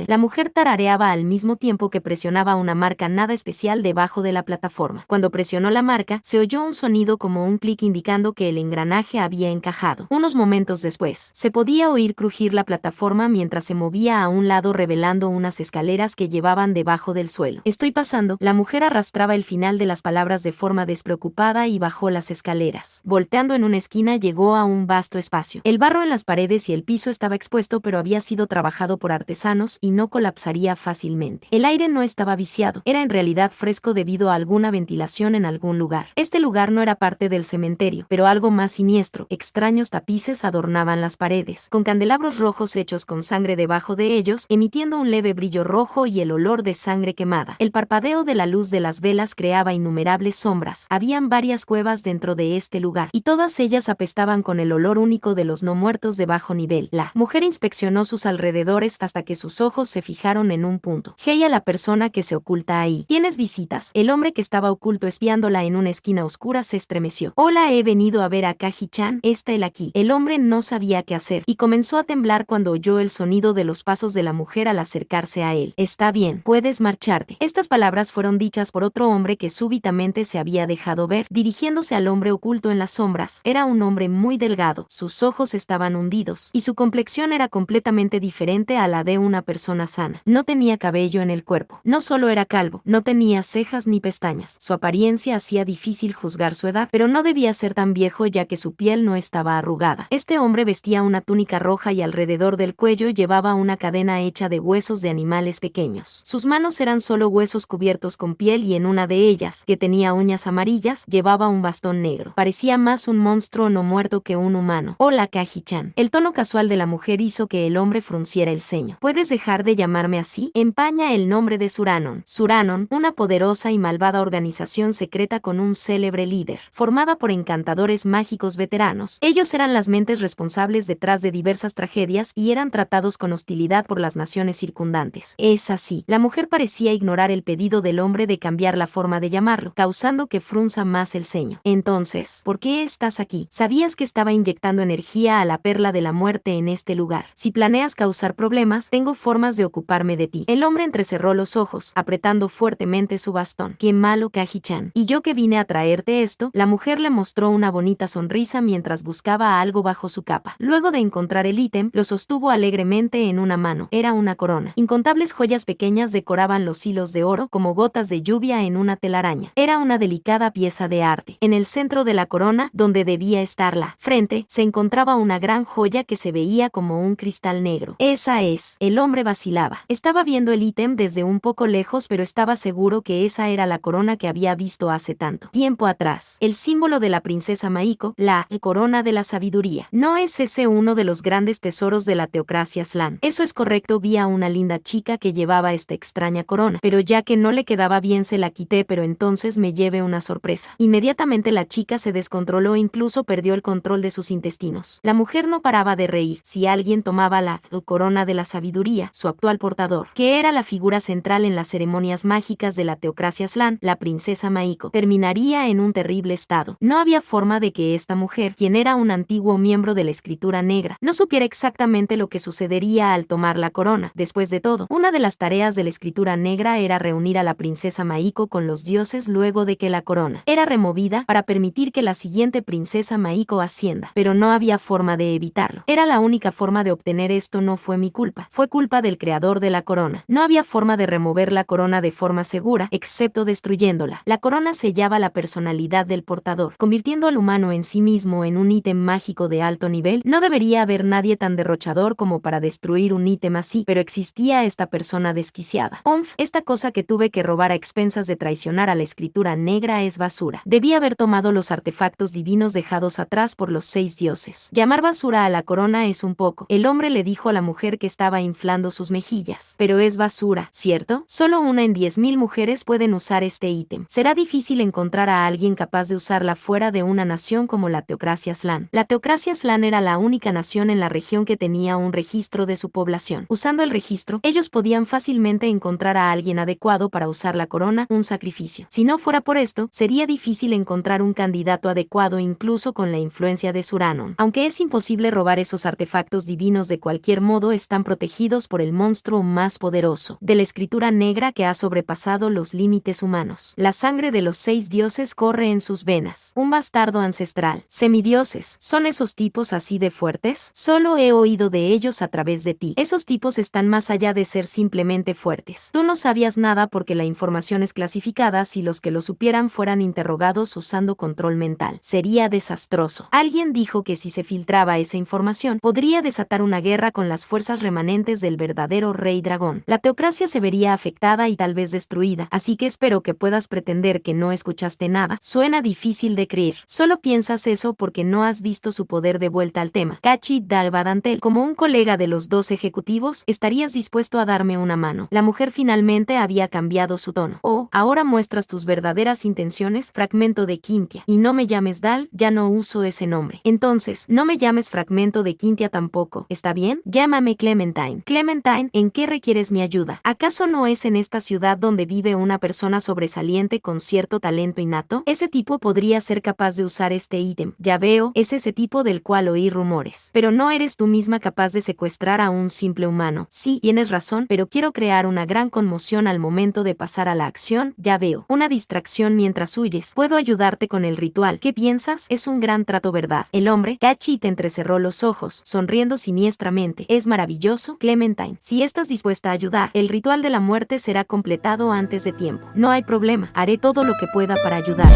La mujer tarareaba al mismo tiempo que presionaba una marca nada especial debajo de la plataforma. Cuando presionó la marca, se oyó un sonido como un clic indicando que el engranaje había encajado. Unos momentos después, se podía oír crujir la plataforma mientras se movía a un lado revelando unas escaleras que llevaban debajo del suelo. Estoy pasando. La mujer arrastraba el final de las palabras de forma despreocupada y bajó las escaleras. Volteando en una esquina llegó a un vasto espacio. El barro en las paredes y el piso estaba expuesto, pero había sido trabajado por artesanos y no colapsaría fácilmente. El aire no estaba viciado, era en realidad fresco debido a alguna ventilación en algún lugar. Este lugar no era parte del cementerio, pero algo más siniestro. Extraños tapices adornaban las paredes, con candelabros rojos hechos con sangre sangre debajo de ellos, emitiendo un leve brillo rojo y el olor de sangre quemada. El parpadeo de la luz de las velas creaba innumerables sombras. Habían varias cuevas dentro de este lugar, y todas ellas apestaban con el olor único de los no muertos de bajo nivel. La mujer inspeccionó sus alrededores hasta que sus ojos se fijaron en un punto. Hey a la persona que se oculta ahí. ¿Tienes visitas? El hombre que estaba oculto espiándola en una esquina oscura se estremeció. Hola, he venido a ver a Kaji-chan. Está él aquí. El hombre no sabía qué hacer, y comenzó a temblar cuando oyó el sonido de los pasos de la mujer al acercarse a él. Está bien, puedes marcharte. Estas palabras fueron dichas por otro hombre que súbitamente se había dejado ver, dirigiéndose al hombre oculto en las sombras. Era un hombre muy delgado, sus ojos estaban hundidos, y su complexión era completamente diferente a la de una persona sana. No tenía cabello en el cuerpo. No solo era calvo, no tenía cejas ni pestañas. Su apariencia hacía difícil juzgar su edad, pero no debía ser tan viejo ya que su piel no estaba arrugada. Este hombre vestía una túnica roja y alrededor del cuello llevaba una cadena hecha de huesos de animales pequeños. Sus manos eran solo huesos cubiertos con piel y en una de ellas, que tenía uñas amarillas, llevaba un bastón negro. Parecía más un monstruo no muerto que un humano. Hola, Kaji-chan. El tono casual de la mujer hizo que el hombre frunciera el ceño. ¿Puedes dejar de llamarme así? Empaña el nombre de Suranon. Suranon, una poderosa y malvada organización secreta con un célebre líder, formada por encantadores mágicos veteranos. Ellos eran las mentes responsables detrás de diversas tragedias y eran tratados con hostilidad por las naciones circundantes. Es así. La mujer parecía ignorar el pedido del hombre de cambiar la forma de llamarlo, causando que frunza más el ceño. Entonces, ¿por qué estás aquí? ¿Sabías que estaba inyectando energía a la perla de la muerte en este lugar? Si planeas causar problemas, tengo formas de ocuparme de ti. El hombre entrecerró los ojos, apretando fuertemente su bastón. Qué malo, Kaji-chan. ¿Y yo que vine a traerte esto? La mujer le mostró una bonita sonrisa mientras buscaba algo bajo su capa. Luego de encontrar el ítem, lo sostuvo alegremente en una mano. Era una corona. Incontables joyas pequeñas decoraban los hilos de oro como gotas de lluvia en una telaraña. Era una delicada pieza de arte. En el centro de la corona, donde debía estar la frente, se encontraba una gran joya que se veía como un cristal negro. Esa es. El hombre vacilaba. Estaba viendo el ítem desde un poco lejos, pero estaba seguro que esa era la corona que había visto hace tanto tiempo atrás. El símbolo de la princesa Maiko, la corona de la sabiduría. ¿No es ese uno de los grandes tesoros de la teocracia Slan? Eso es correcto, vi a una linda chica que llevaba esta extraña corona, pero ya que no le quedaba bien se la quité, pero entonces me llevé una sorpresa. Inmediatamente la chica se descontroló e incluso perdió el control de sus intestinos. La mujer no paraba de reír. Si alguien tomaba la corona de la sabiduría, su actual portador, que era la figura central en las ceremonias mágicas de la teocracia Slan, la princesa Maiko, terminaría en un terrible estado. No había forma de que esta mujer, quien era un antiguo miembro de la escritura negra, no supiera exactamente lo que sucedería al tomar la corona. Después de todo, una de las tareas de la escritura negra era reunir a la princesa Maiko con los dioses luego de que la corona era removida para permitir que la siguiente princesa Maiko ascienda, pero no había forma de evitarlo. Era la única forma de obtener esto. No fue mi culpa, fue culpa del creador de la corona. No había forma de remover la corona de forma segura, excepto destruyéndola. La corona sellaba la personalidad del portador, convirtiendo al humano en sí mismo en un ítem mágico de alto nivel. No debería haber nadie tan derrochador como para destruir un ítem así, pero existía esta persona desquiciada. Esta cosa que tuve que robar a expensas de traicionar a la escritura negra es basura. Debí haber tomado los artefactos divinos dejados atrás por los 6 dioses. Llamar basura a la corona es un poco. El hombre le dijo a la mujer que estaba inflando sus mejillas. Pero es basura, ¿cierto? Solo una en 10.000 mujeres pueden usar este ítem. Será difícil encontrar a alguien capaz de usarla fuera de una nación como la teocracia Slan. La teocracia Slan era la única nación en la región que tenía un registro de su población. Usando el registro, ellos podían fácilmente encontrar a alguien adecuado para usar la corona, un sacrificio. Si no fuera por esto, sería difícil encontrar un candidato adecuado incluso con la influencia de Suranon. Aunque es imposible robar esos artefactos divinos de cualquier modo, están protegidos por el monstruo más poderoso de la escritura negra que ha sobrepasado los límites humanos. La sangre de los 6 dioses corre en sus venas. Un bastardo ancestral. Semidioses. ¿Son esos tipos así de fuertes? Solo he oído de ellos a través de ti. Esos tipos están más allá de ser simplemente fuertes. Tú no sabías nada porque la información es clasificada. Si los que lo supieran fueran interrogados usando control mental, sería desastroso. Alguien dijo que si se filtraba esa información, podría desatar una guerra con las fuerzas remanentes del verdadero rey dragón. La teocracia se vería afectada y tal vez destruida, así que espero que puedas pretender que no escuchaste nada. Suena difícil de creer. Solo piensas eso porque no has visto su poder de vuelta al tema. Kachi Dalbadantel, como un colega del los 2 ejecutivos, ¿estarías dispuesto a darme una mano? La mujer finalmente había cambiado su tono. Oh, ahora muestras tus verdaderas intenciones, fragmento de Quintia. Y no me llames Dal, ya no uso ese nombre. Entonces, no me llames fragmento de Quintia tampoco, ¿está bien? Llámame Clementine. Clementine, ¿en qué requieres mi ayuda? ¿Acaso no es en esta ciudad donde vive una persona sobresaliente con cierto talento innato? Ese tipo podría ser capaz de usar este ítem. Ya veo, es ese tipo del cual oí rumores. Pero no eres tú misma capaz de secuestrar a un simple humano. Sí, tienes razón, pero quiero crear una gran conmoción al momento de pasar a la acción. Ya veo, una distracción mientras huyes. Puedo ayudarte con el ritual. ¿Qué piensas? Es un gran trato, ¿verdad? El hombre, Cachit, entrecerró los ojos, sonriendo siniestramente. Es maravilloso, Clementine. Si estás dispuesta a ayudar, el ritual de la muerte será completado antes de tiempo. No hay problema, haré todo lo que pueda para ayudar.